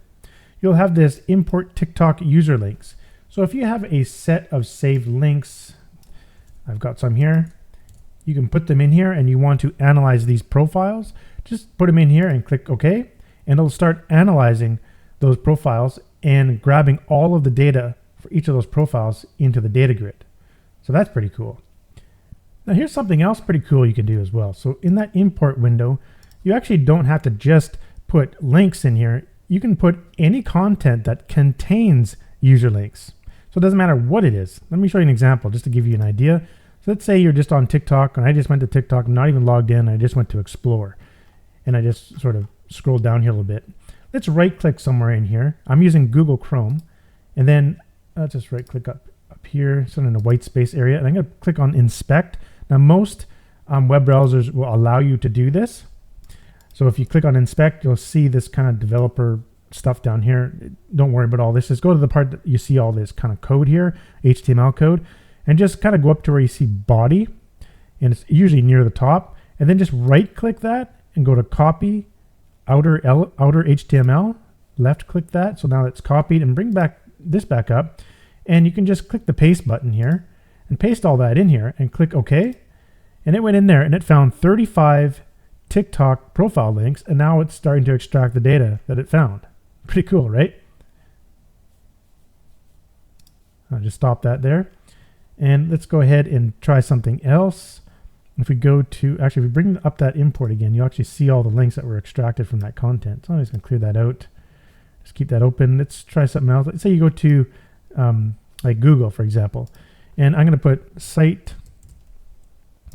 you'll have this import TikTok user links. So if you have a set of saved links, I've got some here, you can put them in here and you want to analyze these profiles, just put them in here and click OK, and it'll start analyzing those profiles and grabbing all of the data for each of those profiles into the data grid. So that's pretty cool. Now here's something else pretty cool you can do as well. So in that import window, you actually don't have to just put links in here. You can put any content that contains user links. So it doesn't matter what it is. Let me show you an example just to give you an idea. So let's say you're just on TikTok and I just went to TikTok, I'm not even logged in, I just went to explore. And I just sort of scrolled down here a little bit. Let's right click somewhere in here. I'm using Google Chrome, and then let's just right click up here, so in a white space area, and I'm going to click on inspect. Now most web browsers will allow you to do this. So if you click on inspect, you'll see this kind of developer stuff down here. Don't worry about all this. Just go to the part that you see all this kind of code here, HTML code, and just kind of go up to where you see body, and it's usually near the top, and then just right click that and go to copy outer HTML, left click that. So now it's copied, and bring this back up, and you can just click the paste button here and paste all that in here and click OK. And it went in there and it found 35 TikTok profile links, and now it's starting to extract the data that it found. Pretty cool, right? I'll just stop that there. And let's go ahead and try something else. If we go to, actually, if we bring up that import again, you actually see all the links that were extracted from that content. So I'm just going to clear that out. Just keep that open. Let's try something else. Let's say you go to like Google, for example, and I'm going to put site :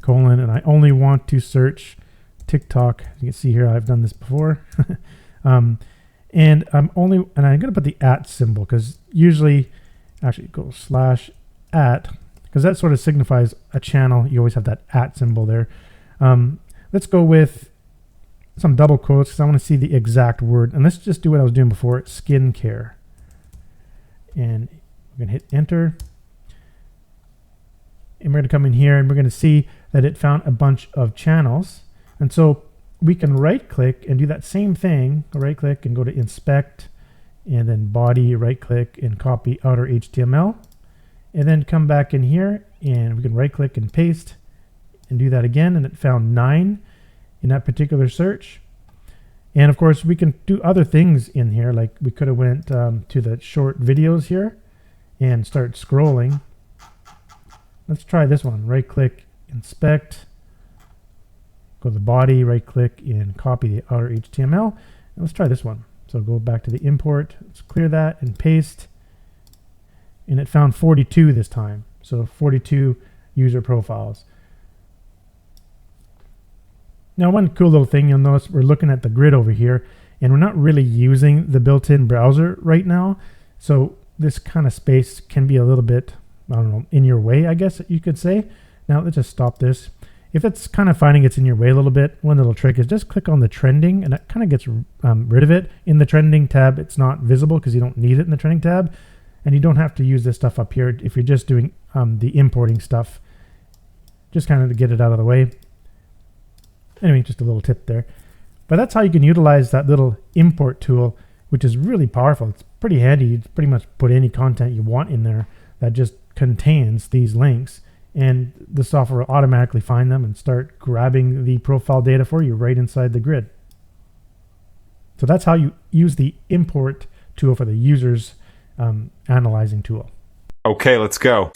and I only want to search TikTok. As you can see here, I've done this before. And I'm going to put the @ symbol, because usually, actually go / at, because that sort of signifies a channel. You always have that @ symbol there. Let's go with some double quotes because I want to see the exact word. And let's just do what I was doing before, skincare. And we're going to hit enter. And we're going to come in here and we're going to see that it found a bunch of channels. And so we can right click and do that same thing. Right click and go to inspect, and then body, right click and copy outer HTML. And then come back in here and we can right click and paste and do that again. And it found 9 in that particular search. And of course we can do other things in here, like we could have went to the short videos here and start scrolling. Let's try this one. Right click, inspect, go to the body, right click and copy the outer HTML. And let's try this one. So go back to the import, let's clear that and paste. And it found 42 this time. So 42 user profiles. Now, one cool little thing you'll notice, we're looking at the grid over here, and we're not really using the built-in browser right now. So this kind of space can be a little bit, I don't know, in your way, I guess you could say. Now let's just stop this. If it's kind of finding it's in your way a little bit, one little trick is just click on the trending, and that kind of gets rid of it. In the trending tab, it's not visible because you don't need it in the trending tab, and you don't have to use this stuff up here if you're just doing the importing stuff. Just kind of to get it out of the way. Anyway, just a little tip there. But that's how you can utilize that little import tool, which is really powerful. It's pretty handy. You pretty much put any content you want in there that just contains these links, and the software will automatically find them and start grabbing the profile data for you right inside the grid. So that's how you use the import tool for the user's analyzing tool. Okay, let's go.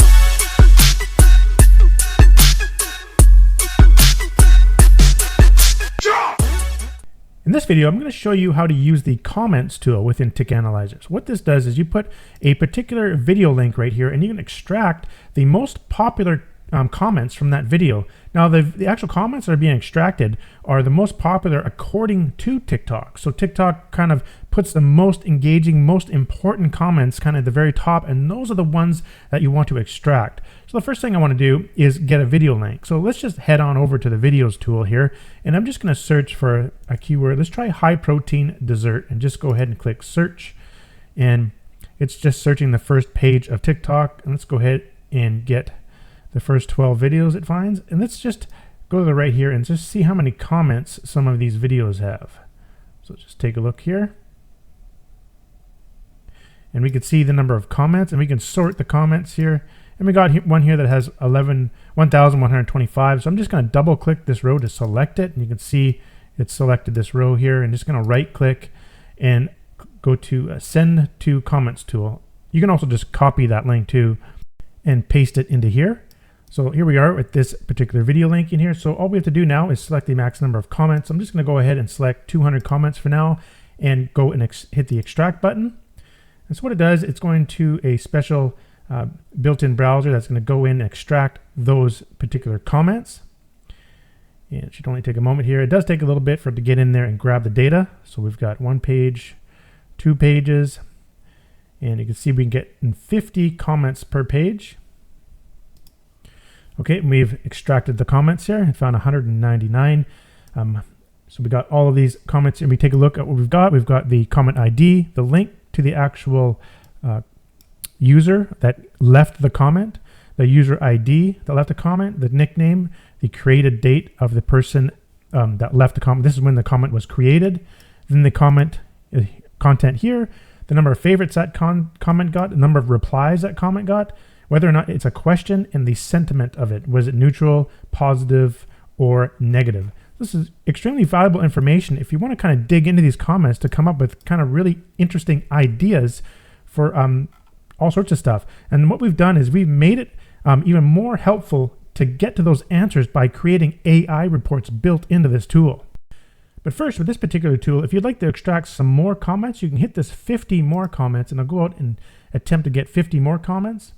In this video, I'm going to show you how to use the comments tool within Tik Analyzer. So what this does is you put a particular video link right here, and you can extract the most popular comments from that video. Now, the actual comments that are being extracted are the most popular according to TikTok. So TikTok kind of puts the most engaging, most important comments kind of at the very top, and those are the ones that you want to extract. So the first thing I want to do is get a video link. So let's just head on over to the videos tool here, and I'm just going to search for a keyword. Let's try high protein dessert, and just go ahead and click search, and it's just searching the first page of TikTok. And let's go ahead and get the first 12 videos it finds, and let's just go to the right here and just see how many comments some of these videos have. So just take a look here, and we can see the number of comments, and we can sort the comments here, and we got one here that has 1,125. So I'm just going to double click this row to select it, and you can see it's selected this row here, and just going to right click and go to send to comments tool. You can also just copy that link too and paste it into here. So here we are with this particular video link in here. So all we have to do now is select the max number of comments. I'm just going to go ahead and select 200 comments for now and go and hit the extract button. And so what it does, it's going to a special built-in browser that's going to go in and extract those particular comments. And it should only take a moment here. It does take a little bit for it to get in there and grab the data. So we've got 1 page, 2 pages, and you can see we can get 50 comments per page. Okay, and we've extracted the comments here and found 199. So we got all of these comments, and we take a look at what we've got. We've got the comment ID, the link to the actual user that left the comment, the user ID that left the comment, the nickname, the created date of the person that left the comment. This is when the comment was created. Then the comment content here, the number of favorites that comment got, the number of replies that comment got, whether or not it's a question, and the sentiment of it. Was it neutral, positive, or negative? This is extremely valuable information if you want to kind of dig into these comments to come up with kind of really interesting ideas for all sorts of stuff. And what we've done is we've made it even more helpful to get to those answers by creating AI reports built into this tool. But first, with this particular tool, if you'd like to extract some more comments, you can hit this 50 more comments, and I'll go out and attempt to get 50 more comments.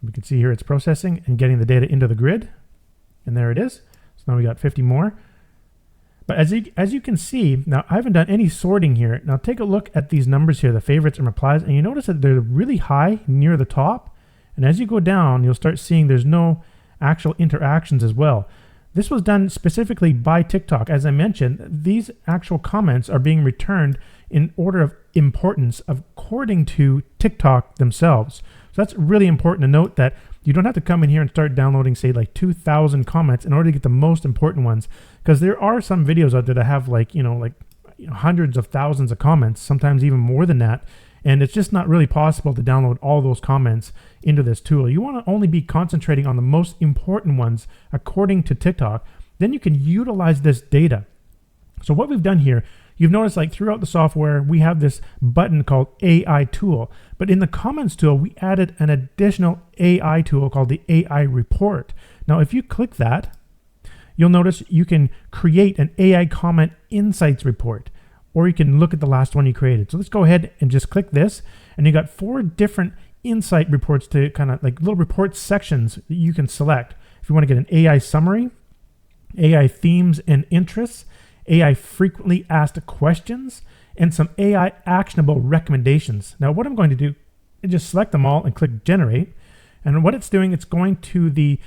We can see here it's processing and getting the data into the grid, and there it is. So now we got 50 more. But as you can see, now I haven't done any sorting here. Now take a look at these numbers here, the favorites and replies, and you notice that they're really high near the top. And as you go down, you'll start seeing there's no actual interactions as well. This was done specifically by TikTok. As I mentioned, these actual comments are being returned in order of importance according to TikTok themselves. So that's really important to note, that you don't have to come in here and start downloading, say, like 2,000 comments in order to get the most important ones, because there are some videos out there that have hundreds of thousands of comments, sometimes even more than that, and it's just not really possible to download all those comments into this tool. You want to only be concentrating on the most important ones according to TikTok. Then you can utilize this data. So what we've done here, you've noticed like throughout the software, we have this button called AI tool, but in the comments tool, we added an additional AI tool called the AI report. Now, if you click that, you'll notice you can create an AI comment insights report, or you can look at the last one you created. So let's go ahead and just click this, and you got 4 different insight reports to kind of like little report sections that you can select. If you want to get an AI summary, AI themes and interests, AI frequently asked questions, and some AI actionable recommendations. Now what I'm going to do is just select them all and click generate. And what it's doing, it's going to the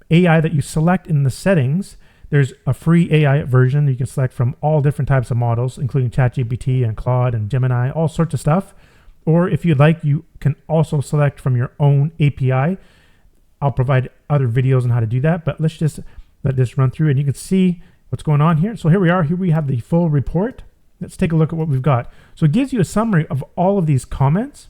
AI that you select in the settings. There's a free AI version you can select from all different types of models, including ChatGPT and Claude and Gemini, all sorts of stuff. Or if you'd like, you can also select from your own API. I'll provide other videos on how to do that, but let's just let this run through and you can see what's going on here. So here we are. Here we have the full report. Let's take a look at what we've got. So it gives you a summary of all of these comments.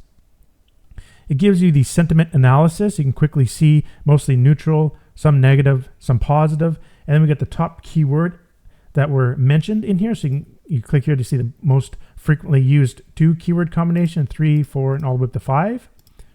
It gives you the sentiment analysis. You can quickly see mostly neutral, some negative, some positive. And then we get the top keyword that were mentioned in here. So you click here to see the most frequently used 2 keyword combination, 3, 4, and all the way up to 5.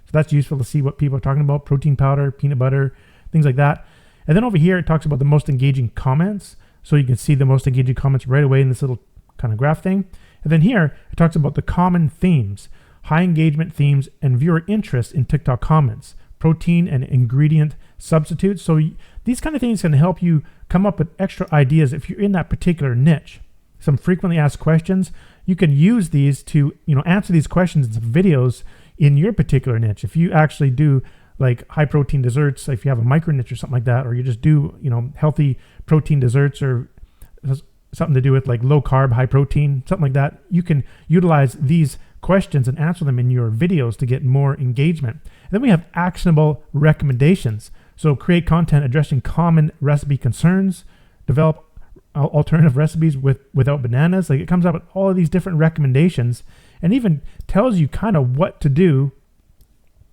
So that's useful to see what people are talking about: protein powder, peanut butter, things like that. And then over here, it talks about the most engaging comments. So you can see the most engaging comments right away in this little kind of graph thing. And then here, it talks about the common themes, high engagement themes, and viewer interest in TikTok comments, protein and ingredient substitutes. So these kind of things can help you come up with extra ideas if you're in that particular niche. Some frequently asked questions, you can use these to answer these questions in some videos in your particular niche. If you actually do like high protein desserts, if you have a micro niche or something like that, or you just do healthy protein desserts or something to do with like low carb, high protein, something like that, you can utilize these questions and answer them in your videos to get more engagement. And then we have actionable recommendations. So create content addressing common recipe concerns, develop alternative recipes without bananas. Like it comes up with all of these different recommendations and even tells you kind of what to do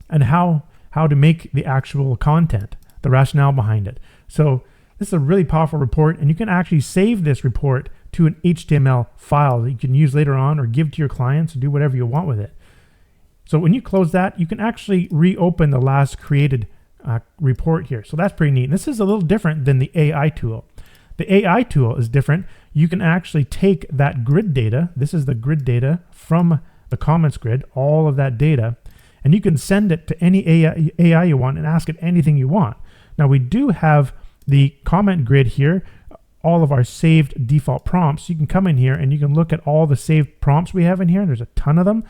and how to make the actual content, the rationale behind it. So this is a really powerful report, and you can actually save this report to an HTML file that you can use later on or give to your clients or do whatever you want with it. So when you close that, you can actually reopen the last created report here. So that's pretty neat. This is a little different than the AI tool. The AI tool is different. You can actually take that grid data. This is the grid data from the comments grid, all of that data, and you can send it to any AI you want and ask it anything you want. Now we do have the comment grid here, all of our saved default prompts. You can come in here and you can look at all the saved prompts we have in here. There's a ton of them.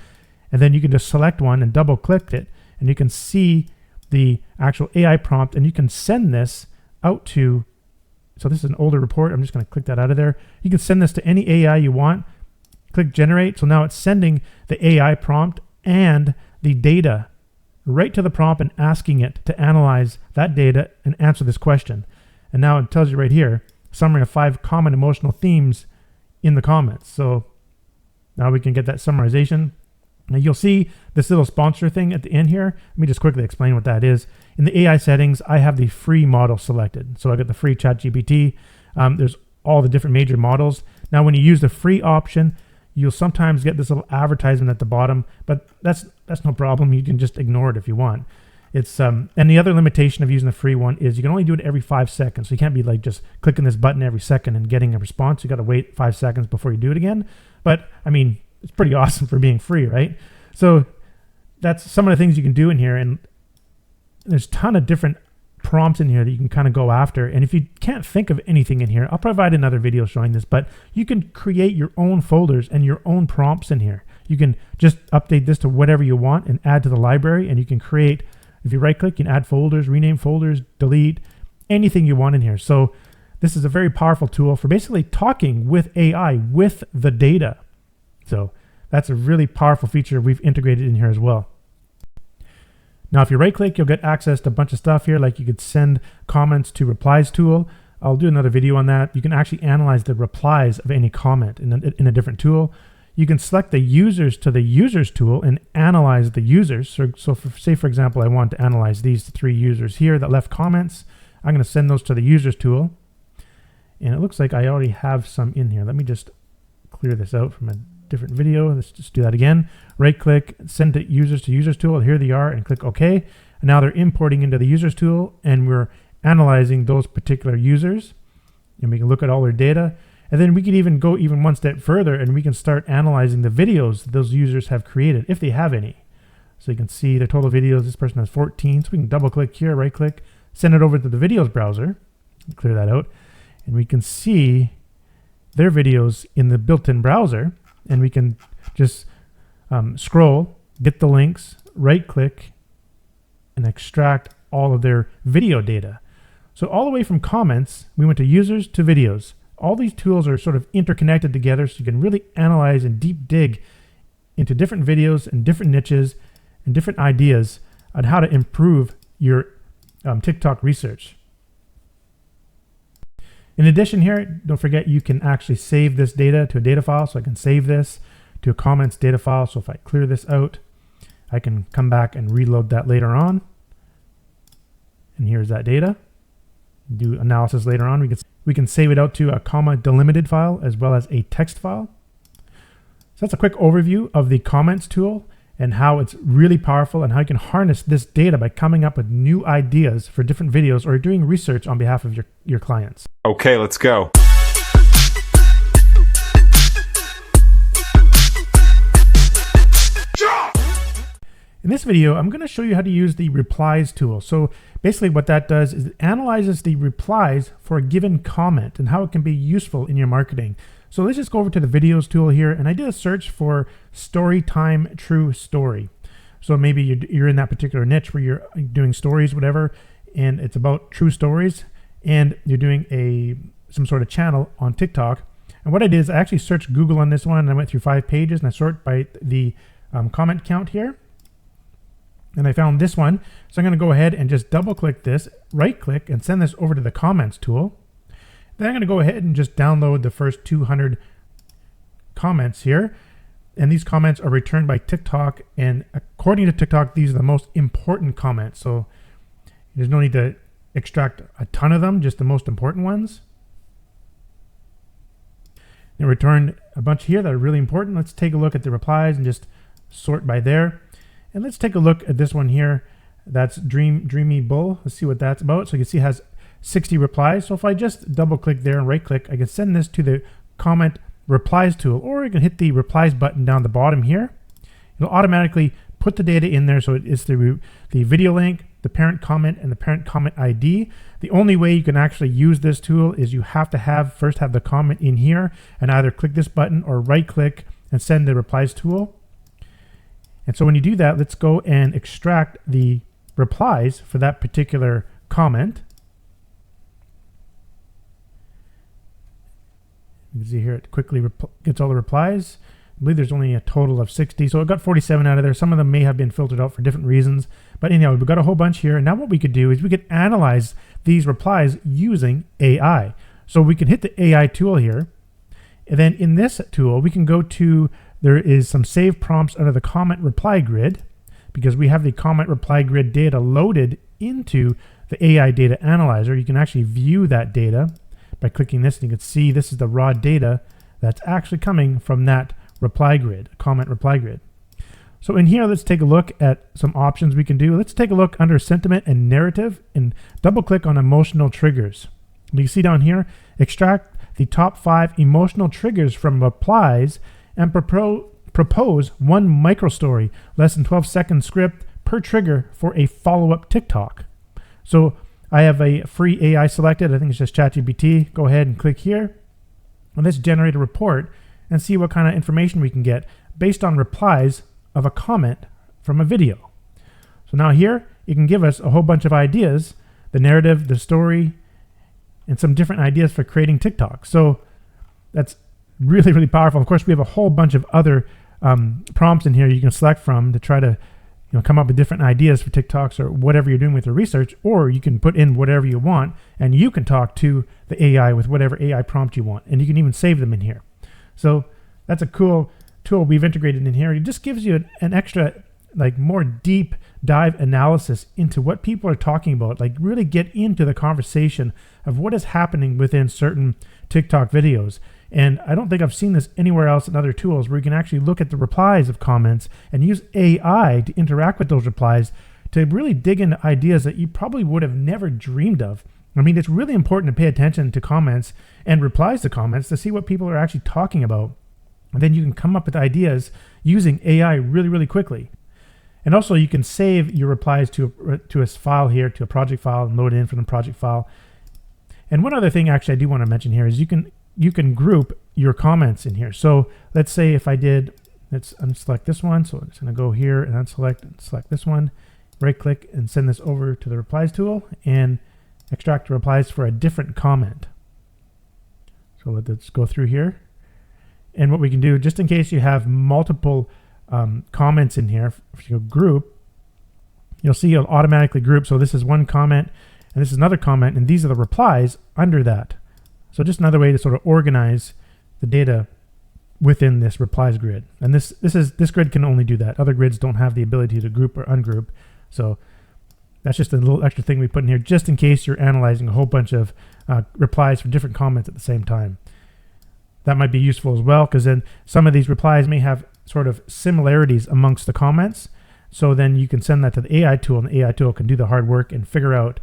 And then you can just select one and double click it and you can see the actual AI prompt and you can send this out to, so this is an older report. I'm just going to click that out of there. You can send this to any AI you want. Click generate. So now it's sending the AI prompt and the data right to the prompt and asking it to analyze that data and answer this question. And now it tells you right here, summary of 5 common emotional themes in the comments. So now we can get that summarization. Now you'll see this little sponsor thing at the end here. Let me just quickly explain what that is. In the AI settings, I have the free model selected. So I got the free ChatGPT. There's all the different major models. Now when you use the free option, you'll sometimes get this little advertisement at the bottom, but that's no problem. You can just ignore it if you want. It's and the other limitation of using the free one is you can only do it every 5 seconds. So you can't be like just clicking this button every second and getting a response. You got to wait 5 seconds before you do it again. But I mean, it's pretty awesome for being free, right? So that's some of the things you can do in here, and there's a ton of different prompts in here that you can kind of go after. And if you can't think of anything in here, I'll provide another video showing this, but you can create your own folders and your own prompts in here. You can just update this to whatever you want and add to the library, and you can create, if you right click, you can add folders, rename folders, delete, anything you want in here. So this is a very powerful tool for basically talking with AI with the data. So that's a really powerful feature we've integrated in here as well. Now, if you right click, you'll get access to a bunch of stuff here, like you could send comments to replies tool. I'll do another video on that. You can actually analyze the replies of any comment in a different tool. You can select the users to the users tool and analyze the users. So say, for example, I want to analyze these 3 users here that left comments. I'm going to send those to the users tool. And it looks like I already have some in here. Let me just clear this out from a different video. Let's just do that again. Right click, send to users tool. Here they are, and click OK. And now they're importing into the users tool, and we're analyzing those particular users. And we can look at all their data. And then we can even go even one step further, and we can start analyzing the videos that those users have created, if they have any. So you can see the total videos. This person has 14. So we can double click here, right click, send it over to the videos browser, clear that out, and we can see their videos in the built-in browser, and we can just scroll, get the links, right-click, and extract all of their video data. So all the way from comments, we went to users to videos. All these tools are sort of interconnected together, so you can really analyze and deep dig into different videos and different niches and different ideas on how to improve your TikTok research. In addition here, don't forget you can actually save this data to a data file. So I can save this to a comments data file. So if I clear this out, I can come back and reload that later on. And here's that data. Do analysis later on. We can save it out to a comma delimited file as well as a text file. So that's a quick overview of the comments tool and how it's really powerful and how you can harness this data by coming up with new ideas for different videos or doing research on behalf of your clients. Okay, let's go. In this video, I'm going to show you how to use the replies tool. So basically what that does is it analyzes the replies for a given comment and how it can be useful in your marketing. So let's just go over to the videos tool here, and I did a search for story time true story. So maybe you're in that particular niche where you're doing stories, whatever, and it's about true stories, and you're doing some sort of channel on TikTok. And what I did is I actually searched Google on this one, and I went through 5 pages, and I sort by the comment count here. And I found this one. So I'm going to go ahead and just double click this, right click, and send this over to the comments tool. Then I'm going to go ahead and just download the first 200 comments here. And these comments are returned by TikTok. And according to TikTok, these are the most important comments. So there's no need to extract a ton of them, just the most important ones. They returned a bunch here that are really important. Let's take a look at the replies and just sort by there. And let's take a look at this one here. That's Dreamy Bull. Let's see what that's about. So you can see it has 60 replies. So if I just double click there and right click, I can send this to the comment replies tool, or you can hit the replies button down the bottom here. It'll automatically put the data in there. So it's the video link, the parent comment, and the parent comment ID. The only way you can actually use this tool is you have to first have the comment in here and either click this button or right click and send the replies tool. And so when you do that, let's go and extract the replies for that particular comment. You can see here it quickly gets all the replies. I believe there's only a total of 60, so it got 47 out of there. Some of them may have been filtered out for different reasons. But anyhow, we've got a whole bunch here. And now what we could do is we could analyze these replies using AI. So we can hit the AI tool here. And then in this tool, we can go to, there is some save prompts under the comment reply grid, because we have the comment reply grid data loaded into the AI data analyzer. You can actually view that data by clicking this, and you can see this is the raw data that's actually coming from that reply grid, comment reply grid. So in here, let's take a look at some options we can do. Let's take a look under sentiment and narrative and double click on emotional triggers. You see down here, extract the top 5 emotional triggers from replies and propose one micro story, less than 12-second script per trigger for a follow-up TikTok. So I have a free AI selected. I think it's just ChatGPT. Go ahead and click here. And let's generate a report and see what kind of information we can get based on replies of a comment from a video. So now here, you can give us a whole bunch of ideas, the narrative, the story, and some different ideas for creating TikTok. So that's really, really powerful. Of course, we have a whole bunch of other prompts in here you can select from to try to come up with different ideas for TikToks or whatever you're doing with your research, or you can put in whatever you want and you can talk to the AI with whatever AI prompt you want, and you can even save them in here. So that's a cool tool we've integrated in here. It just gives you an extra, more deep dive analysis into what people are talking about, really get into the conversation of what is happening within certain TikTok videos. And I don't think I've seen this anywhere else in other tools where you can actually look at the replies of comments and use AI to interact with those replies to really dig into ideas that you probably would have never dreamed of. I mean, it's really important to pay attention to comments and replies to comments to see what people are actually talking about. And then you can come up with ideas using AI really, really quickly. And also you can save your replies to a file here, to a project file, and load it in from the project file. And one other thing actually I do want to mention here is you can group your comments in here. So let's say if I did, let's unselect this one. So I'm just going to go here and unselect and select this one, right click and send this over to the replies tool and extract the replies for a different comment. So let's go through here. And what we can do, just in case you have multiple comments in here, if you go group, you'll see it'll automatically group. So this is one comment and this is another comment, and these are the replies under that. So just another way to sort of organize the data within this replies grid. And this grid can only do that. Other grids don't have the ability to group or ungroup. So that's just a little extra thing we put in here just in case you're analyzing a whole bunch of replies for different comments at the same time. That might be useful as well, because then some of these replies may have sort of similarities amongst the comments. So then you can send that to the AI tool, and the AI tool can do the hard work and figure out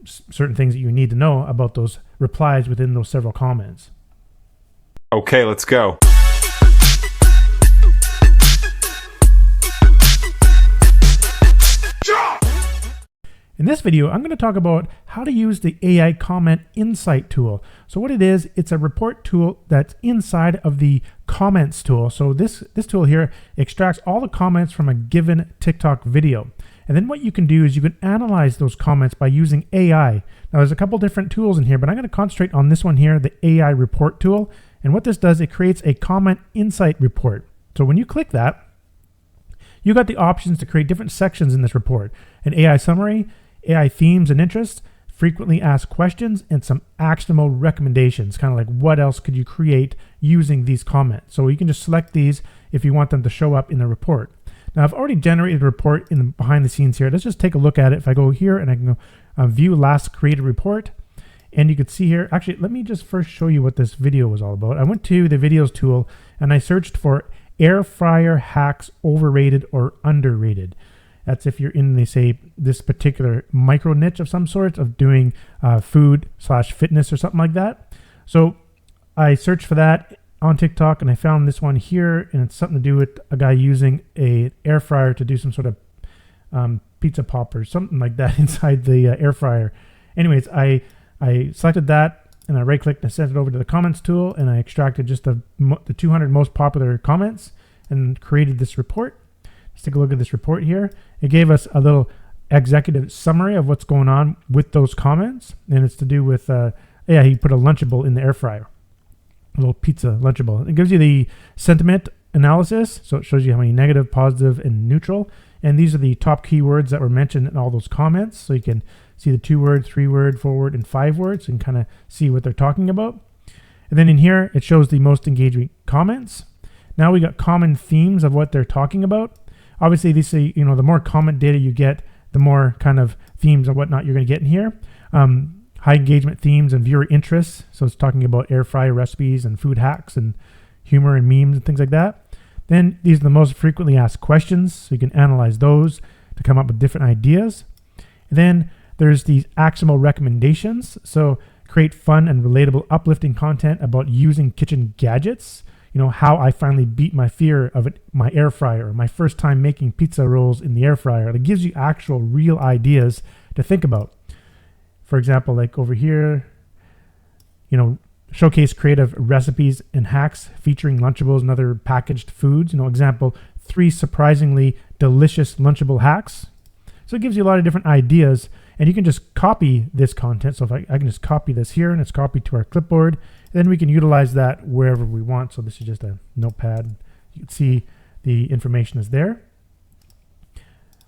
certain things that you need to know about those replies within those several comments. Okay, let's go. In this video, I'm going to talk about how to use the AI Comment Insight tool. So what it is, it's a report tool that's inside of the Comments tool. So this tool here extracts all the comments from a given TikTok video. And then what you can do is you can analyze those comments by using AI. Now there's a couple different tools in here, but I'm going to concentrate on this one here, the AI Report tool. And what this does, it creates a Comment Insight report. So when you click that, you got the options to create different sections in this report: an AI summary, AI themes and interests, frequently asked questions, and some actionable recommendations, kind of like what else could you create using these comments. So you can just select these if you want them to show up in the report. Now I've already generated a report in the behind the scenes here. Let's just take a look at it. If I go here and I can go view last created report, and you can see here, actually, let me just first show you what this video was all about. I went to the videos tool and I searched for air fryer hacks overrated or underrated. That's if you're in, they say, this particular micro niche of some sort of doing food/fitness or something like that. So I searched for that on TikTok and I found this one here, and it's something to do with a guy using a air fryer to do some sort of pizza pop or something like that inside the air fryer. Anyways, I selected that and I right clicked and sent it over to the comments tool, and I extracted just the 200 most popular comments and created this report. Let's take a look at this report here. It gave us a little executive summary of what's going on with those comments, and it's to do with, he put a Lunchable in the air fryer, a little pizza Lunchable. It gives you the sentiment analysis, so it shows you how many negative, positive, and neutral, and these are the top keywords that were mentioned in all those comments, so you can see the 2-word, 3-word, 4-word, and 5 words, and kind of see what they're talking about. And then in here, it shows the most engaging comments. Now we got common themes of what they're talking about. Obviously, these say, the more comment data you get, the more kind of themes and whatnot you're going to get in here. High engagement themes and viewer interests. So it's talking about air fryer recipes and food hacks and humor and memes and things like that. Then these are the most frequently asked questions. So you can analyze those to come up with different ideas. And then there's these actionable recommendations. So create fun and relatable, uplifting content about using kitchen gadgets. How I finally beat my fear of my air fryer, or my first time making pizza rolls in the air fryer. It gives you actual real ideas to think about. For example, like over here, showcase creative recipes and hacks featuring Lunchables and other packaged foods. Example, 3 surprisingly delicious Lunchable hacks. So it gives you a lot of different ideas, and you can just copy this content. So if I can just copy this here, and it's copied to our clipboard, then we can utilize that wherever we want. So this is just a notepad. You can see the information is there.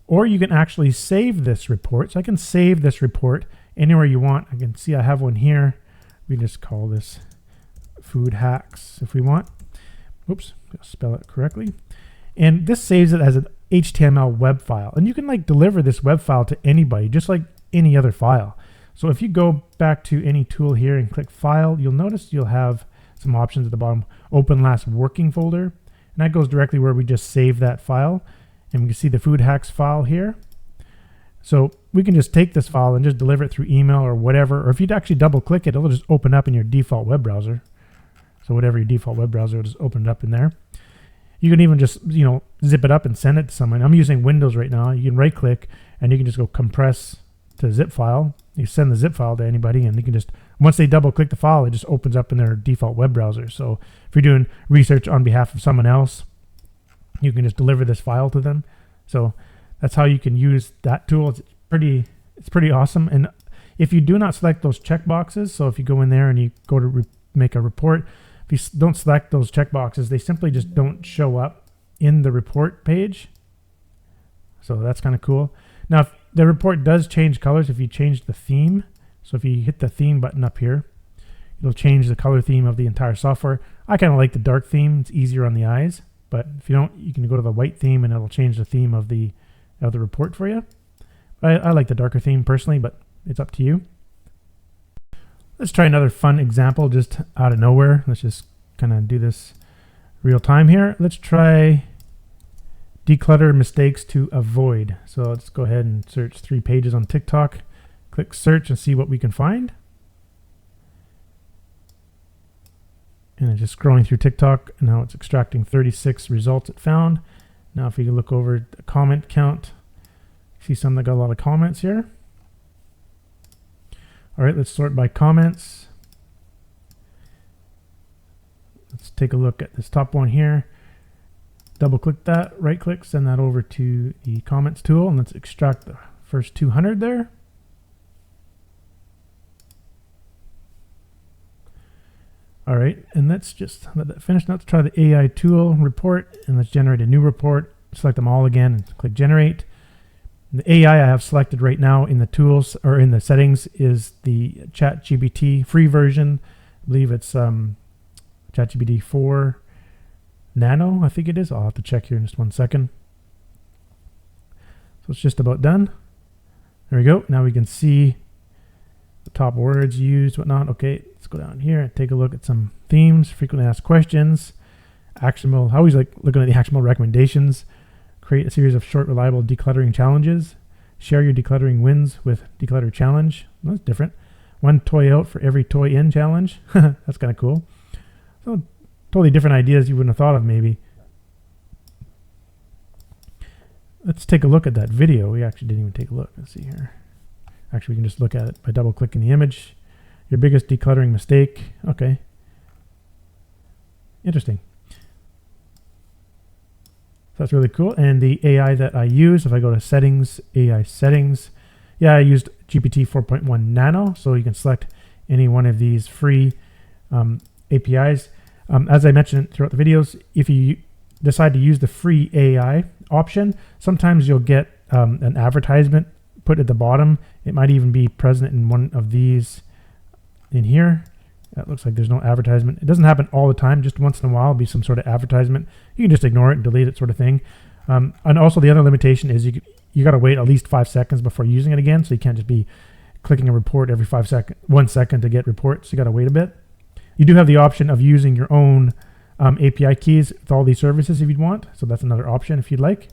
Or you can actually save this report. So I can save this report anywhere you want. I can see I have one here. We can just call this food hacks if we want. Oops, I'll spell it correctly. And this saves it as an HTML web file. And you can deliver this web file to anybody, just like any other file. So if you go back to any tool here and click File, you'll notice you'll have some options at the bottom. Open last working folder. And that goes directly where we just saved that file. And we can see the food hacks file here. So we can just take this file and just deliver it through email or whatever. Or if you'd actually double click it, it'll just open up in your default web browser. So whatever your default web browser, it'll just open it up in there. You can even just, zip it up and send it to someone. I'm using Windows right now. You can right click and you can just go compress to zip file. You send the zip file to anybody and you can just, once they double click the file, it just opens up in their default web browser. So if you're doing research on behalf of someone else, you can just deliver this file to them. So that's how you can use that tool. It's pretty awesome. And if you do not select those checkboxes, so if you go in there and you go to make a report, if you don't select those checkboxes, they simply just don't show up in the report page. So that's kind of cool. Now, if the report does change colors, if you change the theme, so if you hit the theme button up here, it'll change the color theme of the entire software. I kind of like the dark theme. It's easier on the eyes. But if you don't, you can go to the white theme and it'll change the theme of the report for you. I like the darker theme personally, but it's up to you. Let's try another fun example just out of nowhere. Let's just kind of do this real time here. Let's try declutter mistakes to avoid. So let's go ahead and search 3 pages on TikTok. Click search and see what we can find. And it's just scrolling through TikTok, and now it's extracting 36 results it found. Now if you look over the comment count, see some that got a lot of comments here. All right, let's sort by comments. Let's take a look at this top one here. Double click that, right click, send that over to the comments tool, and let's extract the first 200 there. All right, and let's just let that finish. Now let's try the AI tool report, and let's generate a new report. Select them all again and click generate. And the AI I have selected right now in the tools or in the settings is the ChatGPT free version. I believe it's ChatGPT 4 Nano, I think it is. I'll have to check here in just 1 second. So it's just about done. There we go. Now we can see the top words used, whatnot. Okay, let's go down here and take a look at some themes, frequently asked questions, actionable. I always like looking at the actionable recommendations. Create a series of short, reliable decluttering challenges. Share your decluttering wins with Declutter Challenge. Well, that's different. 1 toy out for every toy in challenge. That's kind of cool. So totally different ideas you wouldn't have thought of maybe. Let's take a look at that video. We actually didn't even take a look. Let's see here. Actually, we can just look at it by double clicking the image. Your biggest decluttering mistake. Okay. Interesting. So that's really cool. And the AI that I use, if I go to settings, AI settings, I used GPT 4.1 Nano. So you can select any one of these free APIs. As I mentioned throughout the videos, if you decide to use the free AI option, sometimes you'll get an advertisement put at the bottom. It might even be present in one of these in here. That looks like there's no advertisement. It doesn't happen all the time. Just once in a while, it'll be some sort of advertisement. You can just ignore it and delete it, sort of thing. And also the other limitation is you got to wait at least 5 seconds before using it again. So you can't just be clicking a report every 1 second to get reports. You got to wait a bit. You do have the option of using your own API keys with all these services if you'd want. So that's another option if you'd like.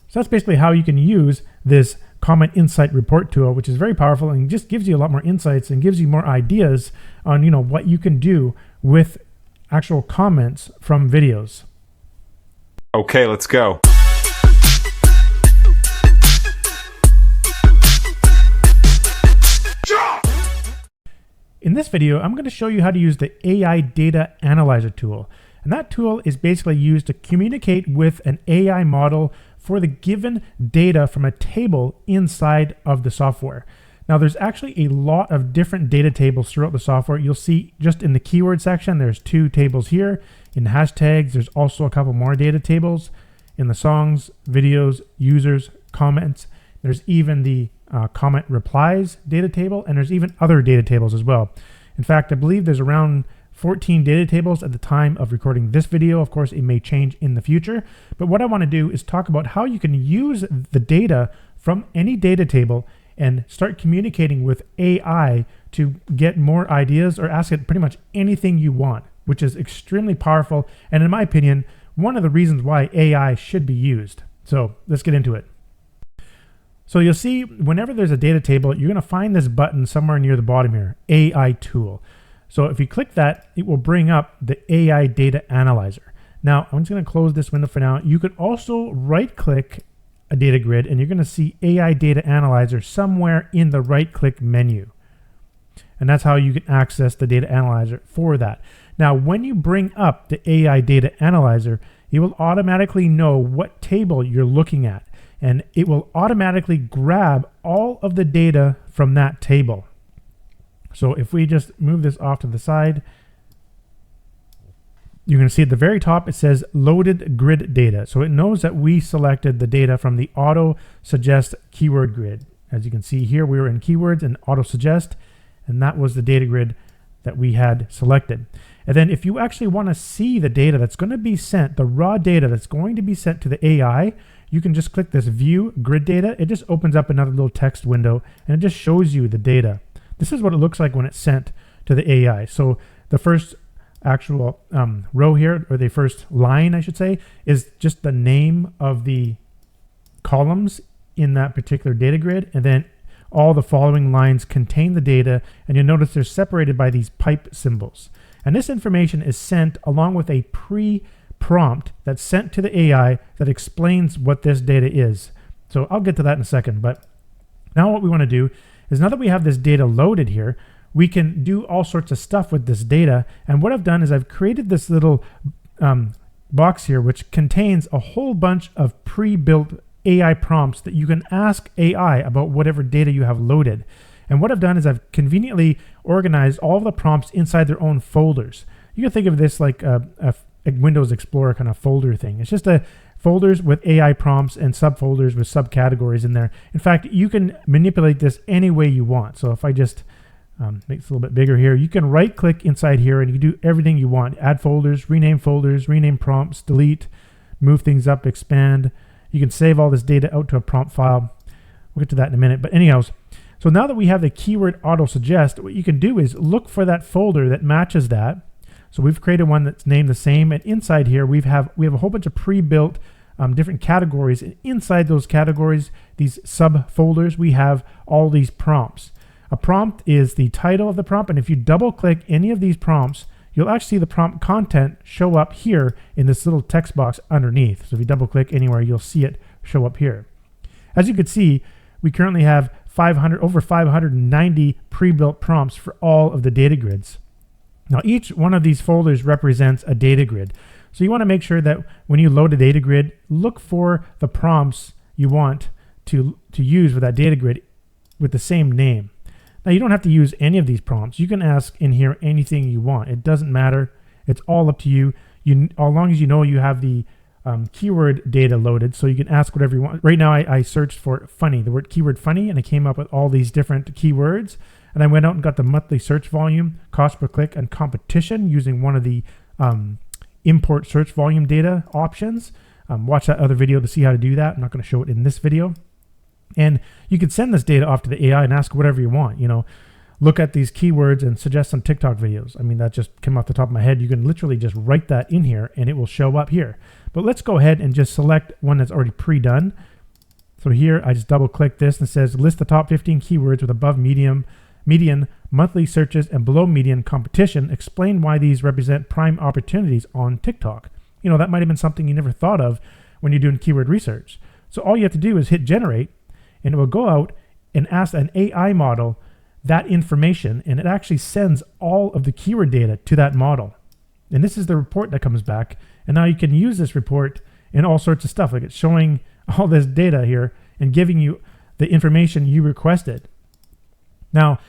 So that's basically how you can use this Comment Insight Report tool, which is very powerful and just gives you a lot more insights and gives you more ideas on what you can do with actual comments from videos. Okay, let's go. In this video, I'm going to show you how to use the AI Data Analyzer tool. And that tool is basically used to communicate with an AI model for the given data from a table inside of the software. Now, there's actually a lot of different data tables throughout the software. You'll see just in the keyword section, there's 2 tables here. In hashtags, there's also a couple more data tables. In the songs, videos, users, comments, there's even the comment replies data table, and there's even other data tables as well. In fact, I believe there's around 14 data tables at the time of recording this video. Of course, it may change in the future, but what I want to do is talk about how you can use the data from any data table and start communicating with AI to get more ideas or ask it pretty much anything you want, which is extremely powerful. And in my opinion, one of the reasons why AI should be used. So let's get into it. So you'll see whenever there's a data table, you're going to find this button somewhere near the bottom here, AI tool. So if you click that, it will bring up the AI Data Analyzer. Now, I'm just going to close this window for now. You could also right-click a data grid, and you're going to see AI Data Analyzer somewhere in the right-click menu. And that's how you can access the Data Analyzer for that. Now, when you bring up the AI Data Analyzer, it will automatically know what table you're looking at, and it will automatically grab all of the data from that table. So if we just move this off to the side, you're going to see at the very top it says loaded grid data. So it knows that we selected the data from the AutoSuggest keyword grid. As you can see here, we were in keywords and AutoSuggest, and that was the data grid that we had selected. And then if you actually want to see the data that's going to be sent, the raw data that's going to be sent to the AI, you can just click this view grid data. It just opens up another little text window and it just shows you the data. This is what it looks like when it's sent to the AI. So the first actual row here, or the first line I should say, is just the name of the columns in that particular data grid, and then all the following lines contain the data, and you'll notice they're separated by these pipe symbols. And this information is sent along with a pre-prompt that's sent to the AI that explains what this data is. So I'll get to that in a second, but now what we want to do is, now that we have this data loaded here, we can do all sorts of stuff with this data. And what I've done is I've created this little box here which contains a whole bunch of pre-built AI prompts that you can ask AI about whatever data you have loaded. And what I've done is I've conveniently organized all of the prompts inside their own folders. You can think of this like a Windows Explorer kind of folder thing. It's just folders with AI prompts and subfolders with subcategories in there. In fact, you can manipulate this any way you want. So if I just make this a little bit bigger here, you can right click inside here and you can do everything you want. Add folders, rename prompts, delete, move things up, expand. You can save all this data out to a prompt file. We'll get to that in a minute. But anyhows, so now that we have the keyword AutoSuggest, what you can do is look for that folder that matches that. So we've created one that's named the same, and inside here we have a whole bunch of pre-built different categories, and inside those categories, these subfolders, we have all these prompts. A prompt is the title of the prompt, and if you double click any of these prompts, you'll actually see the prompt content show up here in this little text box underneath. So if you double click anywhere, you'll see it show up here. As you can see, we currently have over 590 pre-built prompts for all of the data grids. Now each one of these folders represents a data grid. So you want to make sure that when you load a data grid, look for the prompts you want to use with that data grid with the same name. Now you don't have to use any of these prompts. You can ask in here anything you want. It doesn't matter. It's all up to you. As long as you know you have the keyword data loaded, so you can ask whatever you want. Right now I searched for funny, the word keyword funny, and I came up with all these different keywords. And I went out and got the monthly search volume, cost per click, and competition using one of the import search volume data options. Watch that other video to see how to do that. I'm not going to show it in this video. And you can send this data off to the AI and ask whatever you want. You know, look at these keywords and suggest some TikTok videos. I mean, that just came off the top of my head. You can literally just write that in here and it will show up here. But let's go ahead and just select one that's already pre-done. So here I just double click this and it says list the top 15 keywords with above median monthly searches and below median competition. Explain why these represent prime opportunities on TikTok. You know, that might have been something you never thought of when you're doing keyword research. So all you have to do is hit generate, and it will go out and ask an AI model that information, and it actually sends all of the keyword data to that model. And this is the report that comes back. And now you can use this report in all sorts of stuff. Like it's showing all this data here and giving you the information you requested. Now,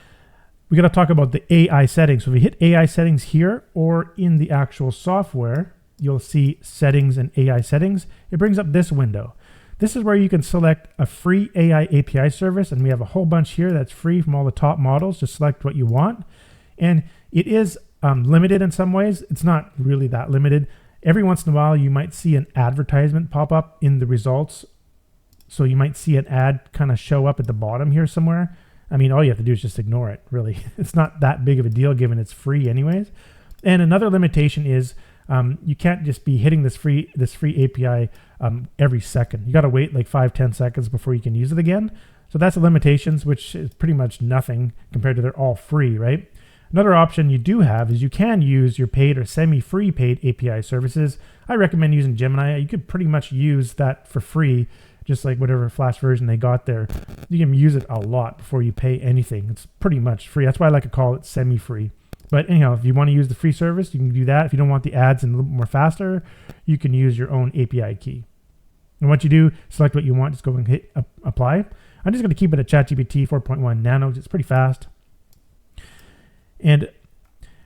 we got to talk about the AI settings. So if we hit AI settings here or in the actual software, you'll see settings and AI settings. It brings up this window. This is where you can select a free AI API service, and we have a whole bunch here that's free from all the top models. Just select what you want. And it is limited in some ways. It's not really that limited. Every once in a while, you might see an advertisement pop up in the results. So you might see an ad kind of show up at the bottom here somewhere. I mean, all you have to do is just ignore it, really. It's not that big of a deal given it's free anyways. And another limitation is you can't just be hitting this free API every second. You got to wait like 5-10 seconds before you can use it again. So that's the limitations, which is pretty much nothing compared to they're all free, right? Another option you do have is you can use your paid or semi-free paid API services. I recommend using Gemini. You could pretty much use that for free, just like whatever Flash version they got there. You can use it a lot before you pay anything. It's pretty much free. That's why I like to call it semi-free. But anyhow, if you want to use the free service, you can do that. If you don't want the ads and a little more faster, you can use your own API key. And once you do, select what you want, just go and hit apply. I'm just going to keep it at ChatGPT 4.1 Nano. It's pretty fast. And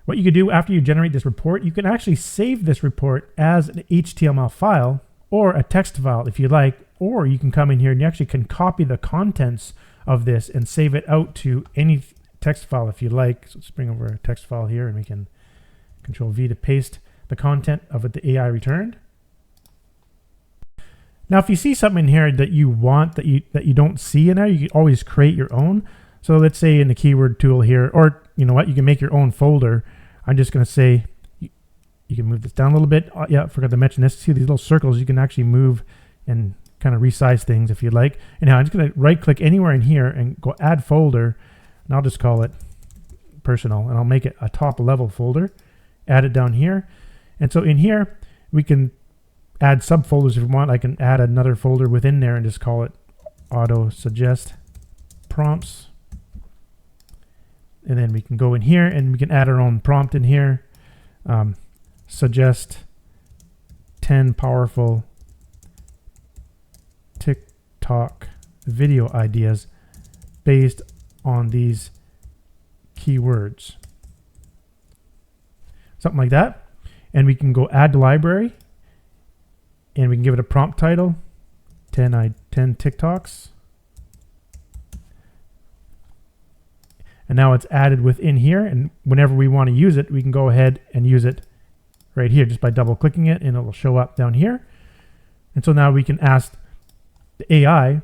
what you can do after you generate this report, you can actually save this report as an HTML file or a text file if you like, or you can come in here and you actually can copy the contents of this and save it out to any text file if you like. So let's bring over a text file here and we can Control V to paste the content of what the AI returned. Now, if you see something in here that you want that you don't see in there, you can always create your own. So let's say in the keyword tool here, or you know what, you can make your own folder. I'm just going to say, you can move this down a little bit. Yeah, I forgot to mention this. See these little circles, you can actually move and kind of resize things if you like. And now I'm just going to right click anywhere in here and go add folder. And I'll just call it personal and I'll make it a top level folder. Add it down here. And so in here, we can add subfolders if we want. I can add another folder within there and just call it AutoSuggest prompts. And then we can go in here and we can add our own prompt in here. Suggest 10 powerful TikTok video ideas based on these keywords. Something like that. And we can go add to library and we can give it a prompt title, 10 TikToks. And now it's added within here, and whenever we want to use it, we can go ahead and use it right here just by double clicking it, and it will show up down here. And so now we can ask the AI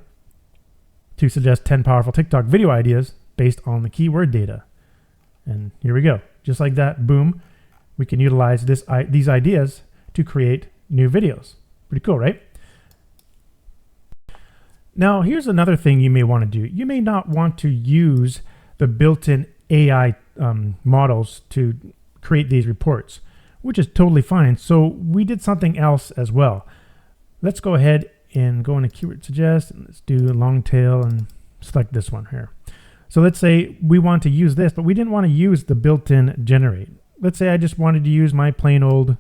to suggest 10 powerful TikTok video ideas based on the keyword data. And here we go. Just like that, boom, we can utilize these ideas to create new videos. Pretty cool, right? Now, here's another thing you may want to do. You may not want to use the built-in AI models to create these reports, which is totally fine. So we did something else as well. Let's go ahead and go into keyword suggest and let's do a long tail and select this one here. So let's say we want to use this, but we didn't want to use the built-in generate. Let's say I just wanted to use my plain old,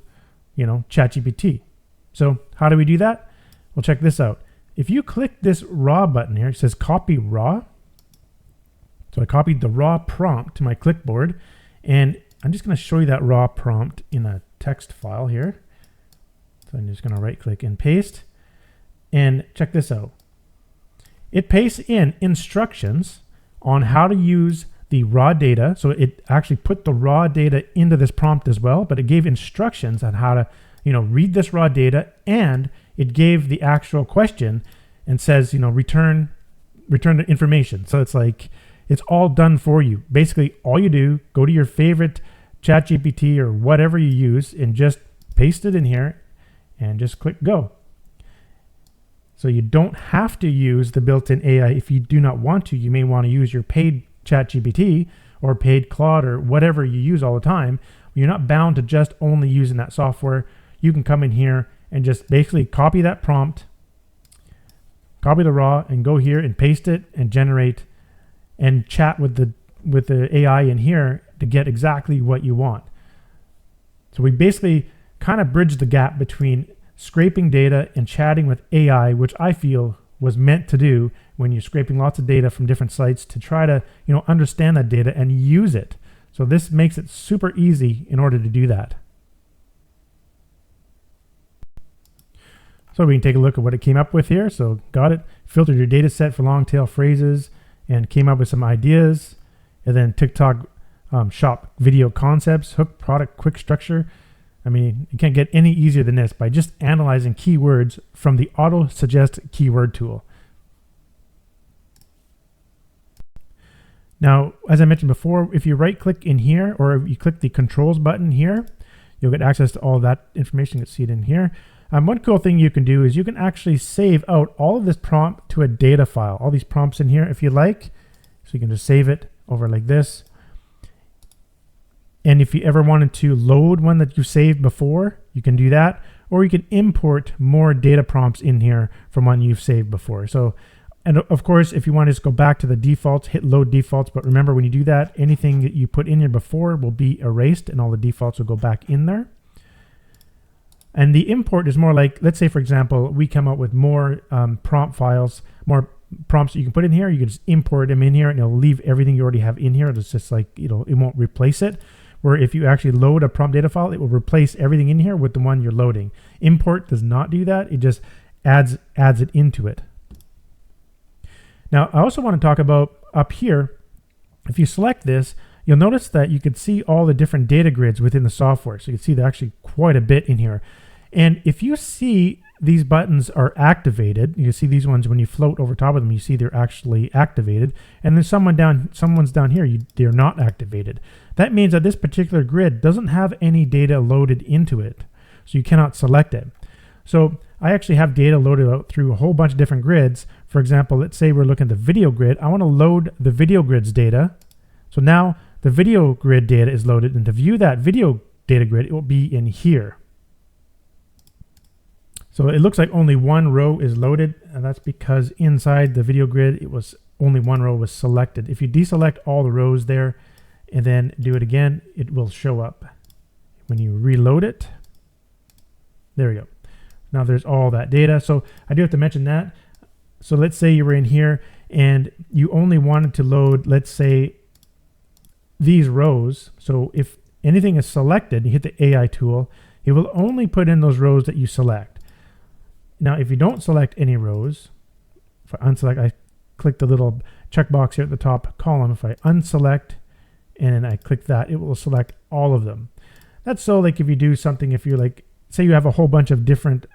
ChatGPT. So how do we do that? Well, check this out. If you click this raw button here, it says copy raw. So I copied the raw prompt to my clipboard, and I'm just going to show you that raw prompt in a text file here. So I'm just going to right click and paste, and check this out. It pastes in instructions on how to use the raw data. So it actually put the raw data into this prompt as well, but it gave instructions on how to, read this raw data, and it gave the actual question and says, return the information. So it's like, it's all done for you. Basically, all you do, go to your favorite ChatGPT or whatever you use and just paste it in here and just click go. So you don't have to use the built-in AI if you do not want to. You may want to use your paid ChatGPT or paid Claude or whatever you use all the time. You're not bound to just only using that software. You can come in here and just basically copy that prompt, copy the raw, and go here and paste it and generate and chat with the AI in here to get exactly what you want. So we basically kind of bridge the gap between scraping data and chatting with AI, which I feel was meant to do when you're scraping lots of data from different sites to try to, understand that data and use it. So this makes it super easy in order to do that. So we can take a look at what it came up with here. So got it, filtered your data set for long tail phrases and came up with some ideas. And then TikTok shop video concepts, hook product quick structure. I mean, you can't get any easier than this by just analyzing keywords from the AutoSuggest keyword tool. Now, as I mentioned before, if you right click in here or if you click the controls button here, you'll get access to all that information. You can see it in here. One cool thing you can do is you can actually save out all of this prompt to a data file, all these prompts in here if you like. So you can just save it over like this. And if you ever wanted to load one that you saved before, you can do that, or you can import more data prompts in here from one you've saved before. So, and of course, if you want to just go back to the defaults, hit load defaults. But remember, when you do that, anything that you put in here before will be erased and all the defaults will go back in there. And the import is more like, let's say, for example, we come up with more prompt files, more prompts that you can put in here. You can just import them in here and it'll leave everything you already have in here. It's just like, it won't replace it. Where if you actually load a prompt data file, it will replace everything in here with the one you're loading. Import does not do that. It just adds it into it. Now, I also want to talk about up here, if you select this, you'll notice that you can see all the different data grids within the software. So you can see there's actually quite a bit in here. And if you see these buttons are activated, you see these ones when you float over top of them, you see they're actually activated. And then someone's down here, they're not activated. That means that this particular grid doesn't have any data loaded into it. So you cannot select it. So I actually have data loaded out through a whole bunch of different grids. For example, let's say we're looking at the video grid. I want to load the video grid's data. So now the video grid data is loaded, and to view that video data grid, it will be in here. So it looks like only one row is loaded, and that's because inside the video grid, it was only one row was selected. If you deselect all the rows there and then do it again, it will show up. When you reload it, there we go. Now there's all that data. So I do have to mention that. So let's say you were in here and you only wanted to load, let's say, these rows. So if anything is selected, you hit the AI tool, it will only put in those rows that you select. Now, if you don't select any rows, if I unselect, I click the little checkbox here at the top column. If I unselect and then I click that, it will select all of them. That's so like if you do something, if you're like, say you have a whole bunch of different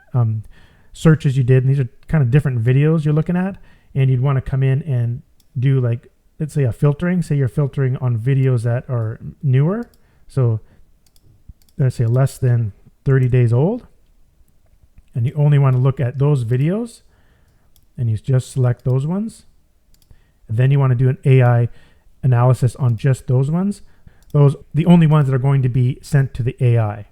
searches you did, and these are kind of different videos you're looking at, and you'd want to come in and do like, let's say a filtering. Say you're filtering on videos that are newer. So let's say less than 30 days old. And you only want to look at those videos, and you just select those ones. And then you want to do an AI analysis on just those ones. Those the only ones that are going to be sent to the AI.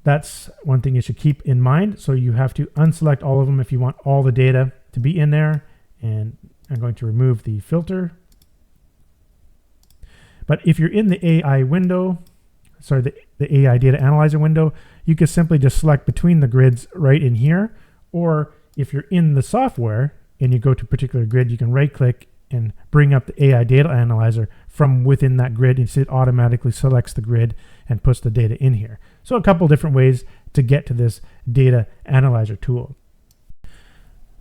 That's one thing you should keep in mind. So you have to unselect all of them if you want all the data to be in there. And I'm going to remove the filter. But if you're in the AI window, sorry, the AI data analyzer window, you can simply just select between the grids right in here. Or if you're in the software and you go to a particular grid, you can right click and bring up the AI data analyzer from within that grid, and it automatically selects the grid and puts the data in here. So a couple different ways to get to this data analyzer tool.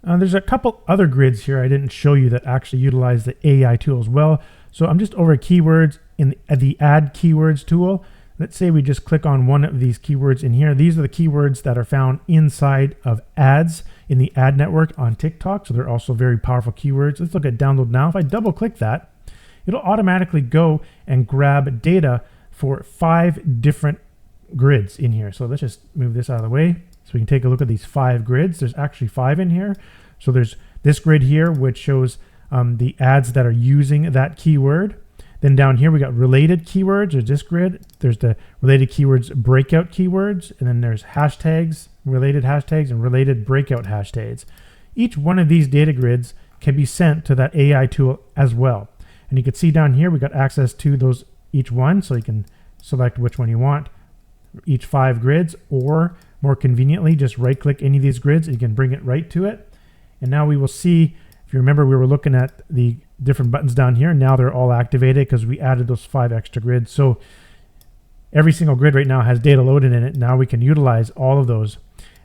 There's a couple other grids here I didn't show you that actually utilize the AI tool as well. So I'm just over at keywords in the add keywords tool. Let's say we just click on one of these keywords in here. These are the keywords that are found inside of ads in the ad network on TikTok. So they're also very powerful keywords. Let's look at download now. If I double click that, it'll automatically go and grab data for 5 different grids in here. So let's just move this out of the way so we can take a look at these 5 grids. There's actually 5 in here. So there's this grid here, which shows the ads that are using that keyword. Then down here, we got related keywords. There's this grid. There's the related keywords breakout keywords. And then there's hashtags, related hashtags, and related breakout hashtags. Each one of these data grids can be sent to that AI tool as well. And you can see down here, we got access to those each one. So you can select which one you want, each 5 grids, or more conveniently, just right click any of these grids and you can bring it right to it. And now we will see, if you remember, we were looking at the different buttons down here. Now they're all activated because we added those 5 extra grids. So every single grid right now has data loaded in it. Now we can utilize all of those.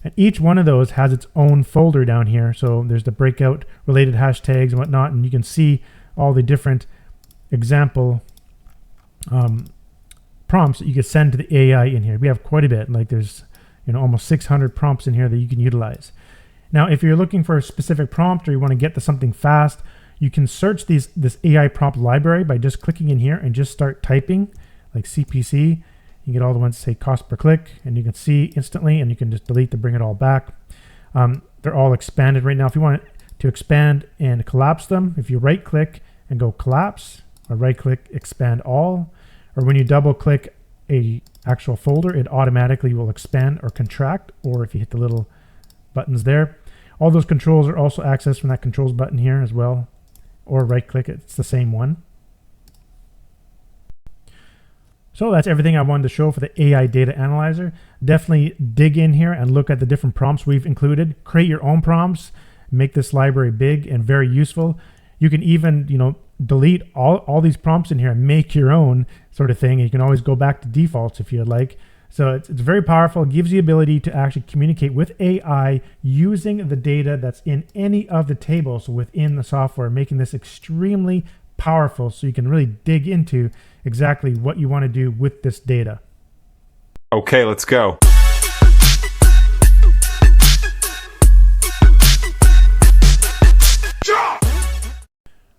And each one of those has its own folder down here. So there's the breakout related hashtags and whatnot. And you can see all the different example prompts that you can send to the AI in here. We have quite a bit. Like there's almost 600 prompts in here that you can utilize. Now, if you're looking for a specific prompt or you want to get to something fast, you can search this AI prompt library by just clicking in here and just start typing, like CPC. You get all the ones that say cost per click, and you can see instantly, and you can just delete to bring it all back. They're all expanded right now. If you want to expand and collapse them, if you right click and go collapse, or right click expand all, or when you double click a actual folder, it automatically will expand or contract, or if you hit the little buttons there. All those controls are also accessed from that controls button here as well, or right click it, it's the same one. So that's everything I wanted to show for the AI Data Analyzer. Definitely dig in here and look at the different prompts we've included. Create your own prompts, make this library big and very useful. You can even, delete all these prompts in here and make your own sort of thing. You can always go back to defaults if you'd like. So it's very powerful. It gives you the ability to actually communicate with AI using the data that's in any of the tables within the software, making this extremely powerful so you can really dig into exactly what you want to do with this data. Okay, let's go.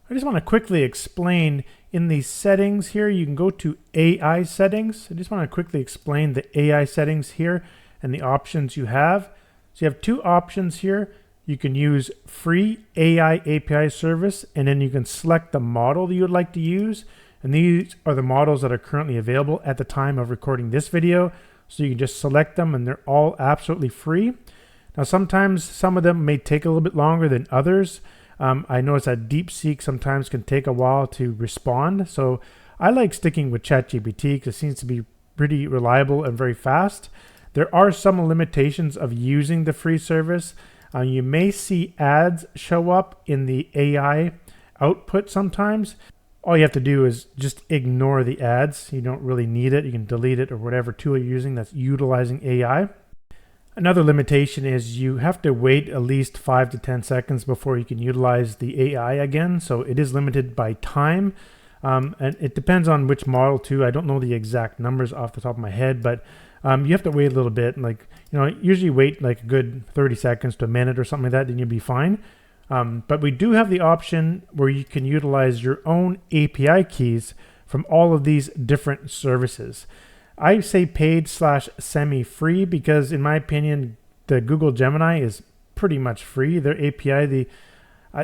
I just want to quickly explain in the settings here, you can go to AI settings. I just want to quickly explain the AI settings here and the options you have. So you have two options here. You can use free AI API service, and then you can select the model that you would like to use. And these are the models that are currently available at the time of recording this video. So you can just select them and they're all absolutely free. Now, sometimes some of them may take a little bit longer than others. I notice that DeepSeek sometimes can take a while to respond. So I like sticking with ChatGPT because it seems to be pretty reliable and very fast. There are some limitations of using the free service. You may see ads show up in the AI output sometimes. All you have to do is just ignore the ads. You don't really need it. You can delete it or whatever tool you're using that's utilizing AI. Another limitation is you have to wait at least 5 to 10 seconds before you can utilize the AI again. So it is limited by time. And it depends on which model too. I don't know the exact numbers off the top of my head, but you have to wait a little bit. Usually wait like a good 30 seconds to a minute or something like that, then you'll be fine. But we do have the option where you can utilize your own API keys from all of these different services. I say paid / semi-free because in my opinion, the Google Gemini is pretty much free. Their API,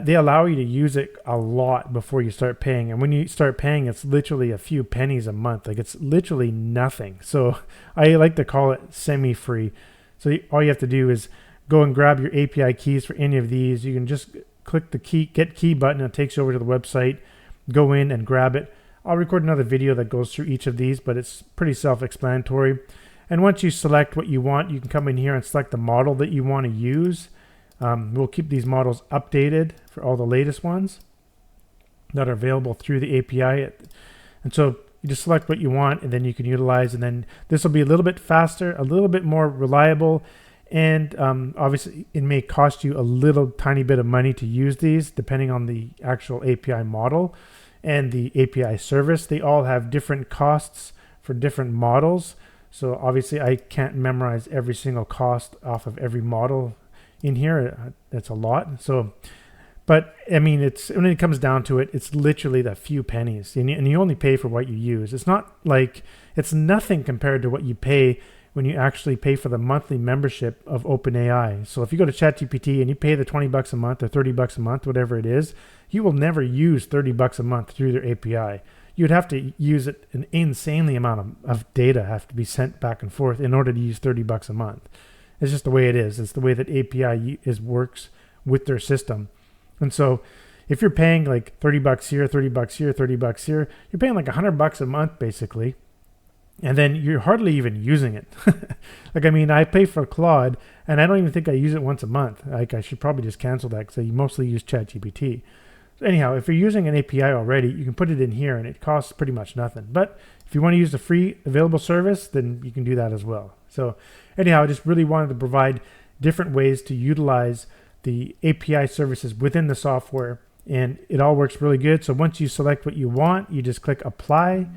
they allow you to use it a lot before you start paying. And when you start paying, it's literally a few pennies a month. Like it's literally nothing. So I like to call it semi-free. So all you have to do is go and grab your API keys for any of these. You can just click the get key button. It takes you over to the website. Go in and grab it. I'll record another video that goes through each of these, but it's pretty self-explanatory. And once you select what you want, you can come in here and select the model that you want to use. We'll keep these models updated for all the latest ones that are available through the API. And so you just select what you want and then you can utilize, and then this will be a little bit faster, a little bit more reliable. And obviously it may cost you a little tiny bit of money to use these depending on the actual API model and the API service. They all have different costs for different models. So obviously I can't memorize every single cost off of every model in here. That's a lot. So, but I mean, when it comes down to it, it's literally that few pennies, and you only pay for what you use. It's not like it's nothing compared to what you pay when you actually pay for the monthly membership of OpenAI. So if you go to ChatGPT and you pay the $20 a month or $30 a month, whatever it is, you will never use $30 a month through their API. You'd have to use it an insanely amount of data have to be sent back and forth in order to use $30 a month. It's just the way it is. It's the way that API works with their system. And so if you're paying like $30 here, $30 here, $30 here, you're paying like $100 a month basically. And then you're hardly even using it. I pay for Claude and I don't even think I use it once a month. Like I should probably just cancel that because I mostly use ChatGPT. So anyhow, if you're using an API already, you can put it in here and it costs pretty much nothing. But if you want to use the free available service, then you can do that as well. So anyhow, I just really wanted to provide different ways to utilize the API services within the software, and it all works really good. So once you select what you want, you just click apply,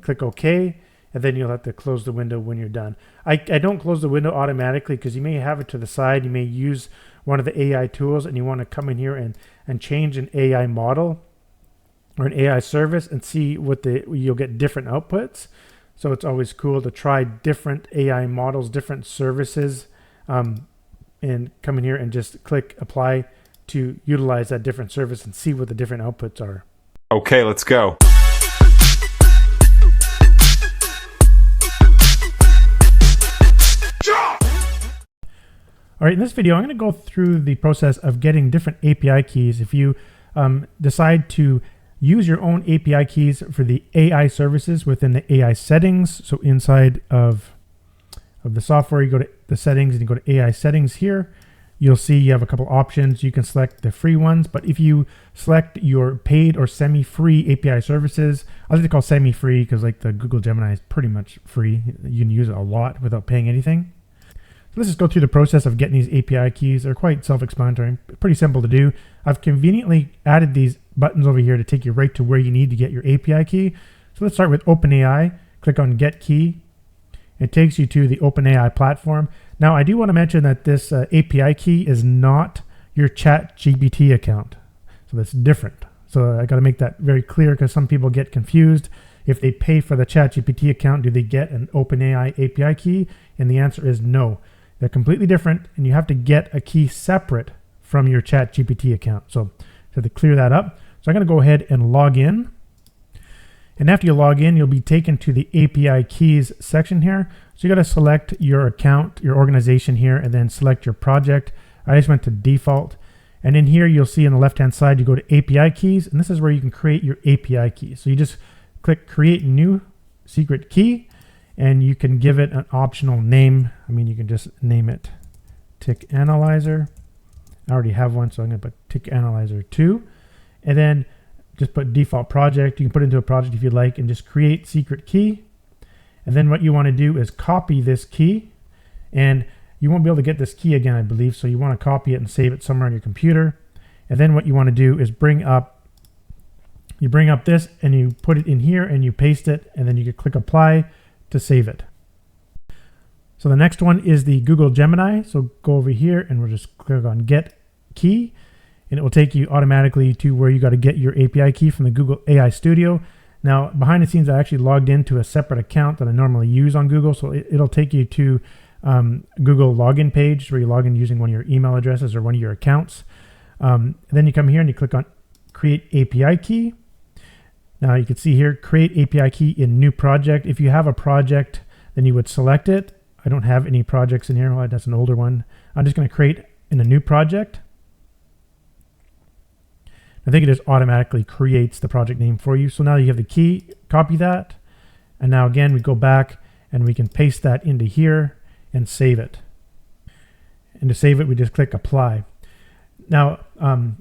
click OK, and then you'll have to close the window when you're done. I don't close the window automatically because you may have it to the side. You may use one of the AI tools and you want to come in here and change an AI model or an AI service and see you'll get different outputs. So it's always cool to try different AI models, different services, and come in here and just click apply to utilize that different service and see what the different outputs are. Okay, let's go. All right, in this video, I'm going to go through the process of getting different API keys. If you decide to use your own API keys for the AI services within the AI settings, so inside of the software, you go to the settings and you go to AI settings here. You'll see you have a couple options. You can select the free ones, but if you select your paid or semi-free API services, I like to call semi-free because like the Google Gemini is pretty much free. You can use it a lot without paying anything. So let's just go through the process of getting these API keys. They're quite self-explanatory, pretty simple to do. I've conveniently added these buttons over here to take you right to where you need to get your API key. So let's start with OpenAI. Click on Get Key. It takes you to the OpenAI platform. Now, I do want to mention that this API key is not your ChatGPT account. So that's different. So I got to make that very clear because some people get confused. If they pay for the ChatGPT account, do they get an OpenAI API key? And the answer is no. They're completely different, and you have to get a key separate from your ChatGPT account. So to clear that up, so I'm going to go ahead and log in. And after you log in, you'll be taken to the API keys section here. So you got to select your account, your organization here, and then select your project. I just went to default. And in here, you'll see on the left-hand side, you go to API keys, and this is where you can create your API key. So you just click Create New Secret Key, and you can give it an optional name. I mean, you can just name it Tik Analyzer. I already have one, so I'm going to put Tik Analyzer 2. And then just put default project. You can put it into a project if you'd like, and just create secret key. And then what you want to do is copy this key, and you won't be able to get this key again, I believe. So you want to copy it and save it somewhere on your computer. And then what you want to do is bring up this and you put it in here and you paste it, and then you can click apply to save it. So the next one is the Google Gemini. So go over here and we'll just click on Get Key, and it will take you automatically to where you got to get your API key from the Google AI Studio. Now, behind the scenes, I actually logged into a separate account that I normally use on Google. So it'll take you to Google login page where you log in using one of your email addresses or one of your accounts. Then you come here and you click on Create API Key. Now you can see here, Create API Key in New Project. If you have a project, then you would select it. I don't have any projects in here. Well, that's an older one. I'm just going to create in a new project. I think it just automatically creates the project name for you. So now you have the key, copy that. And now again, we go back and we can paste that into here and save it. And to save it, we just click apply. Now,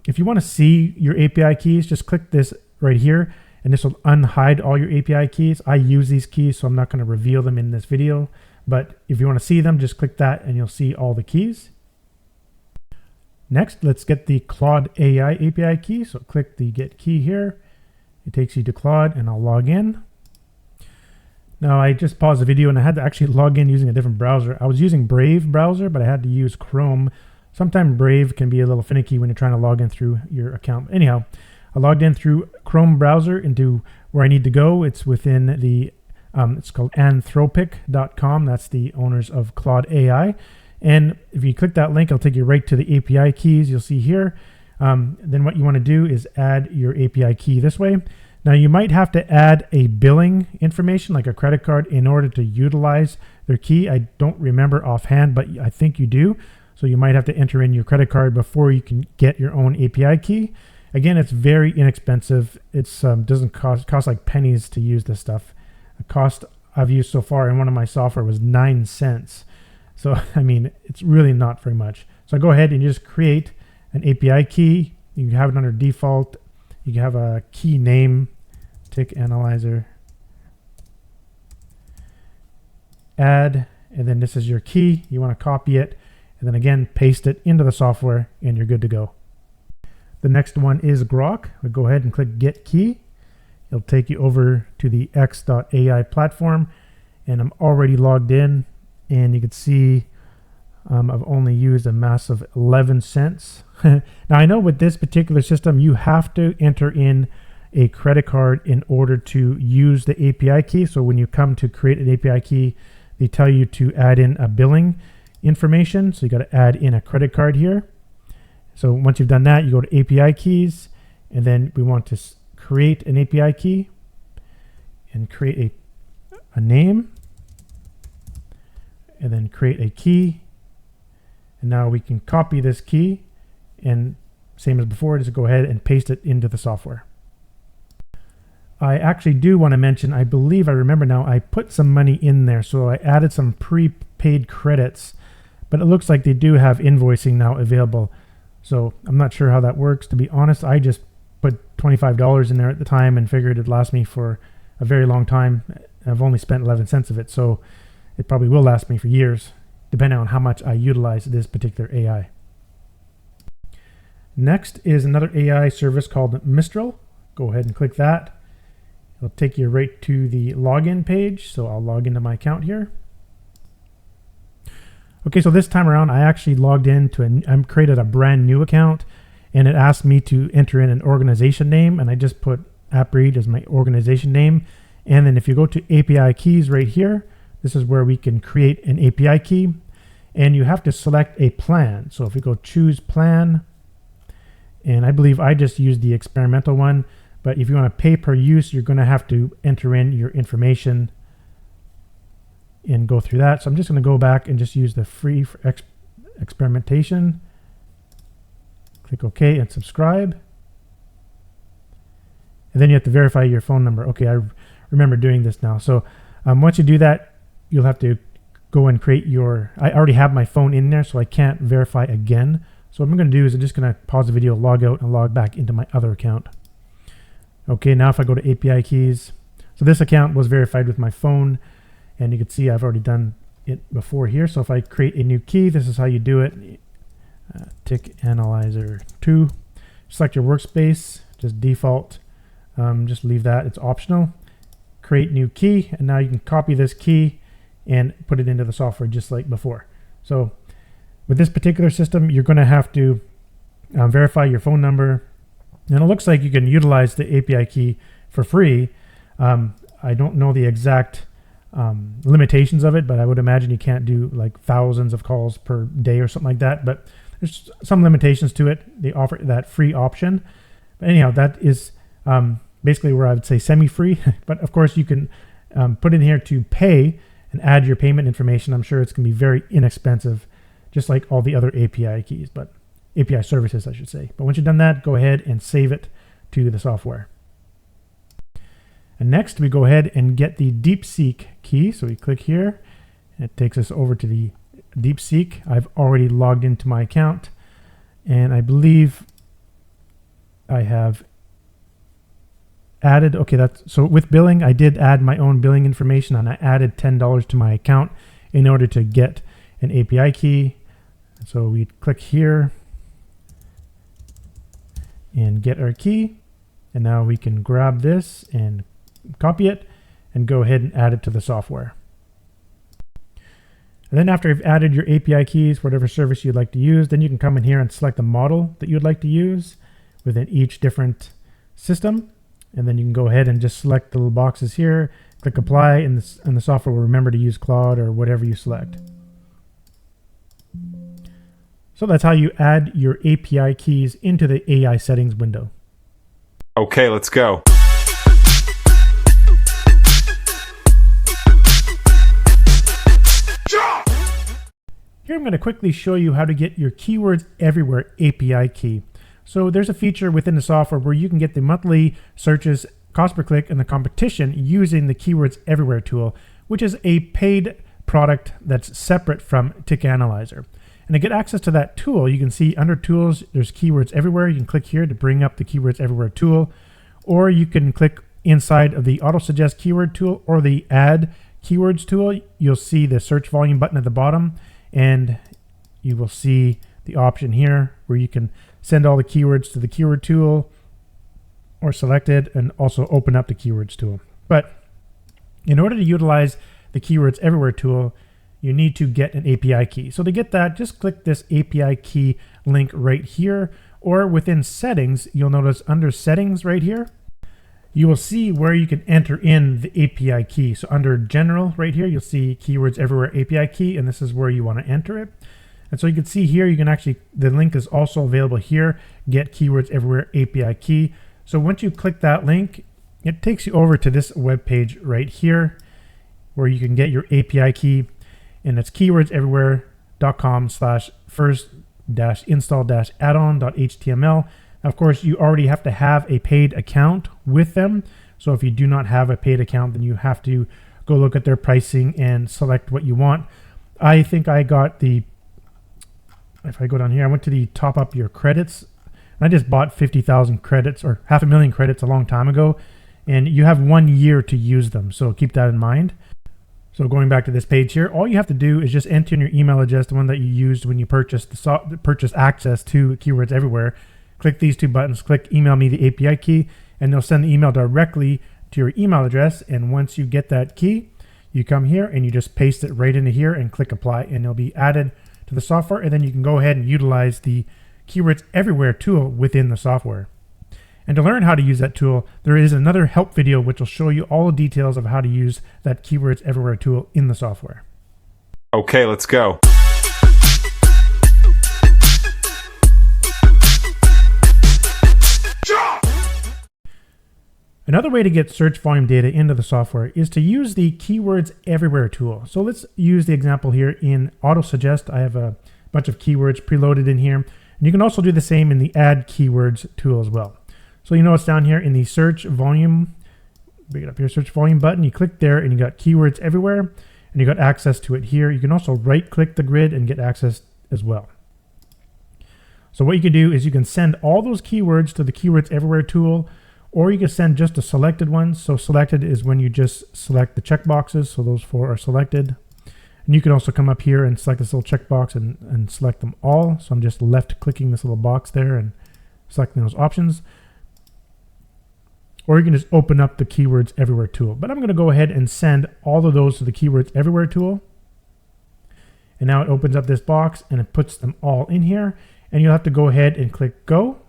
if you want to see your API keys, just click this right here, and this will unhide all your API keys. I use these keys, so I'm not going to reveal them in this video. But if you want to see them, just click that and you'll see all the keys. Next, let's get the Claude AI API key. So click the Get Key here. It takes you to Claude, and I'll log in. Now, I just paused the video and I had to actually log in using a different browser. I was using Brave browser, but I had to use Chrome. Sometimes Brave can be a little finicky when you're trying to log in through your account. Anyhow, I logged in through Chrome browser into where I need to go. It's within the, it's called anthropic.com. That's the owners of Claude AI. And if you click that link, it'll take you right to the API keys you'll see here. Then what you want to do is add your API key this way. Now you might have to add a billing information like a credit card in order to utilize their key. I don't remember offhand, but I think you do. So you might have to enter in your credit card before you can get your own API key. Again, it's very inexpensive. It's doesn't cost like pennies to use this stuff. The cost I've used so far in one of my software was 9 cents. So, I mean, it's really not very much. So go ahead and just create an API key. You can have it under default. You can have a key name, Tik Analyzer, add, and then this is your key. You want to copy it, and then again, paste it into the software, and you're good to go. The next one is Grok. We'll go ahead and click Get Key. It'll take you over to the X.AI platform, and I'm already logged in. And you can see I've only used a massive 11 cents. Now I know with this particular system, you have to enter in a credit card in order to use the API key. So when you come to create an API key, they tell you to add in a billing information. So you got to add in a credit card here. So once you've done that, you go to API keys, and then we want to create an API key and create a name. And then create a key, And now we can copy this key, and same as before, just go ahead and paste it into the software. I actually do want to mention, I believe I remember now, I put some money in there. So I added some prepaid credits, but it looks like they do have invoicing now available. So I'm not sure how that works. To be honest, I just put $25 in there at the time and figured it'd last me for a very long time. I've only spent 11 cents of it, so it probably will last me for years, depending on how much I utilize this particular AI. Next is another AI service called Mistral. Go ahead and click that. It'll take you right to the login page. So I'll log into my account here. Okay, so this time around, I actually logged into I created a brand new account, and it asked me to enter in an organization name, and I just put AppRead as my organization name. And then if you go to API keys right here, this is where we can create an API key, and you have to select a plan. So if we go choose plan, and I believe I just used the experimental one, but if you want to pay per use, you're going to have to enter in your information and go through that. So I'm just going to go back and just use the free for experimentation. Click OK and subscribe. And then you have to verify your phone number. Okay, I remember doing this now. So once you do that, you'll have to go and create your, I already have my phone in there, so I can't verify again. So what I'm going to do is I'm just going to pause the video, log out, and log back into my other account. Okay, now if I go to API keys, so this account was verified with my phone, and you can see I've already done it before here. So if I create a new key, this is how you do it. Tik Analyzer 2. Select your workspace, just default. Just leave that, it's optional. Create new key, and now you can copy this key and put it into the software just like before. So with this particular system, you're going to have to verify your phone number. And it looks like you can utilize the API key for free. I don't know the exact limitations of it, but I would imagine you can't do like thousands of calls per day or something like that. But there's some limitations to it. They offer that free option. But anyhow, that is basically where I would say semi-free. But of course, you can put in here to pay and add your payment information. I'm sure it's going to be very inexpensive, just like all the other API keys. But API services, I should say. But once you've done that, go ahead and save it to the software. And next, we go ahead and get the DeepSeek key. So we click here, and it takes us over to the DeepSeek. I've already logged into my account, and I believe I have added, okay, so with billing, I did add my own billing information, and I added $10 to my account in order to get an API key. So we click here and get our key, and now we can grab this and copy it and go ahead and add it to the software. And then after you've added your API keys, whatever service you'd like to use, then you can come in here and select the model that you'd like to use within each different system. And then you can go ahead and just select the little boxes here, click apply, and the software will remember to use Claude or whatever you select. So that's how you add your API keys into the AI settings window. Okay, let's go. Here I'm going to quickly show you how to get your Keywords Everywhere API key. So there's a feature within the software where you can get the monthly searches, cost per click, and the competition using the Keywords Everywhere tool, which is a paid product that's separate from Tik Analyzer. And to get access to that tool, you can see under Tools, there's Keywords Everywhere. You can click here to bring up the Keywords Everywhere tool, or you can click inside of the AutoSuggest keyword tool or the Add Keywords tool. You'll see the search volume button at the bottom, and you will see the option here where you can send all the keywords to the keyword tool or select it and also open up the keywords tool. But in order to utilize the Keywords Everywhere tool, you need to get an API key. So to get that, just click this API key link right here, or within settings, you'll notice under settings right here, you will see where you can enter in the API key. So under general right here, you'll see Keywords Everywhere API key, and this is where you want to enter it. And so you can see here, you can actually, the link is also available here, get Keywords Everywhere API key. So once you click that link, it takes you over to this web page right here where you can get your API key, and it's keywordseverywhere.com/API first-install-addon.html. Of course, you already have to have a paid account with them. So if you do not have a paid account, then you have to go look at their pricing and select what you want. I think I got the, if I go down here, I went to the top up your credits. I just bought 50,000 credits or 500,000 credits a long time ago, and you have 1 year to use them. So keep that in mind. So going back to this page here, all you have to do is just enter in your email address, the one that you used when you purchased purchase access to Keywords Everywhere. Click these two buttons, click email me the API key, and they'll send the email directly to your email address. And once you get that key, you come here and you just paste it right into here and click apply, and it'll be added to the software. And then you can go ahead and utilize the Keywords Everywhere tool within the software. And to learn how to use that tool, there is another help video which will show you all the details of how to use that Keywords Everywhere tool in the software. Okay, let's go. Another way to get search volume data into the software is to use the Keywords Everywhere tool. So let's use the example here in AutoSuggest. I have a bunch of keywords preloaded in here. And you can also do the same in the Add Keywords tool as well. So you know it's down here in the search volume, bring it up here, search volume button. You click there and you got Keywords Everywhere, and you got access to it here. You can also right click the grid and get access as well. So what you can do is you can send all those keywords to the Keywords Everywhere tool, or you can send just the selected ones. So selected is when you just select the checkboxes. So those 4 are selected. And you can also come up here and select this little checkbox and select them all. So I'm just left clicking this little box there and selecting those options. Or you can just open up the Keywords Everywhere tool. But I'm going to go ahead and send all of those to the Keywords Everywhere tool. And now it opens up this box and it puts them all in here. And you'll have to go ahead and click go.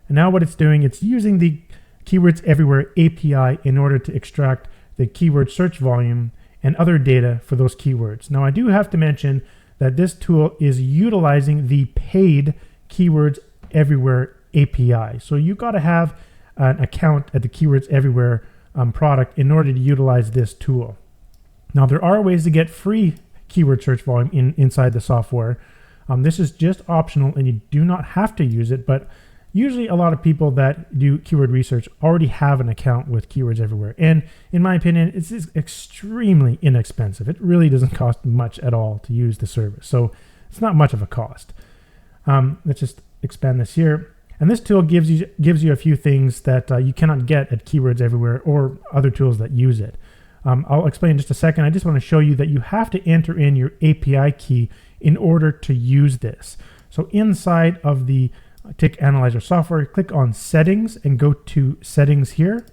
And now what it's doing, it's using the Keywords Everywhere API in order to extract the keyword search volume and other data for those keywords. Now I do have to mention that this tool is utilizing the paid Keywords Everywhere API. So you got to have an account at the Keywords Everywhere product in order to utilize this tool. Now there are ways to get free keyword search volume inside the software. This is just optional and you do not have to use it, but usually a lot of people that do keyword research already have an account with Keywords Everywhere. And in my opinion, it's extremely inexpensive. It really doesn't cost much at all to use the service. So it's not much of a cost. Let's just expand this here. And this tool gives you a few things that you cannot get at Keywords Everywhere or other tools that use it. I'll explain in just a second. I just want to show you that you have to enter in your API key in order to use this. So inside of the Tik Analyzer software, click on Settings and go to Settings here.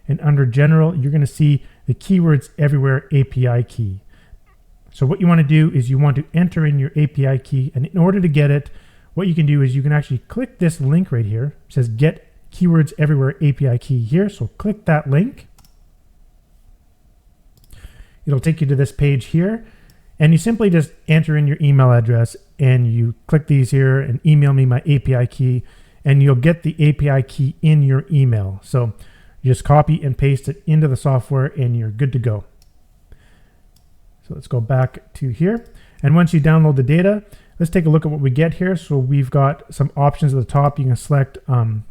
And under General, you're going to see the Keywords Everywhere API key. So what you want to do is you want to enter in your API key, and in order to get it, what you can do is you can actually click this link right here. It says Get Keywords Everywhere API key here. So click that link. It'll take you to this page here. And you simply just enter in your email address and you click these here and email me my API key, and you'll get the API key in your email. So you just copy and paste it into the software and you're good to go. So let's go back to here. And once you download the data, let's take a look at what we get here. So we've got some options at the top. You can select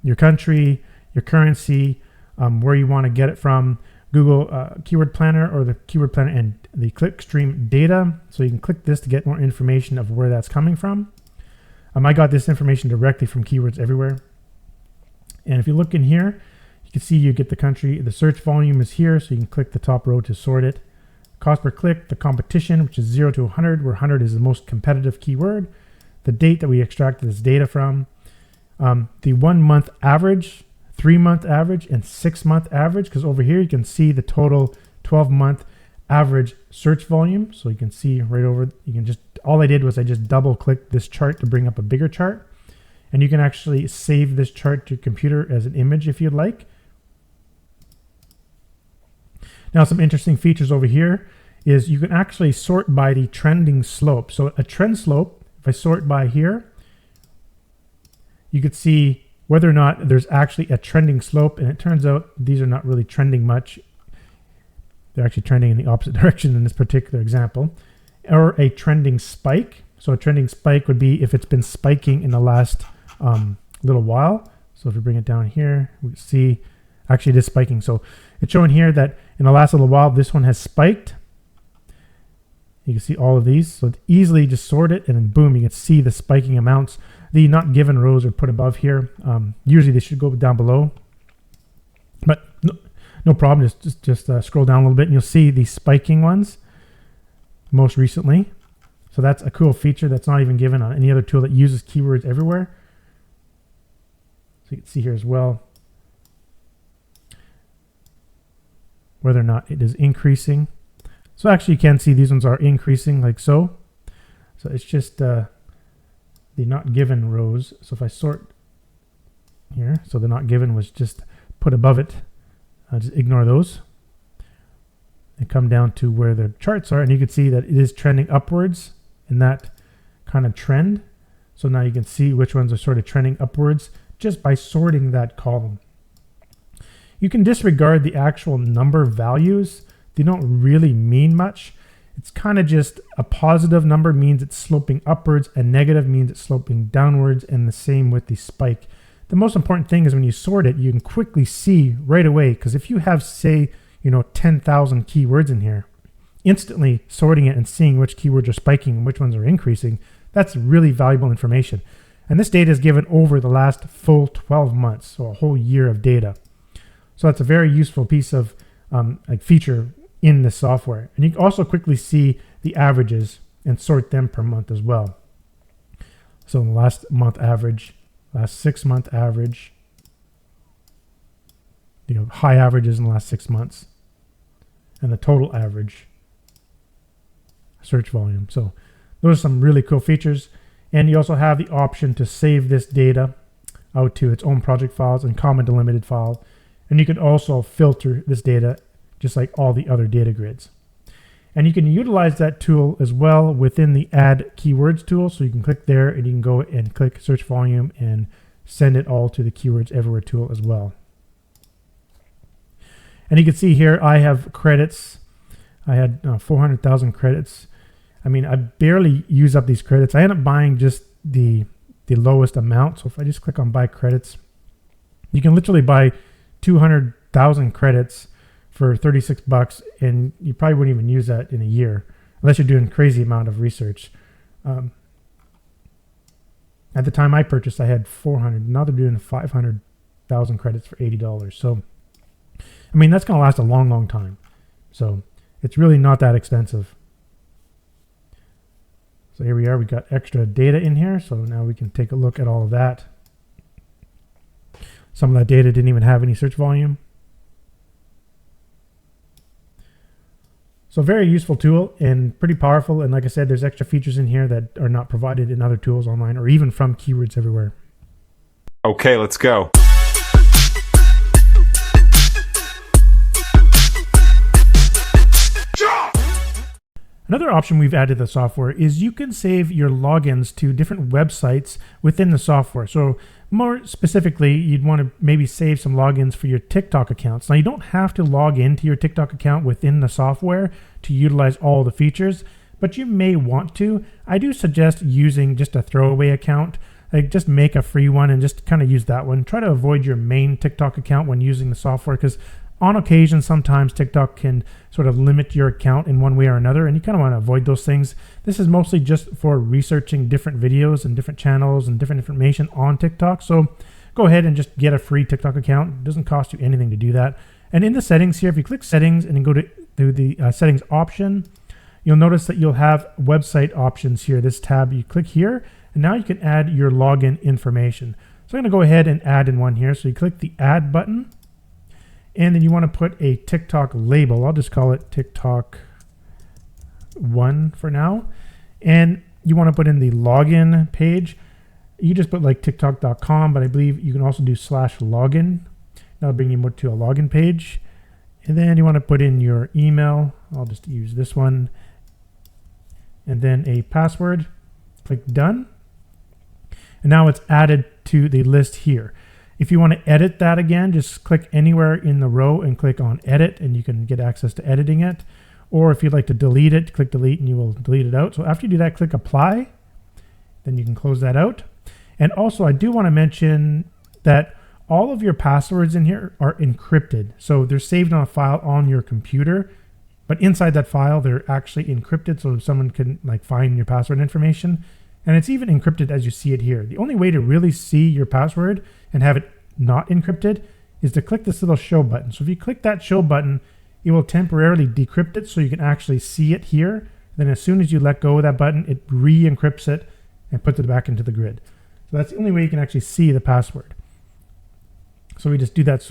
your country, your currency, where you want to get it from, Google Keyword Planner or the Keyword Planner and the clickstream data. So you can click this to get more information of where that's coming from. I got this information directly from Keywords Everywhere. And if you look in here, you can see you get the country, the search volume is here. So you can click the top row to sort it. Cost per click, the competition, which is 0 to 100, where 100 is the most competitive keyword. The date that we extracted this data from. The 1 month average, 3 month average, and 6 month average, because over here you can see the total 12-month average search volume. So you can see right over, you can just, all I did was I just double clicked this chart to bring up a bigger chart. And you can actually save this chart to your computer as an image if you'd like. Now some interesting features over here is you can actually sort by the trending slope. So a trend slope, if I sort by here, you could see whether or not there's actually a trending slope, and it turns out these are not really trending much. They're actually trending in the opposite direction in this particular example. Or a trending spike. So a trending spike would be if it's been spiking in the last little while. So if we bring it down here, we see actually it is spiking. So it's showing here that in the last little while, this one has spiked. You can see all of these. So it's easily just sort it and then boom, you can see the spiking amounts. The not given rows are put above here. Usually they should go down below, but no problem. Just scroll down a little bit and you'll see the spiking ones most recently. So that's a cool feature that's not even given on any other tool that uses keywords everywhere. So you can see here as well whether or not it is increasing. So actually you can see these ones are increasing like so. So it's just the not given rows. So if I sort here, so the not given was just put above it. Just ignore those and come down to where the charts are, and you can see that it is trending upwards in that kind of trend. So now you can see which ones are sort of trending upwards just by sorting that column. You can disregard the actual number values. They don't really mean much. It's kind of just a positive number means it's sloping upwards, a negative means it's sloping downwards, and the same with the spike. The most important thing is when you sort it, you can quickly see right away, because if you have, say, 10,000 keywords in here, instantly sorting it and seeing which keywords are spiking and which ones are increasing, that's really valuable information. And this data is given over the last full 12 months, so a whole year of data. So that's a very useful piece of feature in this software. And you can also quickly see the averages and sort them per month as well. So in the last month average, last 6 month average, high averages in the last 6 months, and the total average search volume. So those are some really cool features. And you also have the option to save this data out to its own project files and comma delimited file. And you can also filter this data just like all the other data grids. And you can utilize that tool as well within the Add Keywords tool. So you can click there and you can go and click Search Volume and send it all to the Keywords Everywhere tool as well. And you can see here I have credits. I had 400,000 credits. I mean, I barely use up these credits. I end up buying just the lowest amount. So if I just click on Buy Credits, you can literally buy 200,000 credits for $36, and you probably wouldn't even use that in a year unless you're doing a crazy amount of research. At the time I purchased, I had 400. Now they're doing 500,000 credits for $80. So, I mean, that's going to last a long, long time. So it's really not that expensive. So here we are. We got extra data in here. So now we can take a look at all of that. Some of that data didn't even have any search volume. So very useful tool and pretty powerful. And like I said, there's extra features in here that are not provided in other tools online or even from Keywords Everywhere. Okay, let's go. Another option we've added to the software is you can save your logins to different websites within the software. So more specifically, you'd want to maybe save some logins for your TikTok accounts. Now, you don't have to log into your TikTok account within the software to utilize all the features, but you may want to. I do suggest using just a throwaway account. Like just make a free one and just kind of use that one. Try to avoid your main TikTok account when using the software, because on occasion, sometimes TikTok can sort of limit your account in one way or another, and you kind of want to avoid those things. This is mostly just for researching different videos and different channels and different information on TikTok. So go ahead and just get a free TikTok account. It doesn't cost you anything to do that. And in the settings here, if you click settings and then go to the settings option, you'll notice that you'll have website options here. This tab, you click here, and now you can add your login information. So I'm going to go ahead and add in one here. So you click the add button. And then you want to put a TikTok label. I'll just call it TikTok 1 for now. And you want to put in the login page. You just put like tiktok.com, but I believe you can also do /login. That'll bring you to a login page. And then you want to put in your email. I'll just use this one. And then a password. Click done. And now it's added to the list here. If you want to edit that again, just click anywhere in the row and click on edit, and you can get access to editing it. Or if you'd like to delete it, click delete and you will delete it out. So after you do that, click apply, Then you can close that out. And also I do want to mention that all of your passwords in here are encrypted. So they're saved on a file on your computer, but inside that file, they're actually encrypted so someone can like find your password information. And it's even encrypted as you see it here. The only way to really see your password and have it not encrypted is to click this little show button. So if you click that show button, it will temporarily decrypt it so you can actually see it here. Then as soon as you let go of that button, it re-encrypts it and puts it back into the grid. So that's the only way you can actually see the password. So we just do that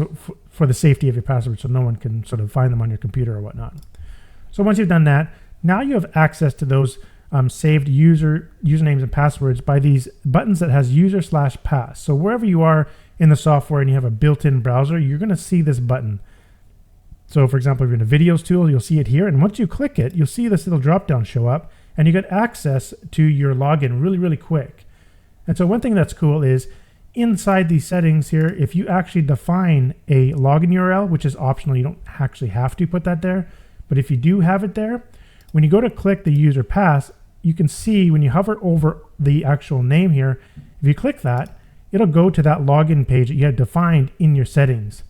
for the safety of your password so no one can sort of find them on your computer or whatnot. So once you've done that, now you have access to those saved usernames and passwords by these buttons that has user/pass. So wherever you are in the software and you have a built-in browser, you're going to see this button. So for example, if you're in a videos tool, you'll see it here. And once you click it, you'll see this little drop-down show up and you get access to your login really, really quick. And so one thing that's cool is inside these settings here, if you actually define a login URL, which is optional, you don't actually have to put that there. But if you do have it there, when you go to click the user pass, you can see when you hover over the actual name here, if you click that, it'll go to that login page that you have defined in your settings.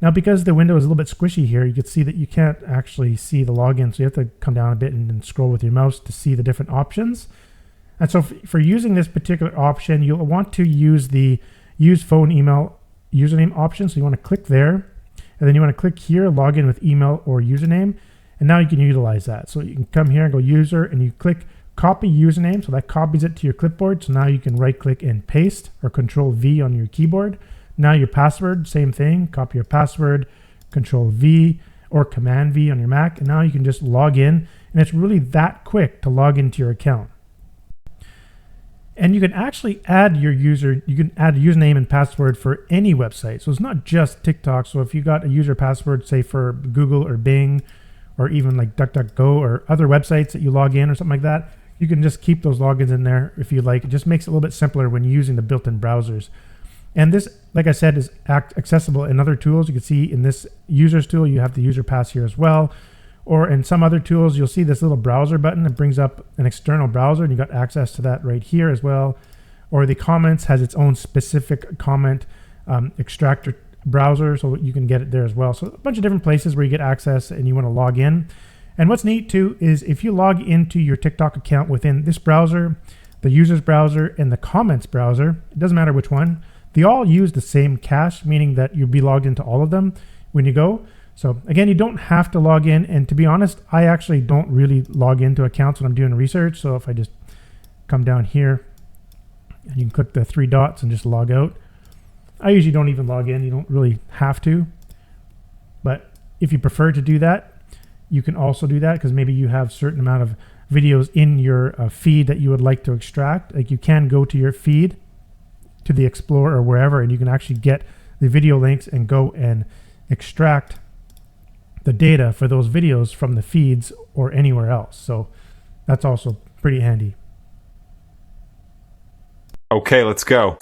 Now, because the window is a little bit squishy here, you can see that you can't actually see the login. So you have to come down a bit and then scroll with your mouse to see the different options. And so for using this particular option, you'll want to use the use phone email username option. So you want to click there, and then you want to click here, login with email or username. And now you can utilize that. So you can come here and go user, and you click copy username. So that copies it to your clipboard. So now you can right click and paste or control V on your keyboard. Now your password, same thing, copy your password, control V or command V on your Mac. And now you can just log in, and it's really that quick to log into your account. And you can actually add your you can add a username and password for any website. So it's not just TikTok. So if you got a user password, say for Google or Bing, or even like DuckDuckGo or other websites that you log in or something like that, you can just keep those logins in there if you like. It just makes it a little bit simpler when using the built-in browsers. And this, like I said, is accessible in other tools. You can see in this users tool, you have the user pass here as well. Or in some other tools, you'll see this little browser button that brings up an external browser, and you got access to that right here as well. Or the comments has its own specific comment extractor browser, so you can get it there as well. So a bunch of different places where you get access and you want to log in. And what's neat too is if you log into your TikTok account within this browser, the users browser, and the comments browser, it doesn't matter which one, they all use the same cache, meaning that you'll be logged into all of them when you go. So again, you don't have to log in. And to be honest, I actually don't really log into accounts when I'm doing research. So if I just come down here and you can click the 3 dots and just log out. I usually don't even log in. You don't really have to. But if you prefer to do that, you can also do that because maybe you have a certain amount of videos in your feed that you would like to extract. Like you can go to your feed, to the Explorer or wherever, and you can actually get the video links and go and extract the data for those videos from the feeds or anywhere else. So that's also pretty handy. Okay, let's go.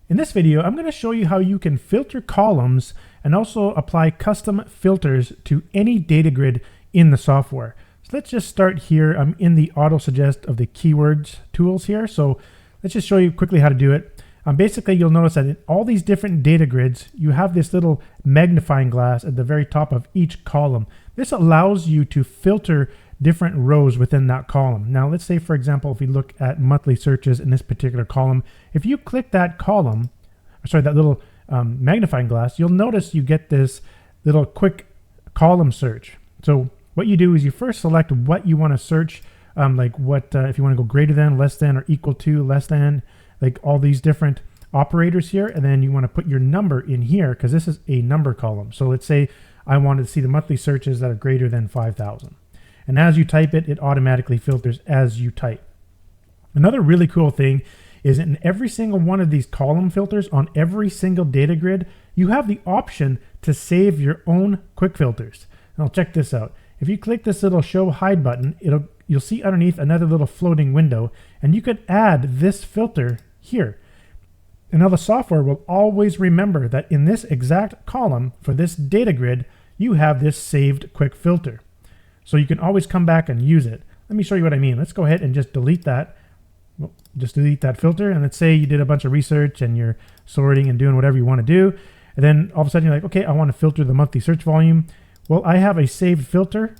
In this video, I'm going to show you how you can filter columns and also apply custom filters to any data grid in the software. So let's just start here. I'm in the AutoSuggest of the keywords tools here. So let's just show you quickly how to do it. Basically, you'll notice that in all these different data grids, you have this little magnifying glass at the very top of each column. This allows you to filter different rows within that column. Now, let's say, for example, if we look at monthly searches in this particular column, if you click that column, sorry, that little magnifying glass, you'll notice you get this little quick column search. So what you do is you first select what you want to search, like what, if you want to go greater than, less than, or equal to, less than, like all these different operators here. And then you want to put your number in here because this is a number column. So let's say I wanted to see the monthly searches that are greater than 5,000. And as you type it, it automatically filters as you type. Another really cool thing is in every single one of these column filters on every single data grid, you have the option to save your own quick filters. Now check this out. If you click this little show hide button, you'll see underneath another little floating window, and you could add this filter here. And now the software will always remember that in this exact column for this data grid, you have this saved quick filter. So you can always come back and use it. Let me show you what I mean. Let's go ahead and just delete that. Well, just delete that filter. And let's say you did a bunch of research and you're sorting and doing whatever you want to do. And then all of a sudden you're like, okay, I want to filter the monthly search volume. Well, I have a saved filter.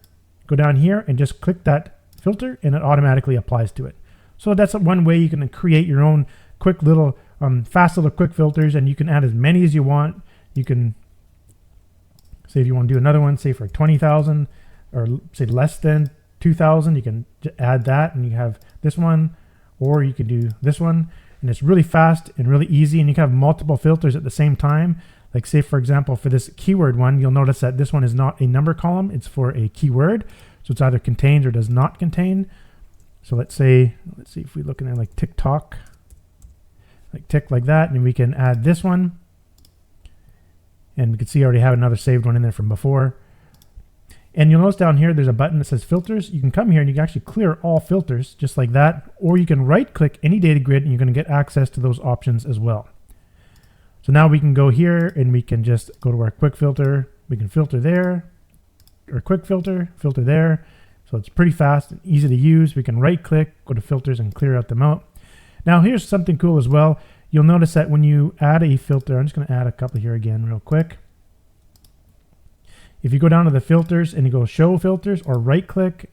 Go down here and just click that filter and it automatically applies to it. So that's one way you can create your own quick little, fast little quick filters, and you can add as many as you want. You can say if you want to do another one, say for 20,000 or say less than 2,000, you can add that and you have this one, or you can do this one, and it's really fast and really easy, and you can have multiple filters at the same time. Like say for example, for this keyword one, you'll notice that this one is not a number column, it's for a keyword. So it's either contains or does not contain. So let's see if we look in there like TikTok, like tick like that, and we can add this one. And we can see I already have another saved one in there from before. And you'll notice down here, there's a button that says filters. You can come here and you can actually clear all filters just like that, or you can right click any data grid and you're going to get access to those options as well. So now we can go here and we can just go to our quick filter. We can filter there, or quick filter there. So it's pretty fast and easy to use. We can right click, go to filters and clear out them out. Now here's something cool as well. You'll notice that when you add a filter, I'm just going to add a couple here again real quick. If you go down to the filters and you go show filters, or right click,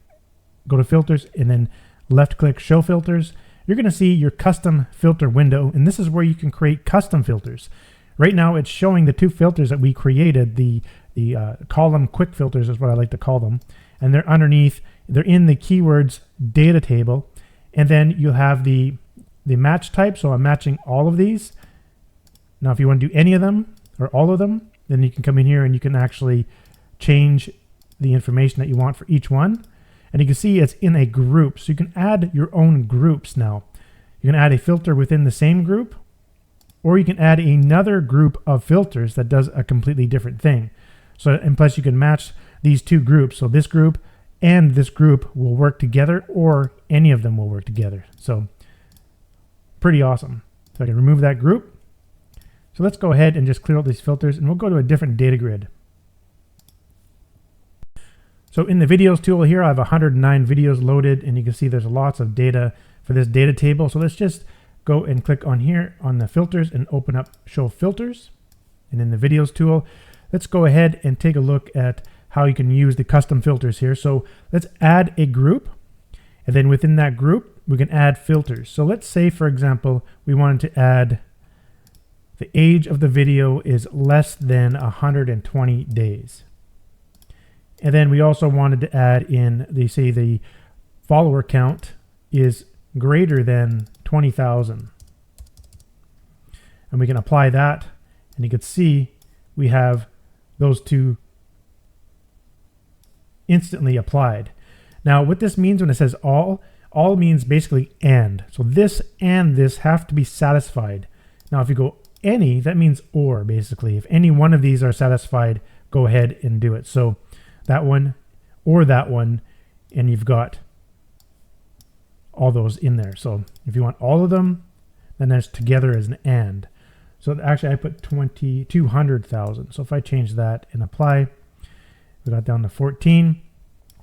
go to filters and then left click show filters, you're going to see your custom filter window. And this is where you can create custom filters. Right now it's showing the two filters that we created, the column quick filters is what I like to call them. And they're underneath, they're in the keywords data table. And then you'll have the match type. So I'm matching all of these. Now, if you want to do any of them or all of them, then you can come in here and you can actually change the information that you want for each one. And you can see it's in a group. So you can add your own groups now. You can add a filter within the same group, or you can add another group of filters that does a completely different thing. So, and plus you can match these two groups. So this group and this group will work together, or any of them will work together. So pretty awesome. So I can remove that group. So let's go ahead and just clear out these filters, and we'll go to a different data grid. So in the videos tool here, I have 109 videos loaded, and you can see there's lots of data for this data table. So let's just go and click on here on the filters and open up show filters. And in the videos tool, let's go ahead and take a look at how you can use the custom filters here. So let's add a group, and then within that group, we can add filters. So let's say, for example, we wanted to add the age of the video is less than 120 days. And then we also wanted to add in, the follower count is greater than 20,000. And we can apply that, and you can see we have those two instantly applied. Now what this means when it says all means basically and. So this and this have to be satisfied. Now if you go any, that means or basically. If any one of these are satisfied, go ahead and do it. So that one or that one, and you've got all those in there. So if you want all of them, then there's together as an and. So actually I put 200,000. So if I change that and apply, we got down to 14.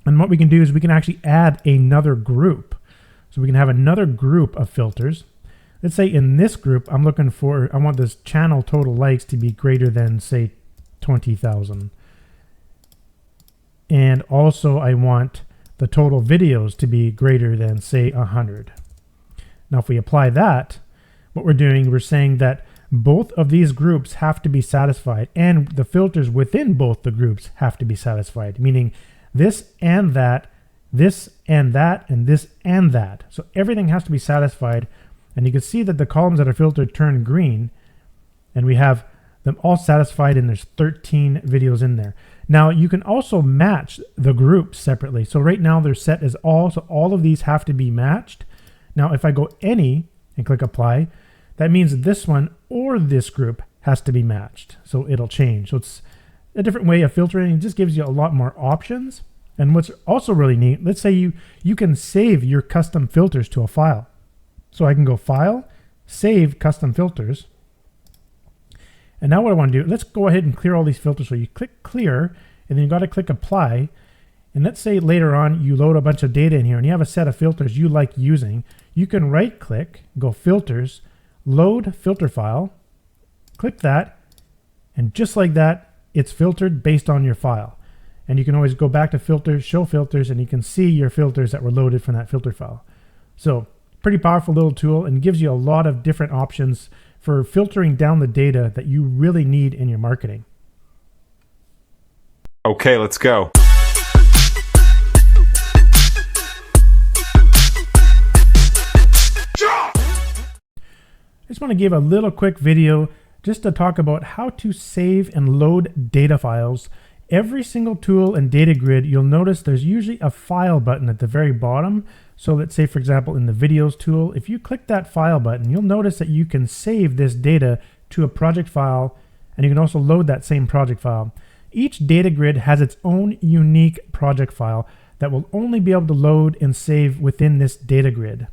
And what we can do is we can actually add another group. So we can have another group of filters. Let's say in this group, I want this channel total likes to be greater than, say, 20,000. And also I want the total videos to be greater than, say, 100. Now if we apply that, what we're doing, we're saying that both of these groups have to be satisfied, and the filters within both the groups have to be satisfied, meaning this and that, this and that, and this and that. So everything has to be satisfied, and you can see that the columns that are filtered turn green, and we have them all satisfied, and there's 13 videos in there. Now you can also match the groups separately. So right now they're set as all, so all of these have to be matched. Now if I go any and click apply, that means that this one or this group has to be matched. So it'll change. So it's a different way of filtering. It just gives you a lot more options. And what's also really neat, let's say you can save your custom filters to a file. So I can go File, Save Custom Filters. And now what I want to do, let's go ahead and clear all these filters. So you click Clear, and then you got to click apply. And let's say later on you load a bunch of data in here and you have a set of filters you like using. You can right click, go filters, load filter file, click that, and just like that, it's filtered based on your file. And you can always go back to filters, show filters, and you can see your filters that were loaded from that filter file. So pretty powerful little tool and gives you a lot of different options for filtering down the data that you really need in your marketing. Okay, let's go. I just want to give a little quick video just to talk about how to save and load data files. Every single tool and data grid, you'll notice there's usually a file button at the very bottom. So let's say, for example, in the videos tool, if you click that file button, you'll notice that you can save this data to a project file, and you can also load that same project file. Each data grid has its own unique project file that will only be able to load and save within this data grid.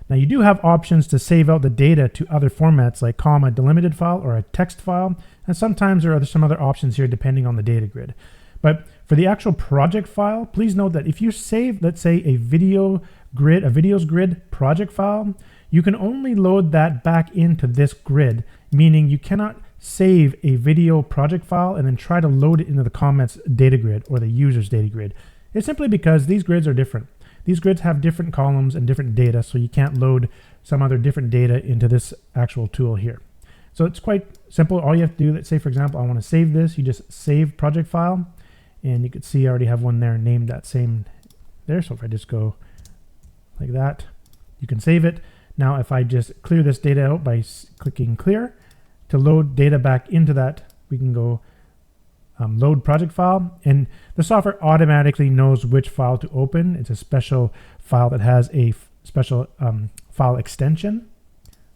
Now you do have options to save out the data to other formats like comma delimited file or a text file, and sometimes there are some other options here depending on the data grid. But for the actual project file, please note that if you save, let's say, a videos grid project file, you can only load that back into this grid, meaning you cannot save a video project file and then try to load it into the comments data grid or the users data grid. It's simply because these grids are different. These grids have different columns and different data, so you can't load some other different data into this actual tool here. So it's quite simple. All you have to do, let's say, for example, I want to save this. You just save project file, and you can see I already have one there named that same there. So if I just go like that, you can save it. Now, if I just clear this data out by clicking clear, to load data back into that, we can go load project file, and the software automatically knows which file to open. It's a special file that has a special file extension.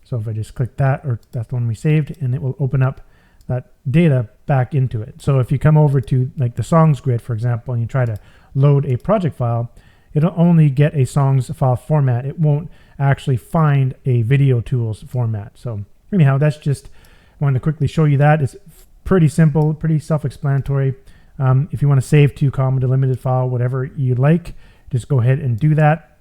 So if I just click that, or that's the one we saved, and it will open up that data back into it. So if you come over to like the songs grid, for example, and you try to load a project file, it'll only get a songs file format. It won't actually find a video tools format. So anyhow, that's just, I wanted to quickly show you that. It's pretty simple, pretty self-explanatory. If you want to save to comma delimited file, whatever you like, just go ahead and do that,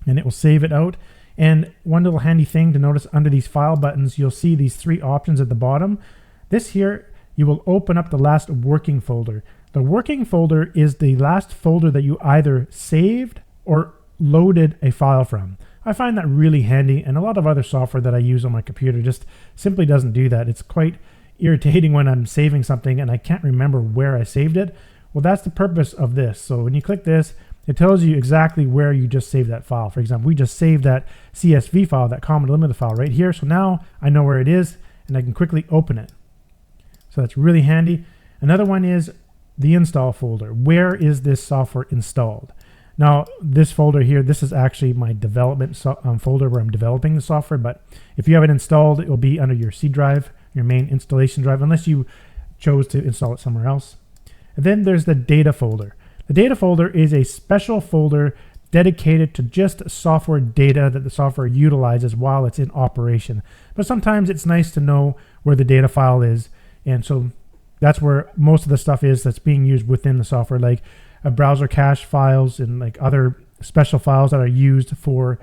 and it will save it out. And one little handy thing to notice under these file buttons, you'll see these three options at the bottom. This here, you will open up the last working folder. The working folder is the last folder that you either saved or loaded a file from. I find that really handy, and a lot of other software that I use on my computer just simply doesn't do that. It's quite irritating when I'm saving something and I can't remember where I saved it. Well, that's the purpose of this. So when you click this, it tells you exactly where you just saved that file. For example, we just saved that CSV file, that comma delimited file right here. So now I know where it is and I can quickly open it. So that's really handy. Another one is the install folder. Where is this software installed? Now, this folder here, this is actually my development folder where I'm developing the software, but if you have it installed, it will be under your C drive, your main installation drive, unless you chose to install it somewhere else. And then there's the data folder. The data folder is a special folder dedicated to just software data that the software utilizes while it's in operation. But sometimes it's nice to know where the data file is, and so that's where most of the stuff is that's being used within the software, like browser cache files and like other special files that are used for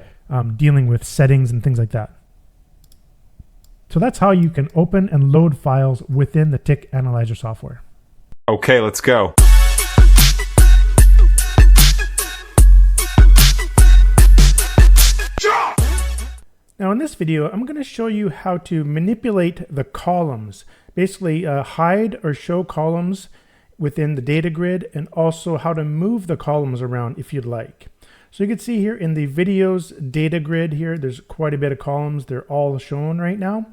dealing with settings and things like that. So that's how you can open and load files within the Tik Analyzer software. Okay, let's go. Now in this video, I'm going to show you how to manipulate the columns, basically hide or show columns within the data grid, and also how to move the columns around if you'd like. So you can see here in the videos data grid here, there's quite a bit of columns. They're all shown right now.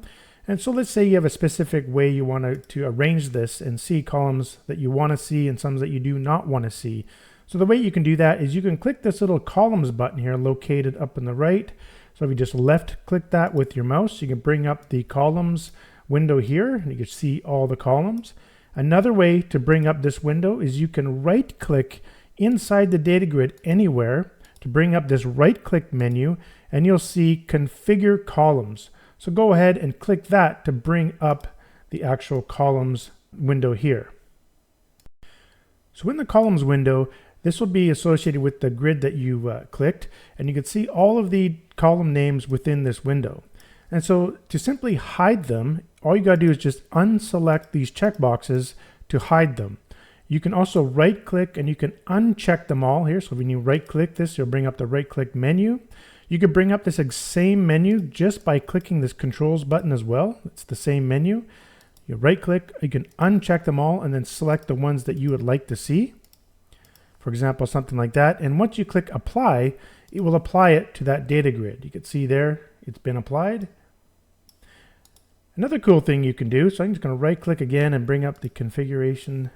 And so let's say you have a specific way you want to arrange this and see columns that you want to see and some that you do not want to see. So the way you can do that is you can click this little columns button here located up in the right. So if you just left click that with your mouse, you can bring up the columns window here and you can see all the columns. Another way to bring up this window is you can right click inside the data grid anywhere to bring up this right click menu, and you'll see configure columns. So go ahead and click that to bring up the actual columns window here. So in the columns window, this will be associated with the grid that you clicked, and you can see all of the column names within this window. And so to simply hide them, all you got to do is just unselect these checkboxes to hide them. You can also right click and you can uncheck them all here. So when you right click this, you'll bring up the right click menu. You can bring up this same menu just by clicking this controls button as well. It's the same menu. You right click, you can uncheck them all and then select the ones that you would like to see. For example, something like that. And once you click apply, it will apply it to that data grid. You can see there, it's been applied. Another cool thing you can do, so I'm just going to right click again and bring up the configuration,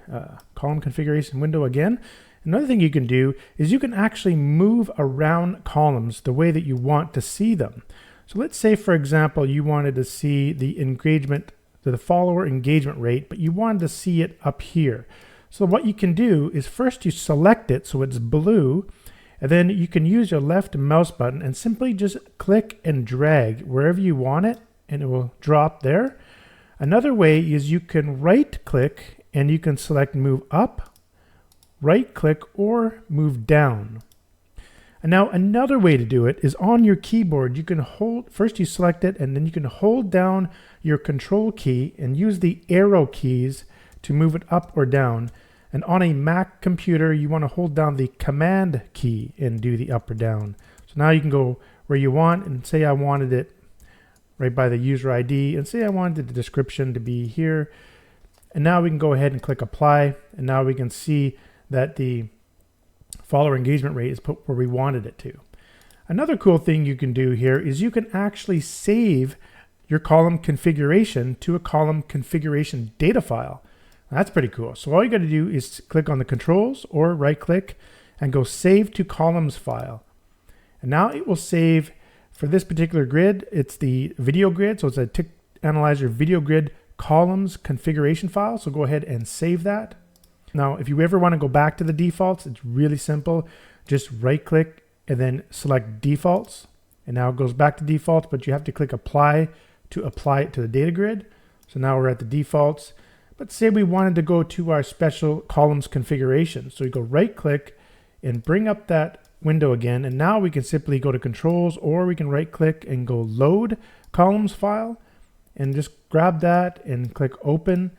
column configuration window again. Another thing you can do is you can actually move around columns the way that you want to see them. So let's say, for example, you wanted to see the engagement, the follower engagement rate, but you wanted to see it up here. So what you can do is first you select it so it's blue, and then you can use your left mouse button and simply just click and drag wherever you want it, and it will drop there. Another way is you can right click and you can select move up, right click, or move down. And now another way to do it is on your keyboard. You can hold, first you select it and then you can hold down your control key and use the arrow keys to move it up or down. And on a Mac computer, you want to hold down the command key and do the up or down. So now you can go where you want and say I wanted it right by the user ID, and say I wanted the description to be here. And now we can go ahead and click apply, and now we can see that the follower engagement rate is put where we wanted it to. Another cool thing you can do here is you can actually save your column configuration to a column configuration data file. That's pretty cool. So all you got to do is click on the controls or right click and go save to columns file. And now it will save. For this particular grid, it's the video grid, so it's a Tik Analyzer video grid columns configuration file. So go ahead and save that. Now, if you ever want to go back to the defaults, it's really simple. Just right click and then select defaults. And now it goes back to defaults, but you have to click apply to apply it to the data grid. So now we're at the defaults. But say we wanted to go to our special columns configuration. So you go right click and bring up that window again, and now we can simply go to controls, or we can right click and go load columns file and just grab that and click open,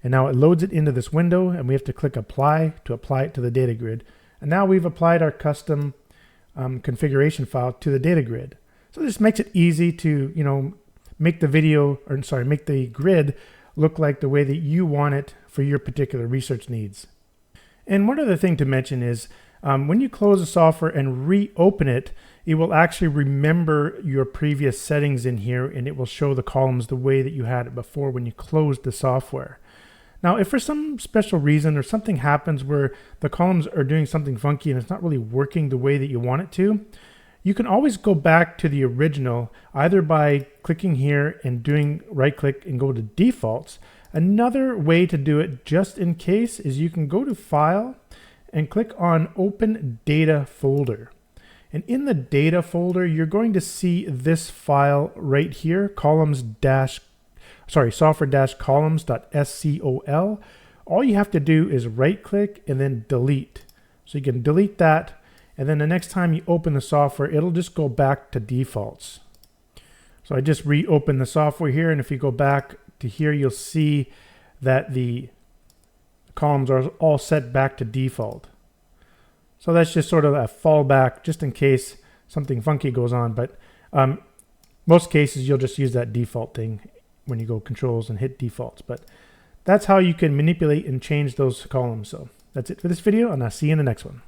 and now it loads it into this window, and we have to click apply to apply it to the data grid. And now we've applied our custom configuration file to the data grid. So this makes it easy to make the grid look like the way that you want it for your particular research needs. And one other thing to mention is when you close the software and reopen it, it will actually remember your previous settings in here, and it will show the columns the way that you had it before when you closed the software. Now, if for some special reason or something happens where the columns are doing something funky and it's not really working the way that you want it to, you can always go back to the original, either by clicking here and doing right click and go to defaults. Another way to do it, just in case, is you can go to File and click on Open Data Folder. And in the data folder, you're going to see this file right here, software-columns.scol. All you have to do is right click and then delete. So you can delete that, and then the next time you open the software, it'll just go back to defaults. So I just reopened the software here, and if you go back to here, you'll see that the columns are all set back to default. So that's just sort of a fallback just in case something funky goes on. But most cases, you'll just use that default thing when you go controls and hit defaults. But that's how you can manipulate and change those columns. So that's it for this video, and I'll see you in the next one.